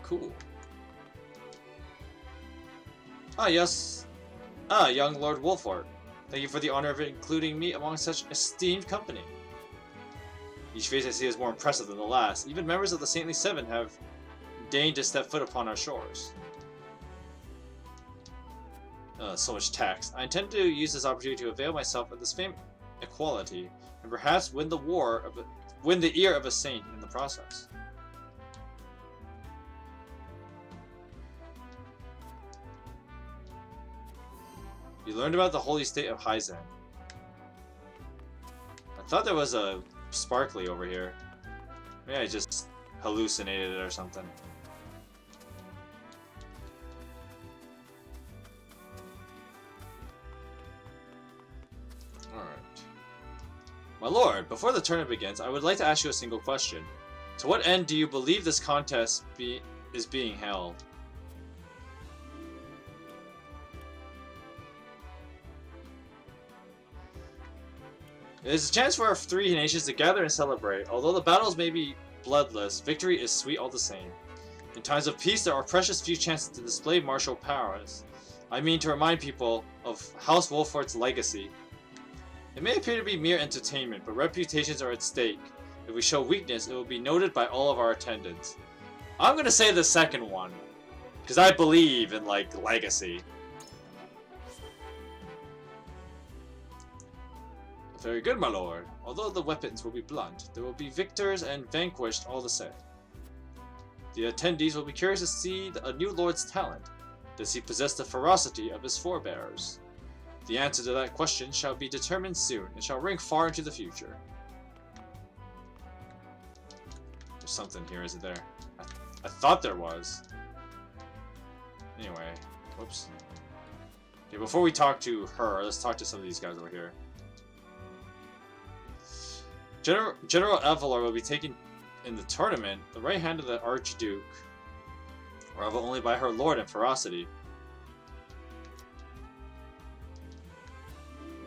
Cool. Ah, yes. Ah, young Lord Wolfort. Thank you for the honor of including me among such esteemed company. Each face I see is more impressive than the last. Even members of the Saintly Seven have deigned to step foot upon our shores. So much tax. I intend to use this opportunity to avail myself of this famed equality, and perhaps win the ear of a saint in the process. You learned about the holy state of Hyzan. I thought there was a sparkly over here. Maybe I just hallucinated it or something. Alright. My lord, before the tournament begins, I would like to ask you a single question. To what end do you believe this contest is being held? It is a chance for our three nations to gather and celebrate. Although the battles may be bloodless, victory is sweet all the same. In times of peace, there are precious few chances to display martial prowess. I mean to remind people of House Wolfort's legacy. It may appear to be mere entertainment, but reputations are at stake. If we show weakness, it will be noted by all of our attendants. I'm gonna say the second one, because I believe in, like, legacy. Very good, my lord. Although the weapons will be blunt, there will be victors and vanquished all the same. The attendees will be curious to see a new lord's talent. Does he possess the ferocity of his forebears? The answer to that question shall be determined soon, and shall ring far into the future. There's something here, isn't there? I thought there was. Anyway, whoops. Okay, before we talk to her, let's talk to some of these guys over here. General Evelor will be taken in the tournament, the right hand of the Archduke, rival only by her lord in ferocity.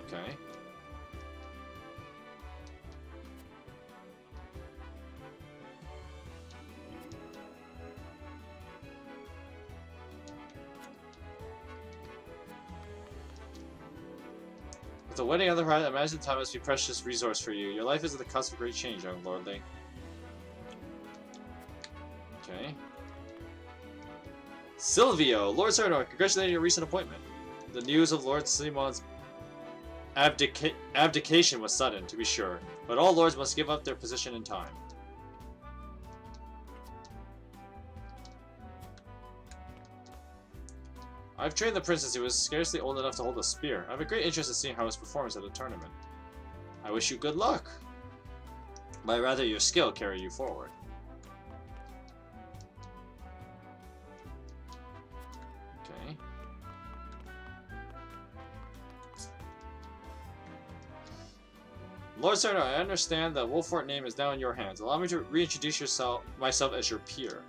Okay. With the wedding on the horizon, imagine time must be a precious resource for you. Your life is at the cusp of great change, young lordling. Okay. Silvio! Lord Cernor, congratulations on your recent appointment. The news of Lord Simon's abdication was sudden, to be sure, but all lords must give up their position in time. I've trained the prince since he was scarcely old enough to hold a spear. I have a great interest in seeing how his performance at the tournament. I wish you good luck. But I'd rather your skill carry you forward. Okay. Lord Cernor, I understand that Wolfort name is now in your hands. Allow me to reintroduce myself as your peer.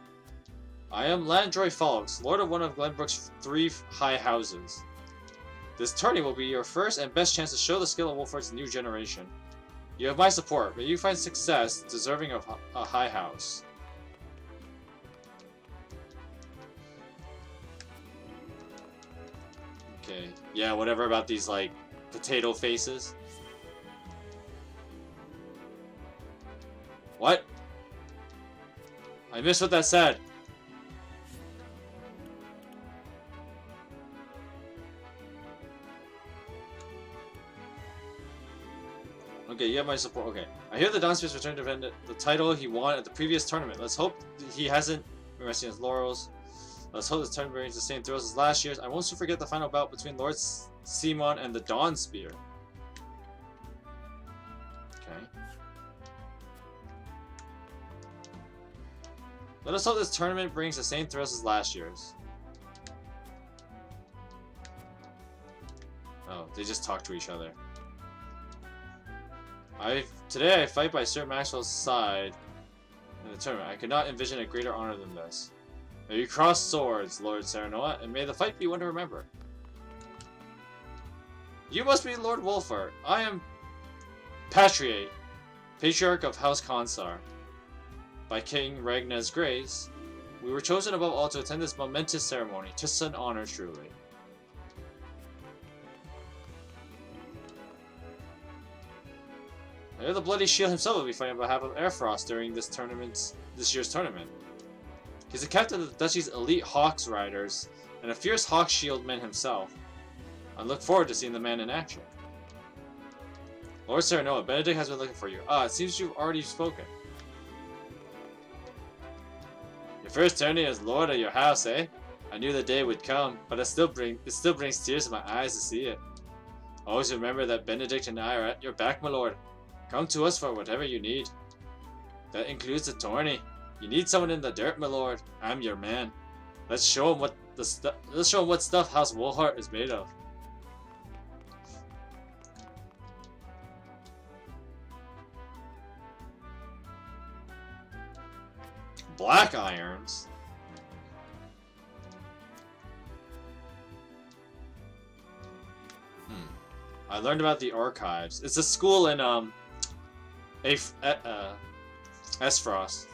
I am Landroy Falks, Lord of one of Glenbrook's 3 high houses. This tourney will be your first and best chance to show the skill of Wolfort's new generation. You have my support, but you find success deserving of a high house. Okay, yeah, whatever about these, like, potato faces. What? I missed what that said. Okay, you have my support. Okay. I hear the Donspears returned to defend the title he won at the previous tournament. Let's hope he hasn't been resting his laurels. Let's hope this tournament brings the same thrills as last year's. I won't soon forget the final bout between Lord Simon and the Dawn Spear. Okay. Let us hope this tournament brings the same thrills as last year's. Oh, they just talk to each other. Today I fight by Sir Maxwell's side in the tournament. I could not envision a greater honor than this. May you cross swords, Lord Serenoa, and may the fight be one to remember. You must be Lord Wolfart. I am Patriate, Patriarch of House Consar. By King Ragna's grace, we were chosen above all to attend this momentous ceremony. 'Tis an honor, truly. I hear the Bloody Shield himself will be fighting on behalf of Airfrost during this year's tournament. He's the captain of the Duchy's elite Hawks Riders, and a fierce Hawk Shield man himself. I look forward to seeing the man in action. Lord Serenoa, Benedict has been looking for you. Ah, it seems you've already spoken. Your first tourney as Lord of your house, eh? I knew the day would come, but it still brings tears to my eyes to see it. Always remember that Benedict and I are at your back, my lord. Come to us for whatever you need. That includes the tourney. You need someone in the dirt, my lord. I'm your man. Let's show him what stuff House Wolfart is made of. Black irons? I learned about the archives. It's a school in Esfrost.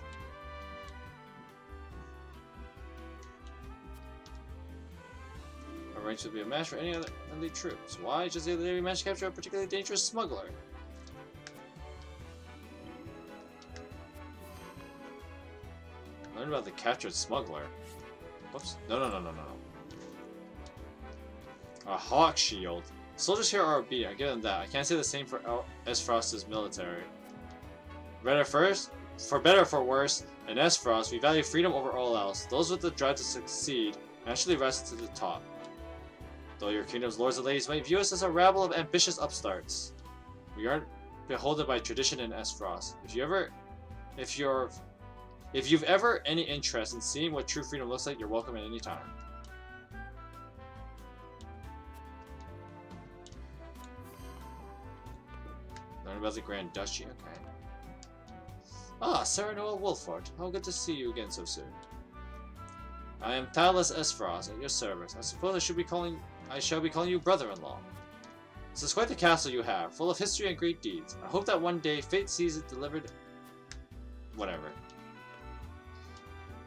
Arranged to be a match for any other elite troops. Why? Just the other day we managed to capture a particularly dangerous smuggler. Learn about the captured smuggler. Whoops. No. A hawk shield. Soldiers here are obedient, I give them that. I can't say the same for Esfrost's military. For better or for worse, in Esfrost, we value freedom over all else. Those with the drive to succeed naturally rise to the top. Though your kingdom's lords and ladies might view us as a rabble of ambitious upstarts, we aren't beholden by tradition in Esfrost. If you've ever any interest in seeing what true freedom looks like, you're welcome at any time. Learn about the Grand Duchy, okay. Ah, Serenoa Wolfart, how good to see you again so soon. I am Thales Esfrost at your service. I suppose I shall be calling you brother-in-law. This is quite the castle you have, full of history and great deeds. I hope that one day fate sees it delivered. Whatever.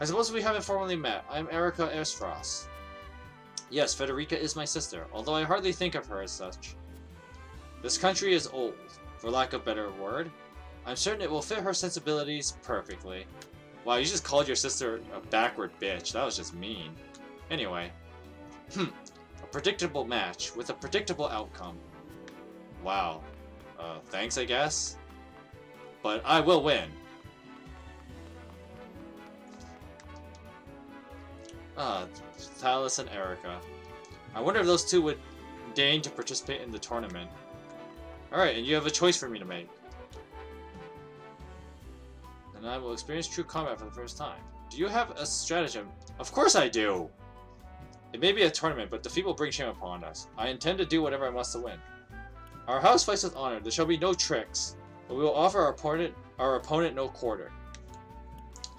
I suppose we haven't formally met. I am Erica Esfrost. Yes, Frederica is my sister, although I hardly think of her as such. This country is old, for lack of a better word. I'm certain it will fit her sensibilities perfectly. Wow, you just called your sister a backward bitch. That was just mean. Anyway. A predictable match, with a predictable outcome. Wow. Thanks, I guess? But I will win. Thales and Erica. I wonder if those two would deign to participate in the tournament. Alright, and you have a choice for me to make. And I will experience true combat for the first time. Do you have a stratagem? Of course I do! It may be a tournament, but defeat will bring shame upon us. I intend to do whatever I must to win. Our house fights with honor. There shall be no tricks, but we will offer our opponent no quarter.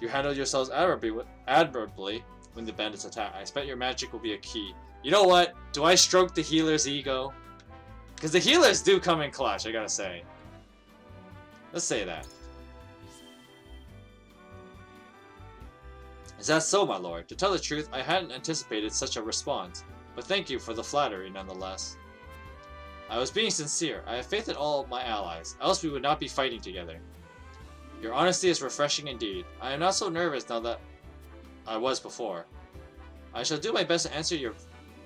You handled yourselves admirably when the bandits attack. I expect your magic will be a key. You know what? Do I stroke the healer's ego? Because the healers do come in clutch, I gotta say. Let's say that. Is that so, my lord? To tell the truth, I hadn't anticipated such a response, but thank you for the flattery nonetheless. I was being sincere. I have faith in all my allies, else we would not be fighting together. Your honesty is refreshing indeed. I am not so nervous now that I was before. I shall do my best to answer your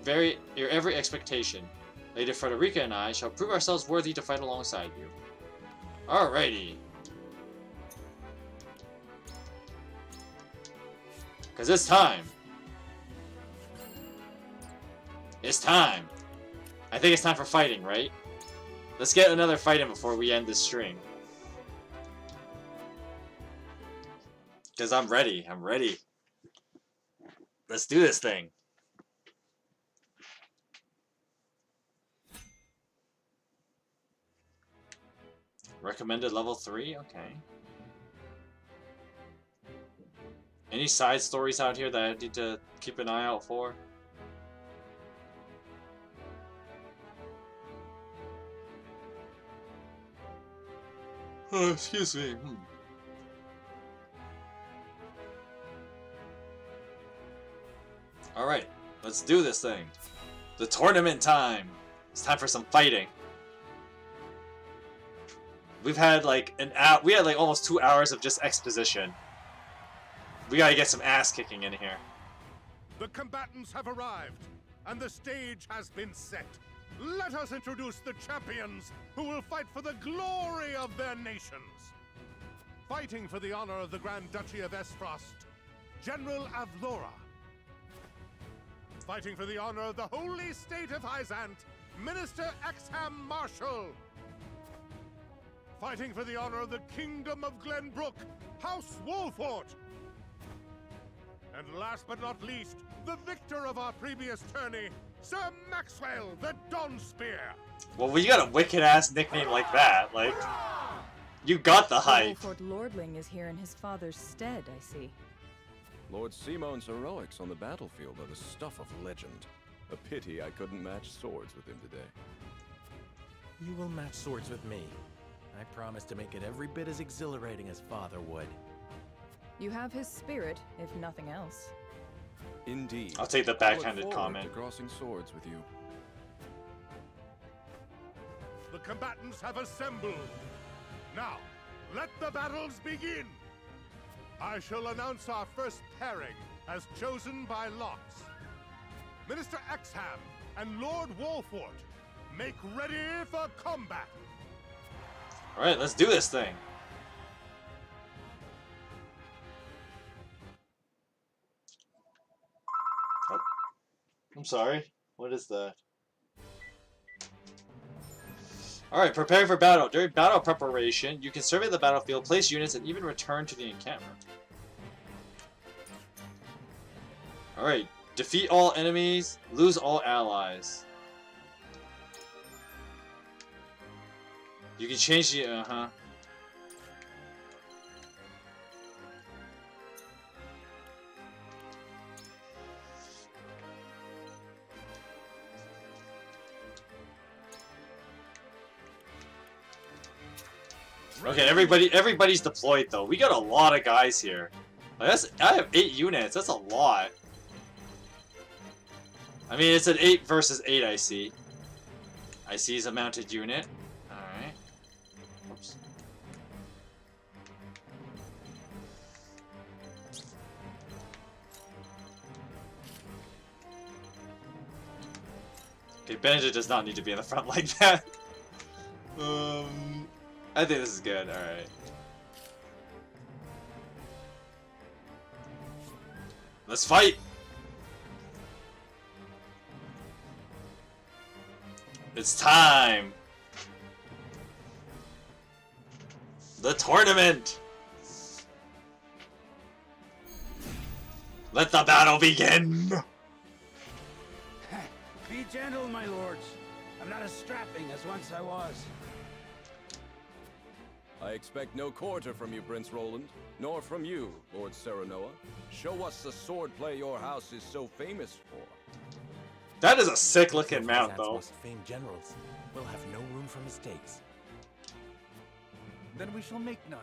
every expectation. Lady Frederica and I shall prove ourselves worthy to fight alongside you. Alrighty. Because it's time. It's time. I think it's time for fighting, right? Let's get another fight in before we end this string. Because I'm ready. I'm ready. Let's do this thing. Recommended level 3? Okay. Any side stories out here that I need to keep an eye out for? Oh, excuse me. Alright, let's do this thing. The tournament time! It's time for some fighting. We've had like an hour, we had like almost 2 hours of just exposition. We gotta get some ass kicking in here. The combatants have arrived, and the stage has been set. Let us introduce the champions who will fight for the glory of their nations. Fighting for the honor of the Grand Duchy of Esfrost, General Avlora. Fighting for the honor of the Holy State of Hyzant, Minister Exham Marshal. Fighting for the honor of the Kingdom of Glenbrook, House Wolfort. And last but not least, the victor of our previous tourney, Sir Maxwell the Dawnspear. Well, when you got a wicked-ass nickname like that, like, you got the hype. Wolfort Lordling is here in his father's stead, I see. Lord Simon's heroics on the battlefield are the stuff of legend. A pity I couldn't match swords with him today. You will match swords with me. I promise to make it every bit as exhilarating as Father would. You have his spirit, if nothing else. Indeed. I'll take the backhanded I look comment. forward to crossing swords with you. The combatants have assembled. Now, let the battles begin. I shall announce our first pairing as chosen by lots. Minister Exham and Lord Wolfort, make ready for combat. Alright, let's do this thing. Oh. I'm sorry. What is that? Alright, prepare for battle. During battle preparation, you can survey the battlefield, place units, and even return to the encampment. Alright, defeat all enemies, lose all allies. You can change the, Okay, everybody's deployed though. We got a lot of guys here. Like, I have 8 units. That's a lot. I mean, it's an 8 versus 8. I see. I see he's a mounted unit. All right. Oops. Okay, Benja does not need to be in the front like that. I think this is good. All right. Let's fight. It's time. The tournament. Let the battle begin. Be gentle, my lords. I'm not as strapping as once I was. I expect no quarter from you, Prince Roland, nor from you, Lord Serenoa. Show us the swordplay your house is so famous for. That is a sick-looking mount, though. Most famed generals will have no room for mistakes. Then we shall make none.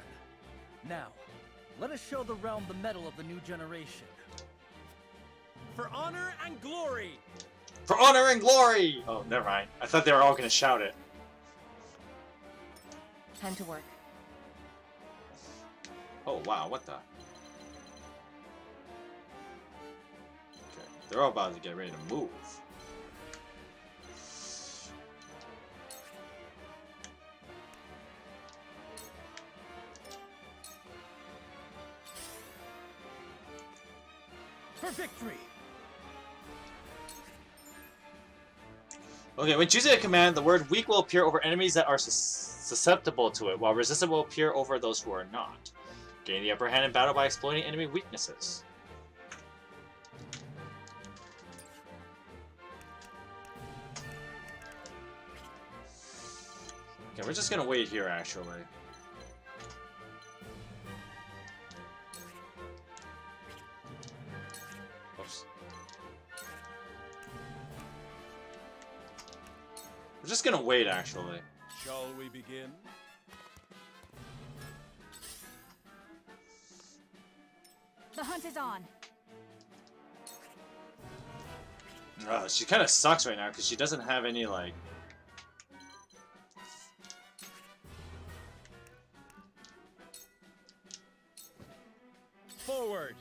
Now, let us show the realm the mettle of the new generation. For honor and glory! For honor and glory! Oh, never mind. I thought they were all gonna shout it. Time to work. Oh, wow, what the? Okay, they're all about to get ready to move. For victory! Okay, when choosing a command, the word weak will appear over enemies that are susceptible to it, while resistant will appear over those who are not. Gain the upper hand in battle by exploiting enemy weaknesses. Okay, we're just gonna wait here, actually. Oops. We're just gonna wait, actually. Shall we begin? The hunt is on. She kind of sucks right now because she doesn't have any, like... Forward!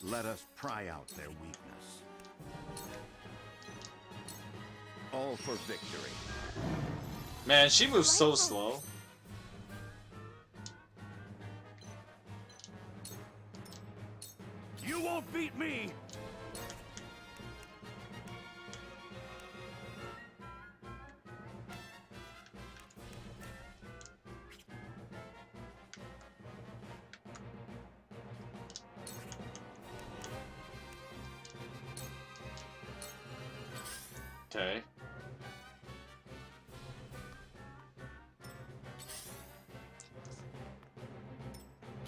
Let us pry out their weakness. All for victory. Man, she moves so slow. You won't beat me! Okay.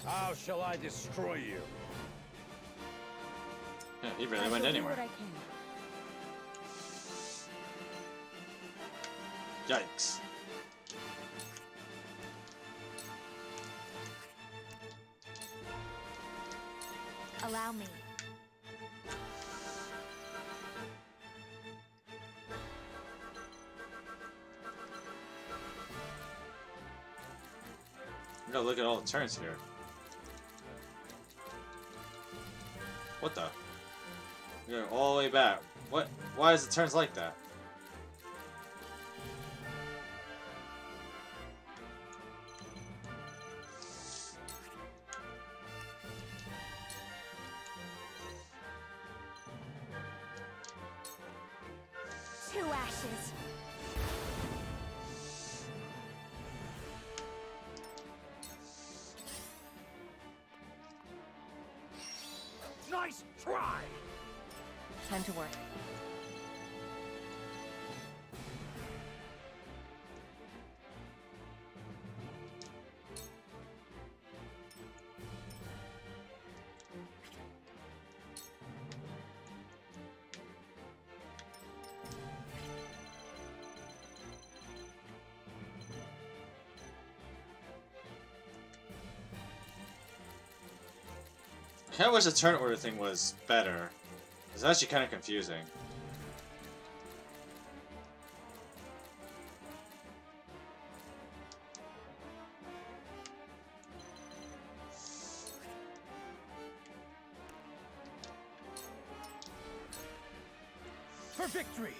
How shall I destroy you? Yeah, he really went anywhere. Yikes. Allow me. We gotta look at all the turns here. What the? We're going all the way back. What? Why is the turns like that? Two ashes. Nice try! Time to work. I kinda wish the turn order thing was better. It's actually kinda confusing. For victory!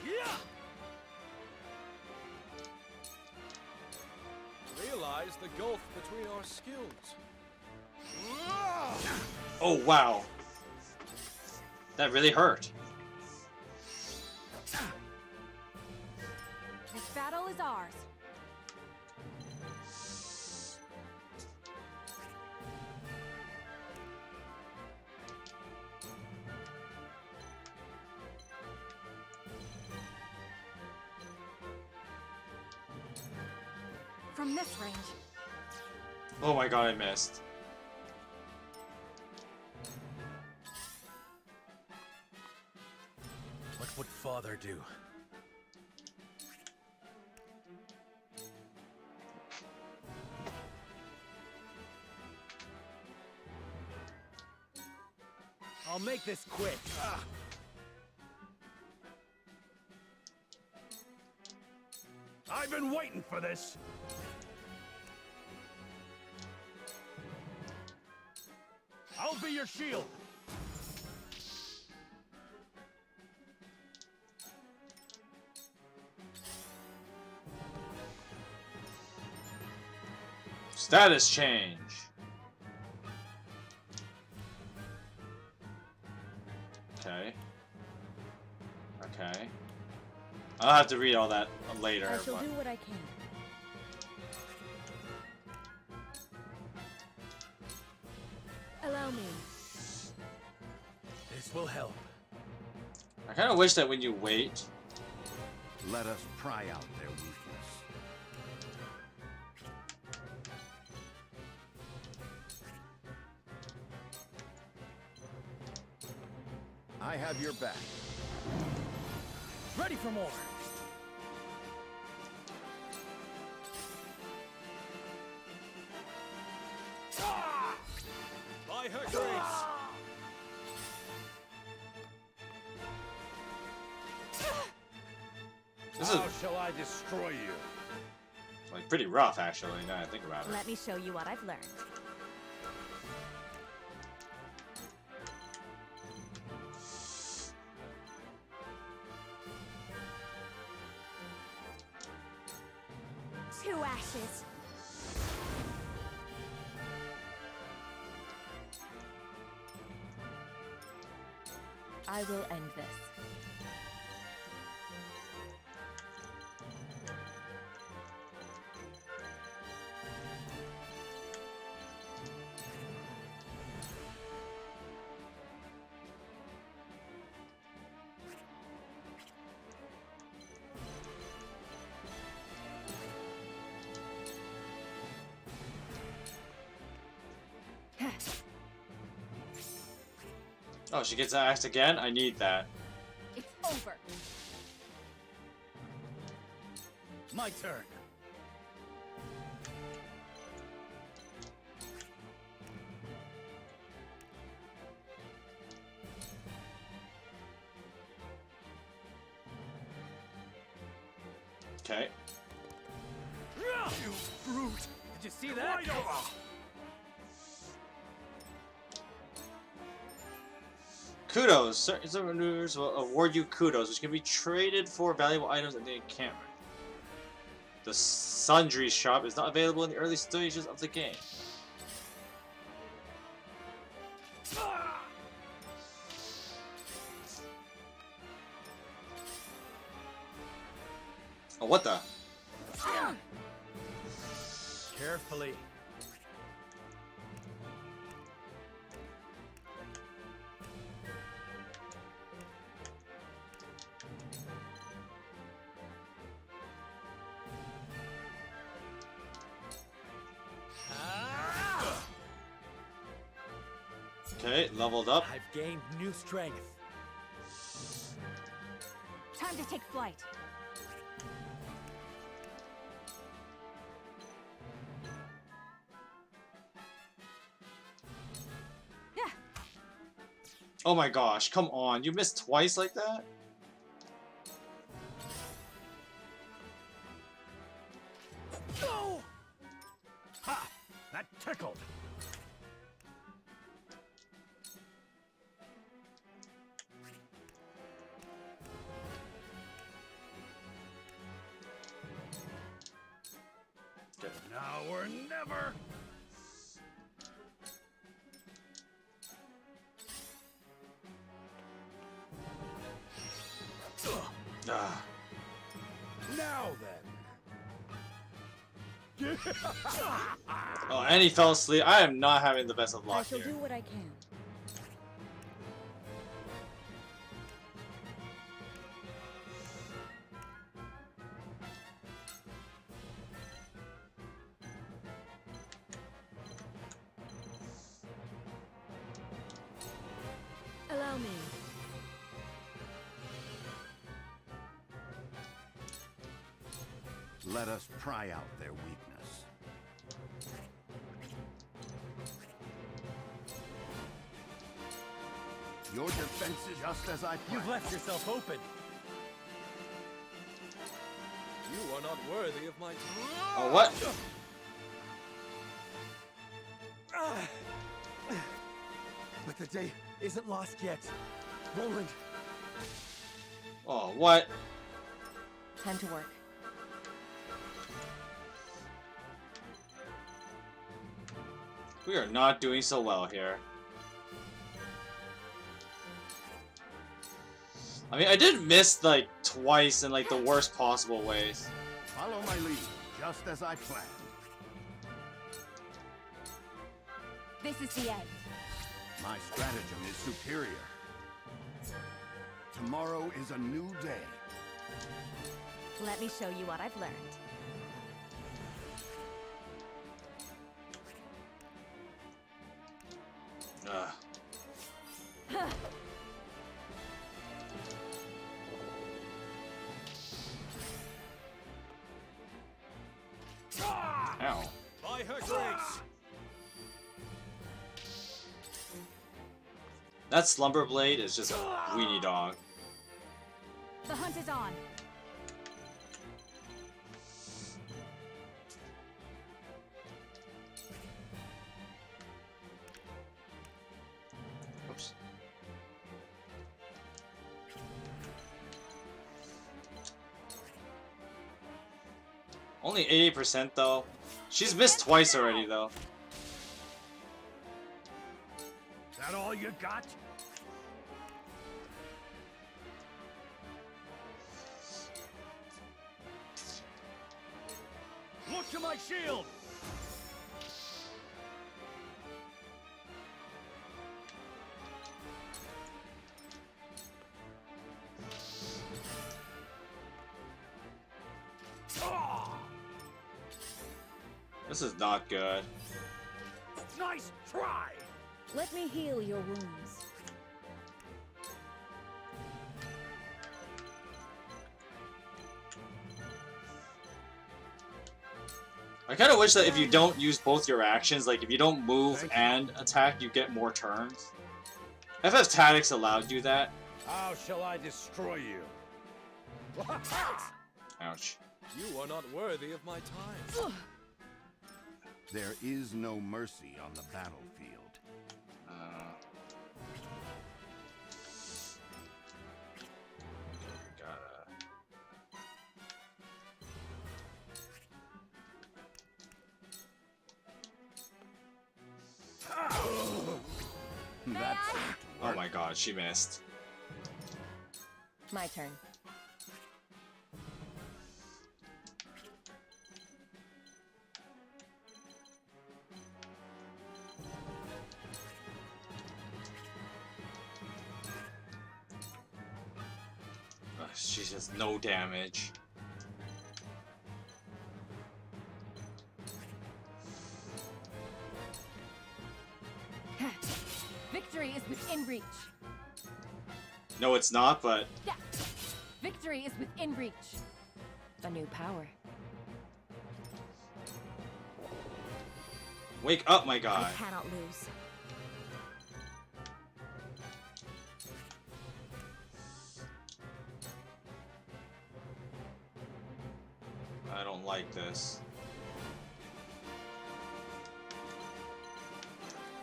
Yeah! Realize the gulf between our skills. Oh wow. That really hurt. This battle is ours. From this range. Oh my god, I missed. What would Father do? I'll make this quick. I've been waiting for this! I'll be your shield! Status change. Okay. Okay. I'll have to read all that later. I shall but... do what I can. Allow me. This will help. I kind of wish that when you wait... Let us pry out their weakness. I have your back. Ready for more. By her grace! How shall I destroy you? Like pretty rough, actually. Now that I think about it. Let me show you what I've learned. Two ashes. I will end this. Oh, she gets axed again? I need that. It's over. My turn. Okay. You brute! Did you see that? Right over. Kudos. Certain maneuvers will award you kudos, which can be traded for valuable items in the encampment. The Sundry Shop is not available in the early stages of the game. Oh, what the? Carefully. Okay, leveled up. I've gained new strength. Time to take flight. Oh my gosh, come on. You missed twice like that? No! Ha! That tickled. Now or never. Ah. Now then. Oh, and he fell asleep. I am not having the best of I luck shall here. do what I can. Allow me. Let us pry out their weakness. Your defense is just as I planned. You've left yourself open. You are not worthy of my... Oh, what? But the day isn't lost yet. Roland. Oh, what? Time to work. We are not doing so well here. I mean, I did miss, like, twice in, like, the worst possible ways. Follow my lead, just as I planned. This is the end. My stratagem is superior. Tomorrow is a new day. Let me show you what I've learned. Ow. By her grace. That Slumber Blade is just a weenie dog. The hunt is on. Oops. Only 80% though. She's missed twice already though. Is that all you got? Look to my shield! This is not good. Nice try! Let me heal your wounds. I kind of wish that if you don't use both your actions, like if you don't move and attack, you get more turns. FF Tactics allowed you that. How shall I destroy you? Ouch. You are not worthy of my time. There is no mercy on the battlefield. Oh my god, she missed. My turn. She has no damage. Victory is within reach. No, it's not, but Yeah. Victory is within reach. A new power. wake up, my guy. I cannot lose. I don't like this.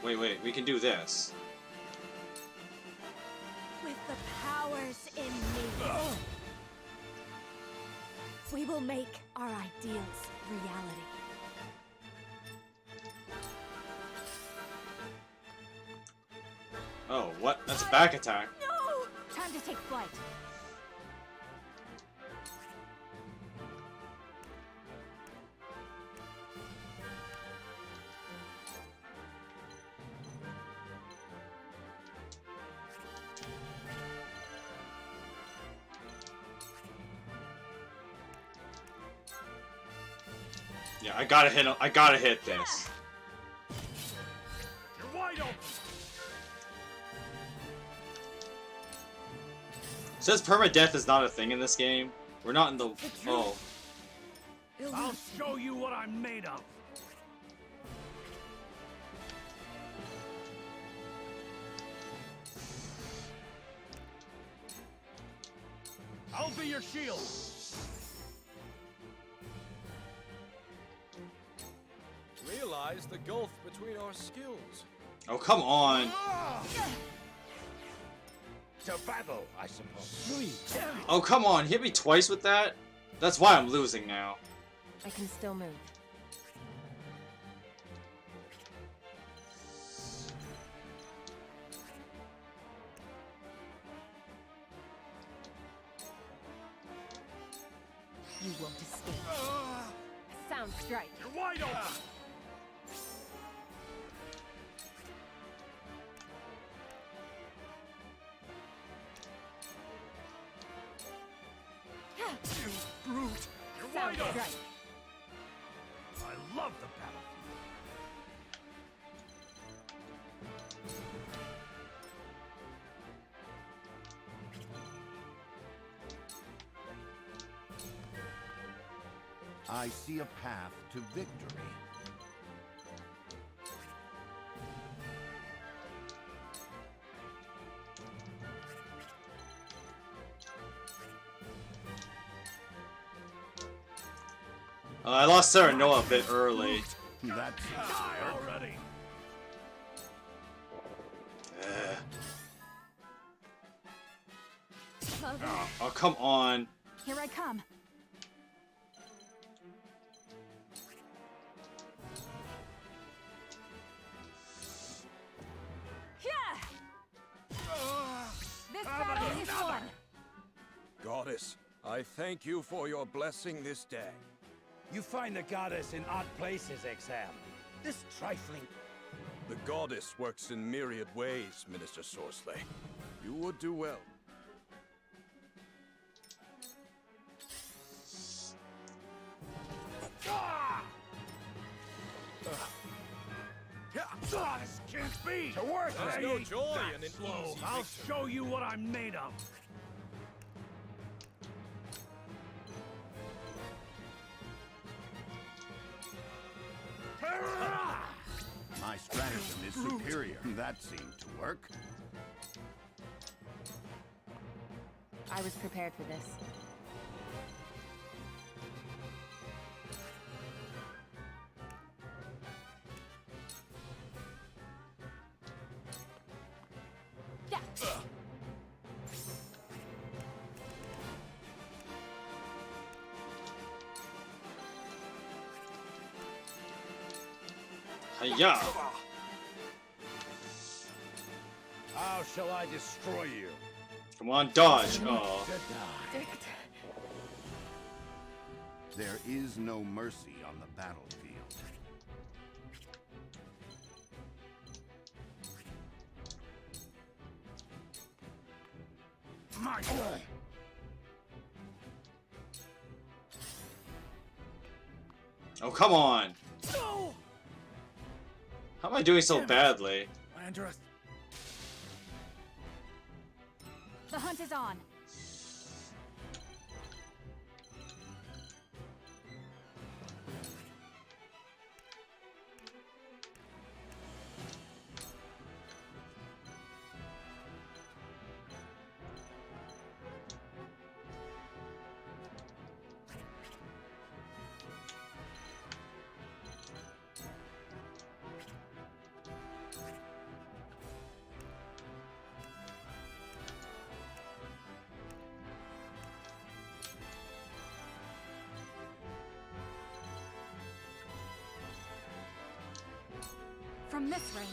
Wait, we can do this. With the powers in me, we will make our ideals reality. Oh, what? That's a back attack. No! Time to take flight. Yeah, I gotta hit him. I gotta hit this. You're wide open. Says permadeath is not a thing in this game. We're not in the. Oh. I'll show you what I'm made of. I'll be your shield. Realize the gulf between our skills. Oh, come on. To battle, I suppose. Oh, come on. Hit me twice with that? That's why I'm losing now. I can still move. won't escape. Sound strike. You're wide open! You brute! You're Sound wide open! strike. I love the battlefield. I see a path to victory. I lost Sarah Noah a bit early. That's Die already! Oh, come on. Here I come. This battle is won. Goddess, I thank you for your blessing this day. You find the goddess in odd places, Exam. This trifling... The goddess works in myriad ways, Minister Sorsley. You would do well. This can't be! To work, There's then. no joy in an slow. I'll show you what I'm made of. My stratagem is superior. That seemed to work. I was prepared for this. Hiya! How shall I destroy you? Come on, dodge. Oh. There is no mercy on the battlefield. My God! Oh, come on. No! How am I doing so badly? Landreth. The hunt is on. From this range.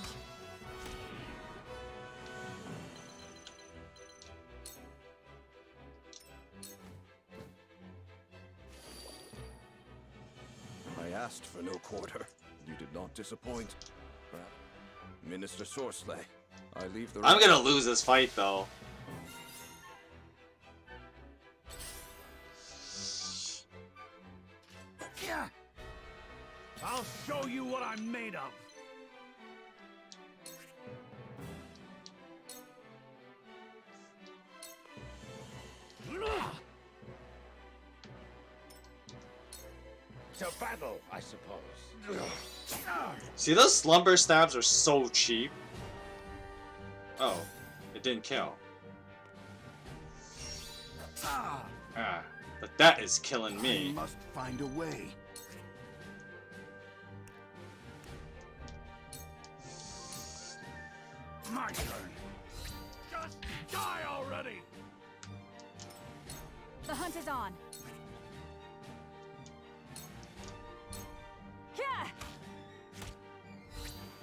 I asked for no quarter. You did not disappoint. Minister Sorsley, I leave the... I'm gonna lose this fight, though. Yeah. I'll show you what I'm made of. To battle, I suppose. See, those slumber stabs are so cheap. Oh, it didn't kill. Ah, but that is killing me. I must find a way. My turn. Just die already. The hunt is on.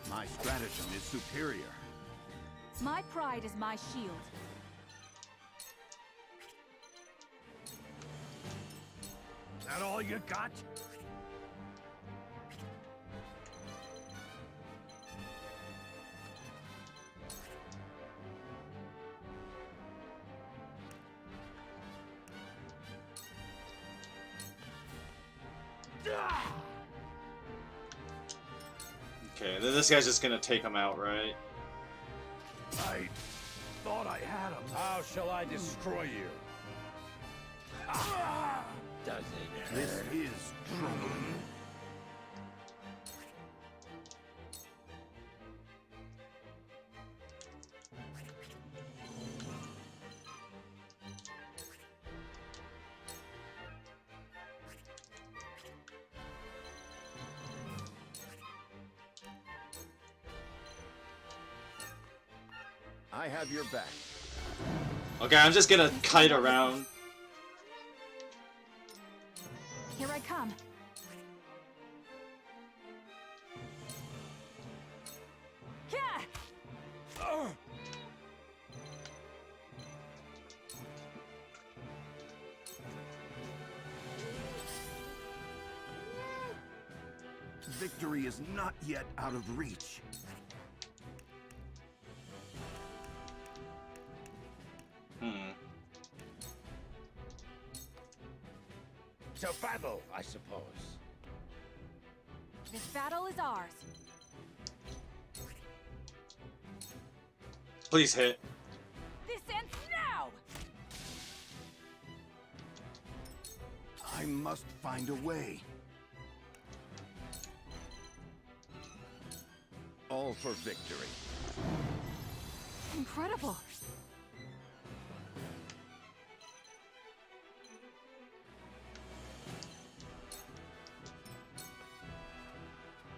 My stratagem is superior. My pride is my shield. That all you got? Okay, then this guy's just gonna take him out, right? I thought I had him. How shall I destroy you? Does it This hurt? is troubling. I have your back. Okay, I'm just gonna kite around. Here I come. Yeah! Victory is not yet out of reach. To battle, I suppose. This battle is ours. Please hit. This ends now! I must find a way. All for victory. Incredible.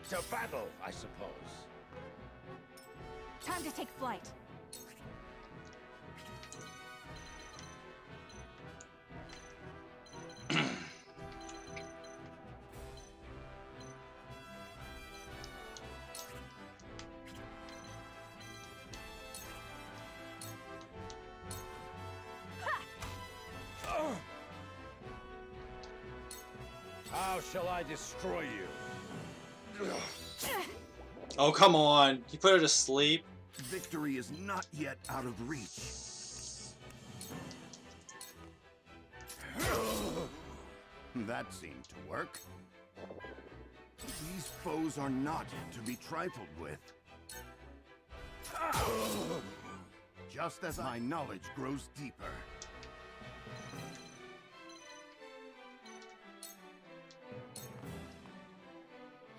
To battle, I suppose. Time to take flight. How shall I destroy you? Oh, come on. You put her to sleep. Victory is not yet out of reach. That seemed to work. These foes are not to be trifled with. Just as my knowledge grows deeper.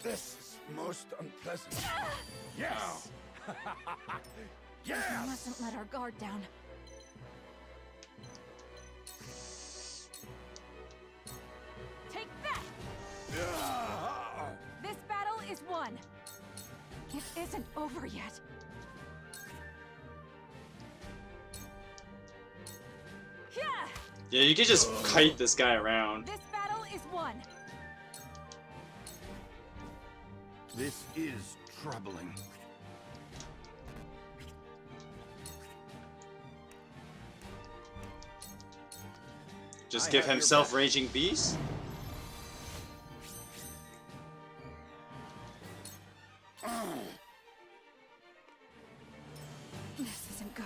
This is most unpleasant. Yes! Yes! We mustn't let our guard down. Take that! This battle is won. It isn't over yet. Yeah! Yeah, you can just kite this guy around. This battle is won. This is troubling. Just give himself Raging Beast? This isn't good.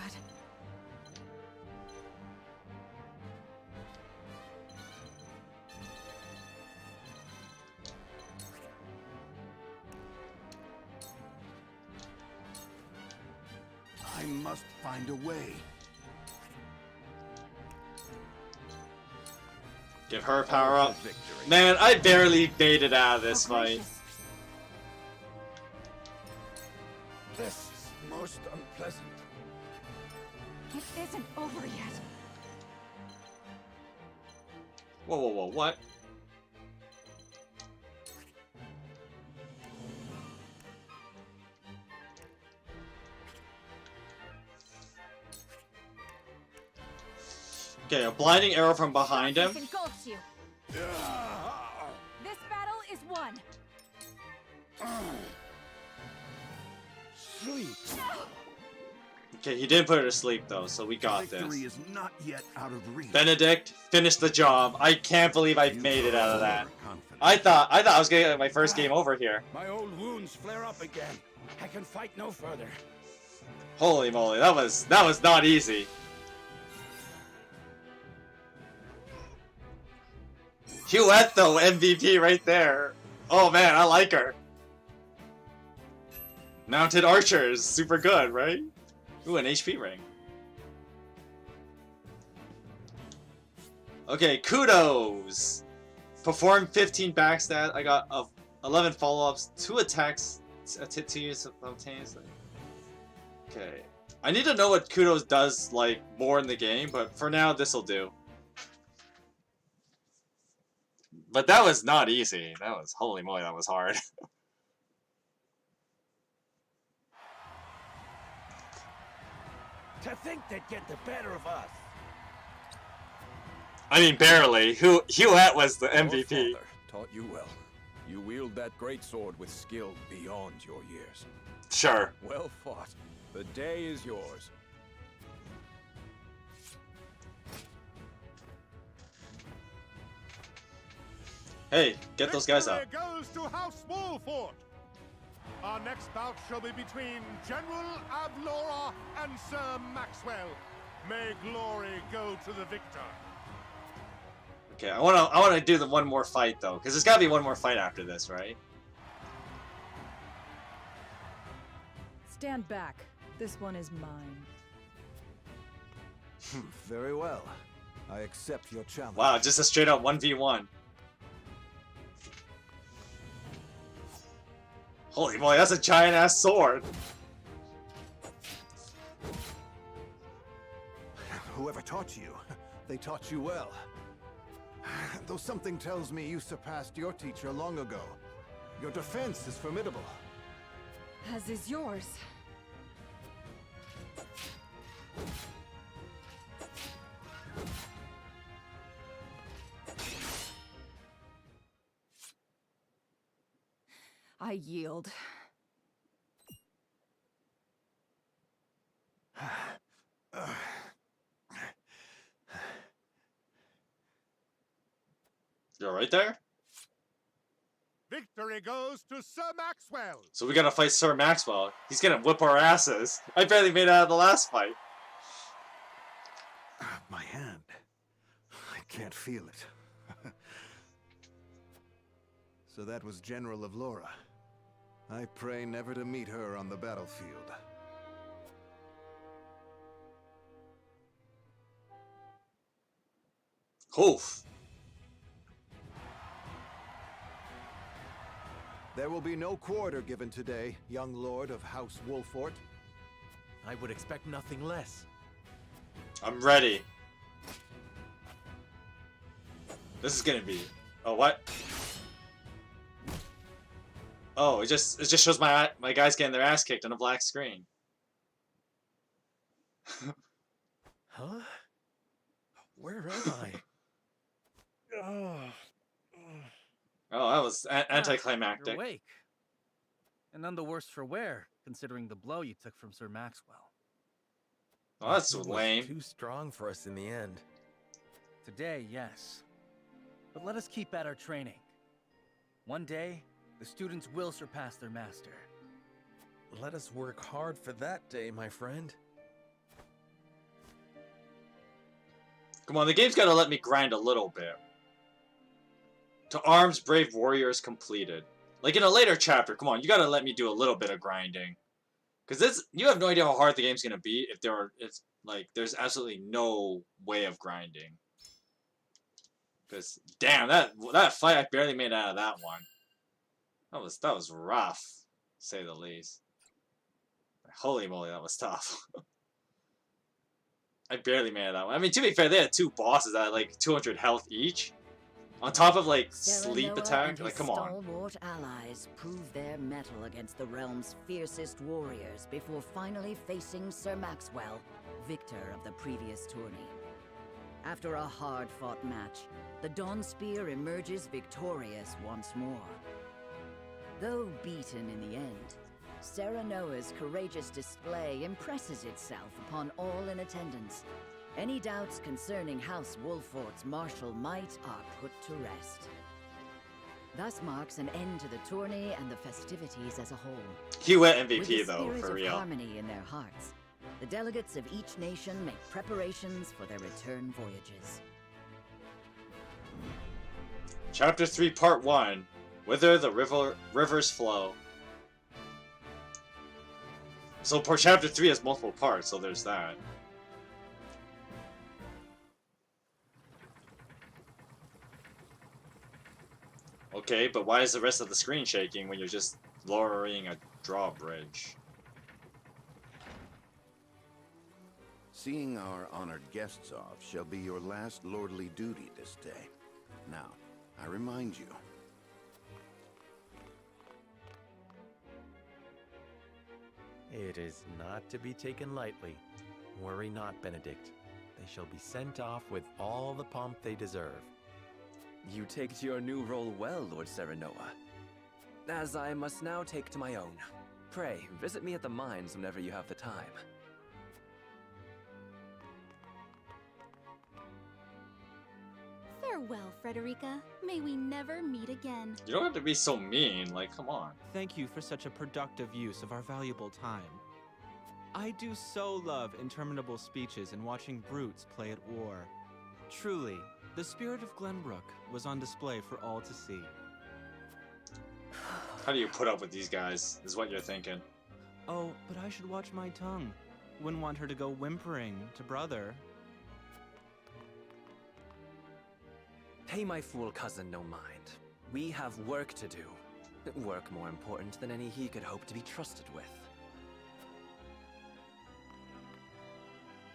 I must find a way. Give her power up. Man, I barely made it out of this fight. This is most unpleasant. It isn't over yet. Whoa, whoa, whoa, what? Okay, a blinding arrow from behind him. This engulfs you. This battle is won. Sleep. Okay, he didn't put her to sleep though, so we got Victory this. is not yet out of reach. Benedict, finish the job. I can't believe I made it out of that. I thought I was gonna get my first game over here. My old wounds flare up again. I can fight no further. Holy moly, that was not easy. Huette though, MVP right there. Oh man, I like her. Mounted archers, super good, right? Ooh, an HP ring. Okay, kudos! Perform 15 backstab. I got 11 follow-ups, 2 attacks to use simultaneously. Okay. I need to know what kudos does, like, more in the game, but for now, this'll do. But that was not easy. That was, holy moly, that was hard. To think they'd get the better of us. I mean, barely. Huette was the MVP. Your father taught you well. You wield that great sword with skill beyond your years. Sure. Well fought. The day is yours. Hey, get those guys up. Victory goes to House Wolfort. Our next bout shall be between General Avlora and Sir Maxwell. May glory go to the victor. Okay, I wanna do the one more fight though, because there's gotta be one more fight after this, right? Stand back. This one is mine. Very well. I accept your challenge. Wow, just a straight up 1v1. Holy moly, that's a giant ass sword. Whoever taught you, they taught you well. Though something tells me you surpassed your teacher long ago. Your defense is formidable. As is yours. I yield. You're right there? Victory goes to Sir Maxwell. So we gotta fight Sir Maxwell. He's gonna whip our asses. I barely made it out of the last fight. My hand. I can't feel it. So that was General of Laura. I pray never to meet her on the battlefield. Oof. There will be no quarter given today, young lord of House Wolfort. I would expect nothing less. I'm ready. This is gonna be... Oh, what? Oh, it just shows my guys getting their ass kicked on a black screen. Huh? Where am I? Oh, that was anticlimactic. You're awake. And none the worse for wear, considering the blow you took from Sir Maxwell. Oh, that's He was lame. too strong for us in the end. Today, yes. But let us keep at our training. One day, the students will surpass their master. Let us work hard for that day, my friend. Come on, the game's gotta let me grind a little bit. To arms, brave warriors completed. Like in a later chapter, come on, you gotta let me do a little bit of grinding. Because this, you have no idea how hard the game's gonna be if there's absolutely no way of grinding. Because damn, that fight, I barely made it out of that one. That was rough, to say the least. Holy moly, that was tough. I barely made it that one. I mean, to be fair, they had 2 bosses that had like 200 health each. On top of like sleep attack, like come on. Stalwart allies prove their mettle against the realm's fiercest warriors before finally facing Sir Maxwell, victor of the previous tourney. After a hard-fought match, the Dawn Spear emerges victorious once more. Though beaten in the end, Serenoa's courageous display impresses itself upon all in attendance. Any doubts concerning House Wolfort's martial might are put to rest. Thus marks an end to the tourney and the festivities as a whole. He went With MVP the though, spirit for of real. harmony in their hearts, the delegates of each nation make preparations for their return voyages. Chapter 3, Part 1. Whither the rivers flow. So Chapter 3 has multiple parts, so there's that. Okay, but why is the rest of the screen shaking when you're just lowering a drawbridge? Seeing our honored guests off shall be your last lordly duty this day. Now, I remind you. It is not to be taken lightly. Worry not, Benedict. They shall be sent off with all the pomp they deserve. You take to your new role well, Lord Serenoa. As I must now take to my own. Pray, visit me at the mines whenever you have the time. Farewell, Frederica. May we never meet again. You don't have to be so mean, like, come on. Thank you for such a productive use of our valuable time. I do so love interminable speeches and watching brutes play at war. Truly, the spirit of Glenbrook was on display for all to see. How do you put up with these guys, is what you're thinking. Oh, but I should watch my tongue. Wouldn't want her to go whimpering to brother. Pay my fool cousin no mind. We have work to do. Work more important than any he could hope to be trusted with.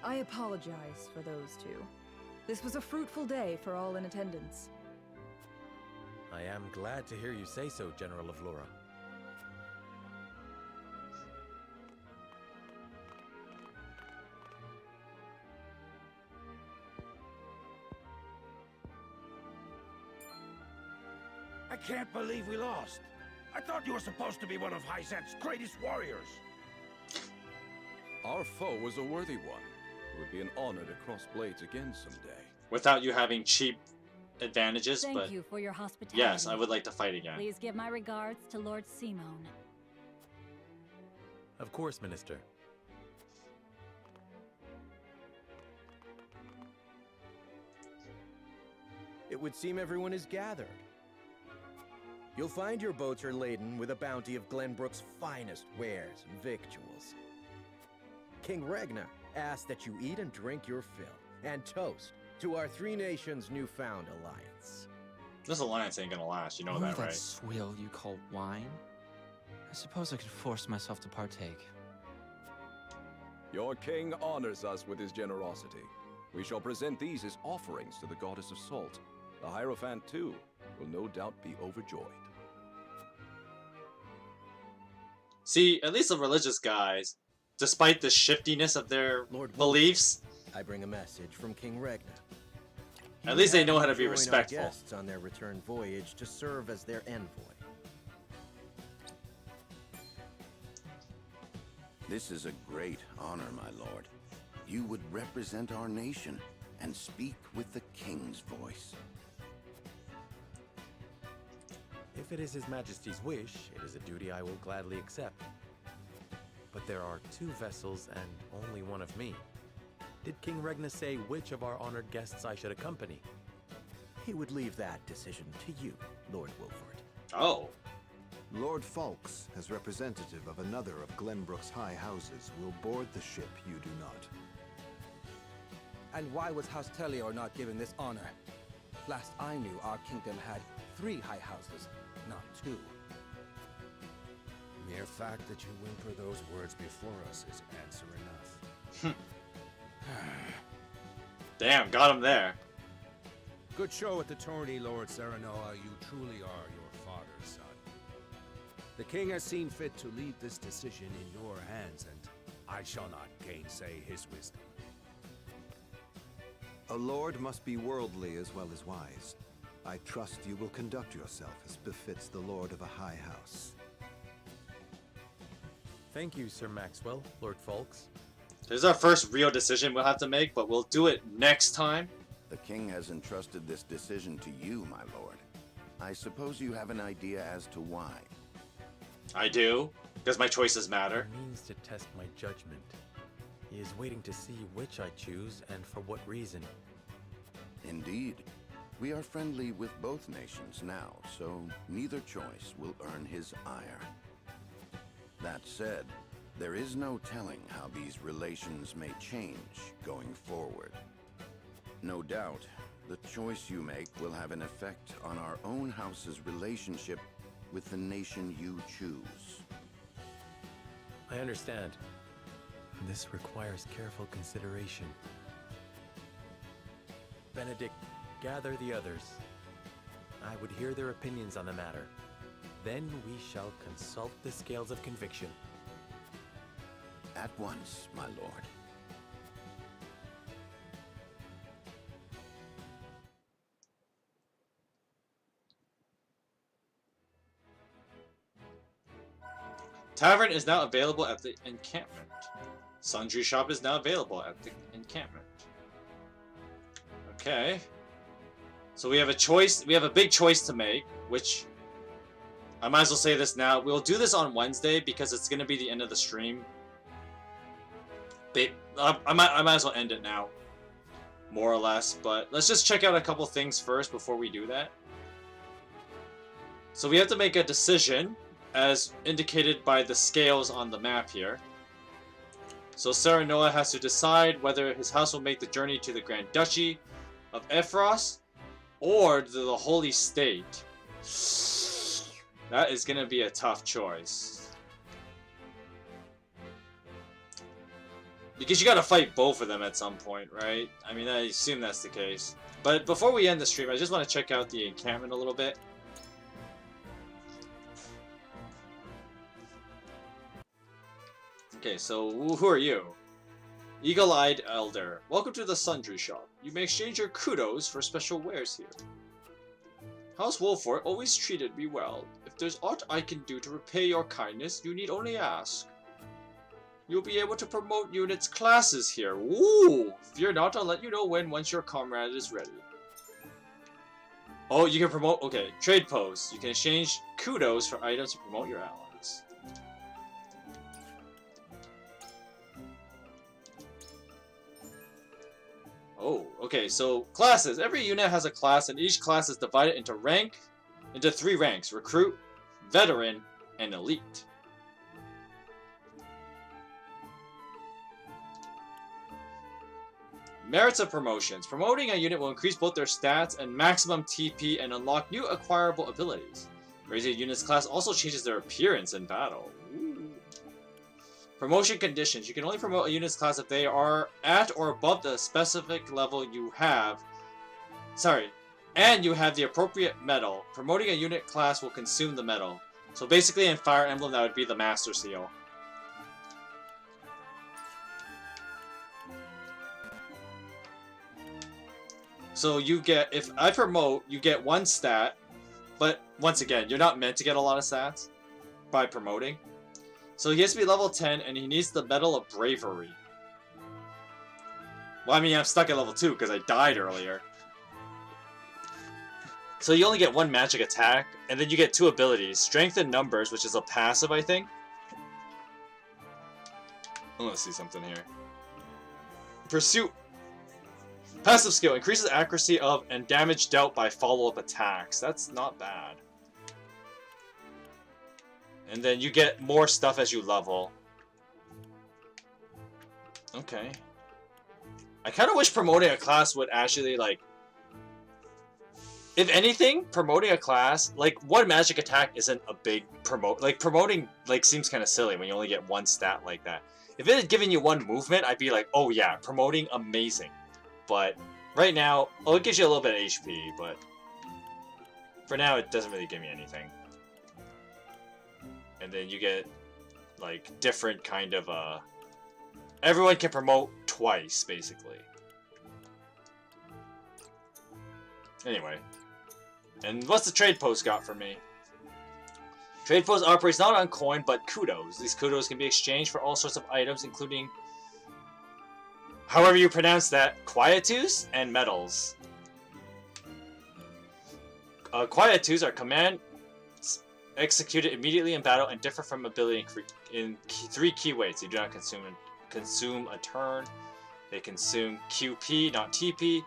I apologize for those two. This was a fruitful day for all in attendance. I am glad to hear you say so, General of Laura. I can't believe we lost. I thought you were supposed to be one of Hyzant's greatest warriors. Our foe was a worthy one. It would be an honor to cross blades again someday. Without you having cheap advantages, Thank but you for your hospitality. yes, I would like to fight again. Please give my regards to Lord Simone. Of course, Minister. It would seem everyone is gathered. You'll find your boats are laden with a bounty of Glenbrook's finest wares and victuals. King Regna asks that you eat and drink your fill, and toast to our three nations' newfound alliance. This alliance ain't gonna last, you know Or that, that right? swill you call wine? I suppose I could force myself to partake. Your king honors us with his generosity. We shall present these as offerings to the goddess of salt. The Hierophant, too, will no doubt be overjoyed. See, at least the religious guys, despite the shiftiness of their beliefs, I bring a message from King Regna. at least they know how to be Join our respectful. guests on their return voyage to serve as their envoy. This is a great honor, my lord. You would represent our nation and speak with the king's voice. If it is His Majesty's wish, it is a duty I will gladly accept. But there are 2 vessels and only one of me. Did King Regna say which of our honored guests I should accompany? He would leave that decision to you, Lord Wolford. Oh. Lord Falks, as representative of another of Glenbrook's high houses, will board the ship you do not. And why was House Tellior not given this honor? Last I knew, our kingdom had 3 high houses, not 2. Mere fact that you whimper those words before us is answer enough. Damn, got him there. Good show at the tourney, Lord Serenoa. You truly are your father's son. The king has seen fit to leave this decision in your hands, and I shall not gainsay his wisdom. A lord must be worldly as well as wise. I trust you will conduct yourself as befits the lord of a high house. Thank you, Sir Maxwell, Lord Folks. This is our first real decision we'll have to make, but we'll do it next time. The king has entrusted this decision to you, my lord. I suppose you have an idea as to why. I do, because my choices matter. It means to test my judgment. He is waiting to see which I choose and for what reason. Indeed. We are friendly with both nations now, so neither choice will earn his ire. That said, there is no telling how these relations may change going forward. No doubt, the choice you make will have an effect on our own house's relationship with the nation you choose. I understand. This requires careful consideration. Benedict, gather the others. I would hear their opinions on the matter. Then we shall consult the scales of conviction. At once, my lord. Tavern is now available at the encampment. Sundry shop is now available at the encampment. Okay. So we have a choice. We have a big choice to make, which I might as well say this now. We'll do this on Wednesday because it's going to be the end of the stream. I might as well end it now, more or less. But let's just check out a couple things first before we do that. So we have to make a decision, as indicated by the scales on the map here. So Serenoa has to decide whether his house will make the journey to the Grand Duchy of Ephros or to the Holy State. That is going to be a tough choice. Because you got to fight both of them at some point, right? I mean, I assume that's the case. But before we end the stream, I just want to check out the encampment a little bit. Okay, so who are you? Eagle-eyed Elder. Welcome to the Sundry Shop. You may exchange your kudos for special wares here. House Wolfort always treated me well. If there's aught I can do to repay your kindness, you need only ask. You'll be able to promote units classes here. Woo! Fear not, I'll let you know when once your comrade is ready. Oh, you can promote... Okay, trade posts. You can exchange kudos for items to promote your allies. Oh, okay, so classes. Every unit has a class, and each class is divided into three ranks: Recruit, Veteran, and Elite. Merits of promotions. Promoting a unit will increase both their stats and maximum TP and unlock new acquirable abilities. Raising a unit's class also changes their appearance in battle. Ooh. Promotion conditions. You can only promote a unit's class if they are at or above the specific level you have. And you have the appropriate medal. Promoting a unit class will consume the medal. So basically in Fire Emblem that would be the Master Seal. So you get, if I promote, you get one stat, but once again, you're not meant to get a lot of stats by promoting. So he has to be level 10, and he needs the Medal of Bravery. Well, I mean, I'm stuck at level 2 because I died earlier. So you only get one magic attack, and then you get 2 abilities. Strength in Numbers, which is a passive, I think. I want to see something here. Pursuit. Passive skill. Increases accuracy of and damage dealt by follow-up attacks. That's not bad. And then you get more stuff as you level. Okay. I kind of wish promoting a class would actually, like... If anything, promoting a class, like, one magic attack isn't a big promote. Like, promoting, like, seems kind of silly when you only get one stat like that. If it had given you one movement, I'd be like, oh yeah, promoting, amazing. But right now, oh, it gives you a little bit of HP, but for now, it doesn't really give me anything. And then you get, like, different kind of, everyone can promote twice, basically. Anyway. And what's the trade post got for me? Trade post operates not on coin, but kudos. These kudos can be exchanged for all sorts of items, including, however you pronounce that, quietus and metals. Quietus are commands executed immediately in battle and differ from ability in three key ways. They do not consume a turn. They consume QP, not TP,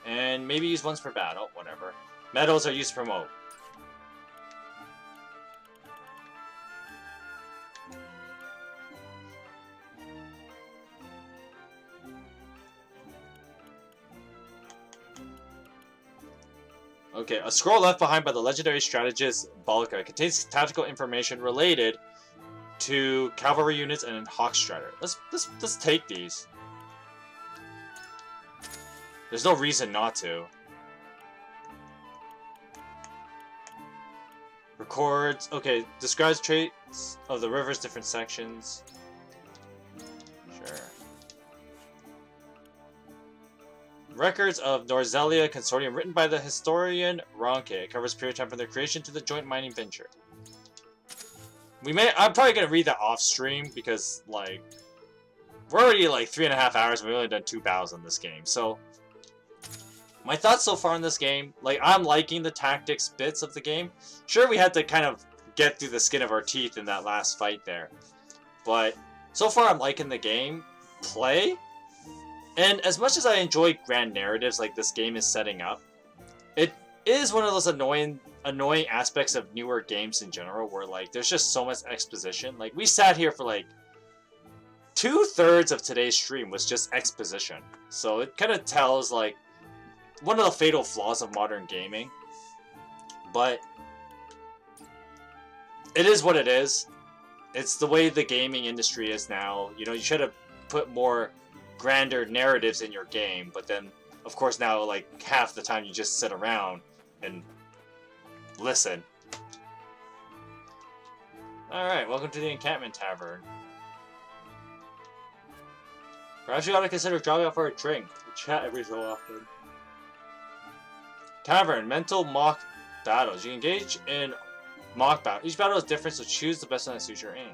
and maybe use once per battle, whatever. Metals are used to promote. Okay, a scroll left behind by the legendary strategist Balka contains tactical information related to cavalry units and Hawkstrider. Let's take these. There's no reason not to. Records. Okay, describes traits of the river's different sections. Sure. Records of Norzelia Consortium written by the historian Ronke. It covers period time from their creation to the joint mining venture. I'm probably gonna read that off stream because like we're already like 3.5 hours and we've only done 2 battles in this game. So my thoughts so far in this game, like I'm liking the tactics bits of the game. Sure, we had to kind of get through the skin of our teeth in that last fight there, but so far I'm liking the game play. And as much as I enjoy grand narratives like this game is setting up, it is one of those annoying aspects of newer games in general where like there's just so much exposition. Like we sat here for like 2/3 of today's stream was just exposition. So it kind of tells like one of the fatal flaws of modern gaming. But it is what it is. It's the way the gaming industry is now. You know, you should have put more grander narratives in your game, but then of course now like half the time you just sit around and listen. Alright, welcome to the Encampment Tavern. Perhaps you ought to consider dropping out for a drink. We chat every so often. Tavern, mental mock battles. You engage in mock battle. Each battle is different, so choose the best one that suits your aim.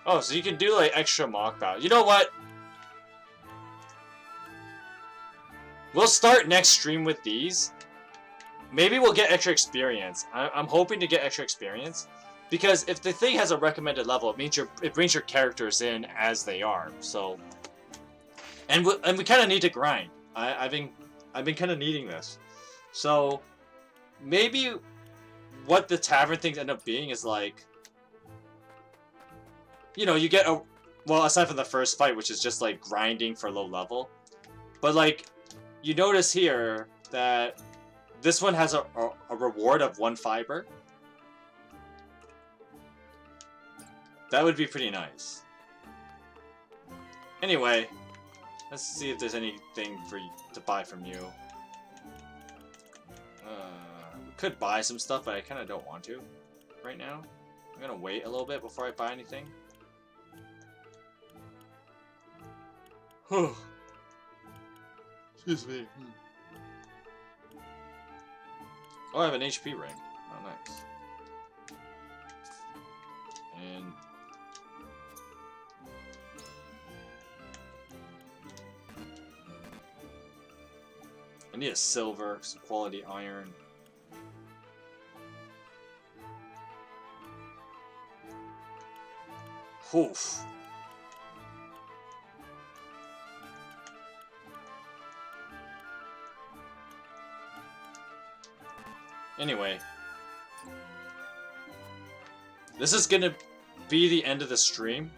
Oh, so you can do like extra mock battle. You know what? We'll start next stream with these. Maybe we'll get extra experience. I'm hoping to get extra experience because if the thing has a recommended level, it means it brings your characters in as they are. So, and we kind of need to grind. I've been kind of needing this. So maybe what the tavern things end up being is like, you know, you get a, well, aside from the first fight, which is just like grinding for low level, but like you notice here that this one has a reward of 1 fiber. That would be pretty nice. Anyway, let's see if there's anything for you to buy from you. We could buy some stuff, but I kind of don't want to right now. I'm gonna wait a little bit before I buy anything. Excuse me. Oh, I have an HP ring. Oh, nice. And I need a silver, some quality iron. Oof. Anyway, this is gonna be the end of the stream.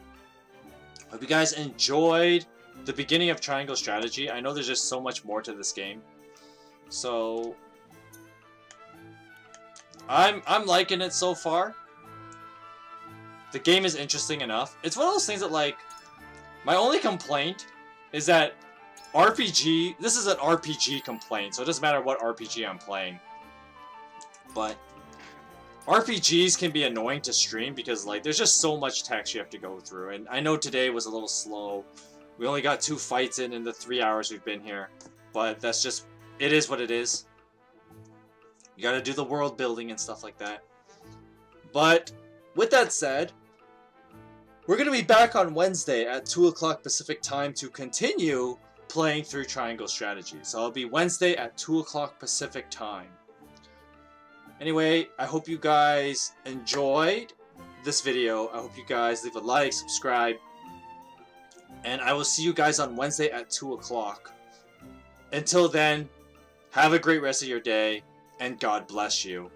Hope you guys enjoyed the beginning of Triangle Strategy. I know there's just so much more to this game, so I'm liking it so far. The game is interesting enough. It's one of those things that like, my only complaint is that RPG. This is an RPG complaint, so it doesn't matter what RPG I'm playing. But RPGs can be annoying to stream because like there's just so much text you have to go through, and I know today was a little slow. We only got 2 fights in the 3 hours we've been here, but that's just, it is what it is. You gotta do the world building and stuff like that. But with that said, we're gonna be back on Wednesday at 2 o'clock Pacific time to continue playing through Triangle Strategy. So it'll be Wednesday at 2 o'clock Pacific time. Anyway, I hope you guys enjoyed this video. I hope you guys leave a like, subscribe, and I will see you guys on Wednesday at 2 o'clock. Until then, have a great rest of your day, and God bless you.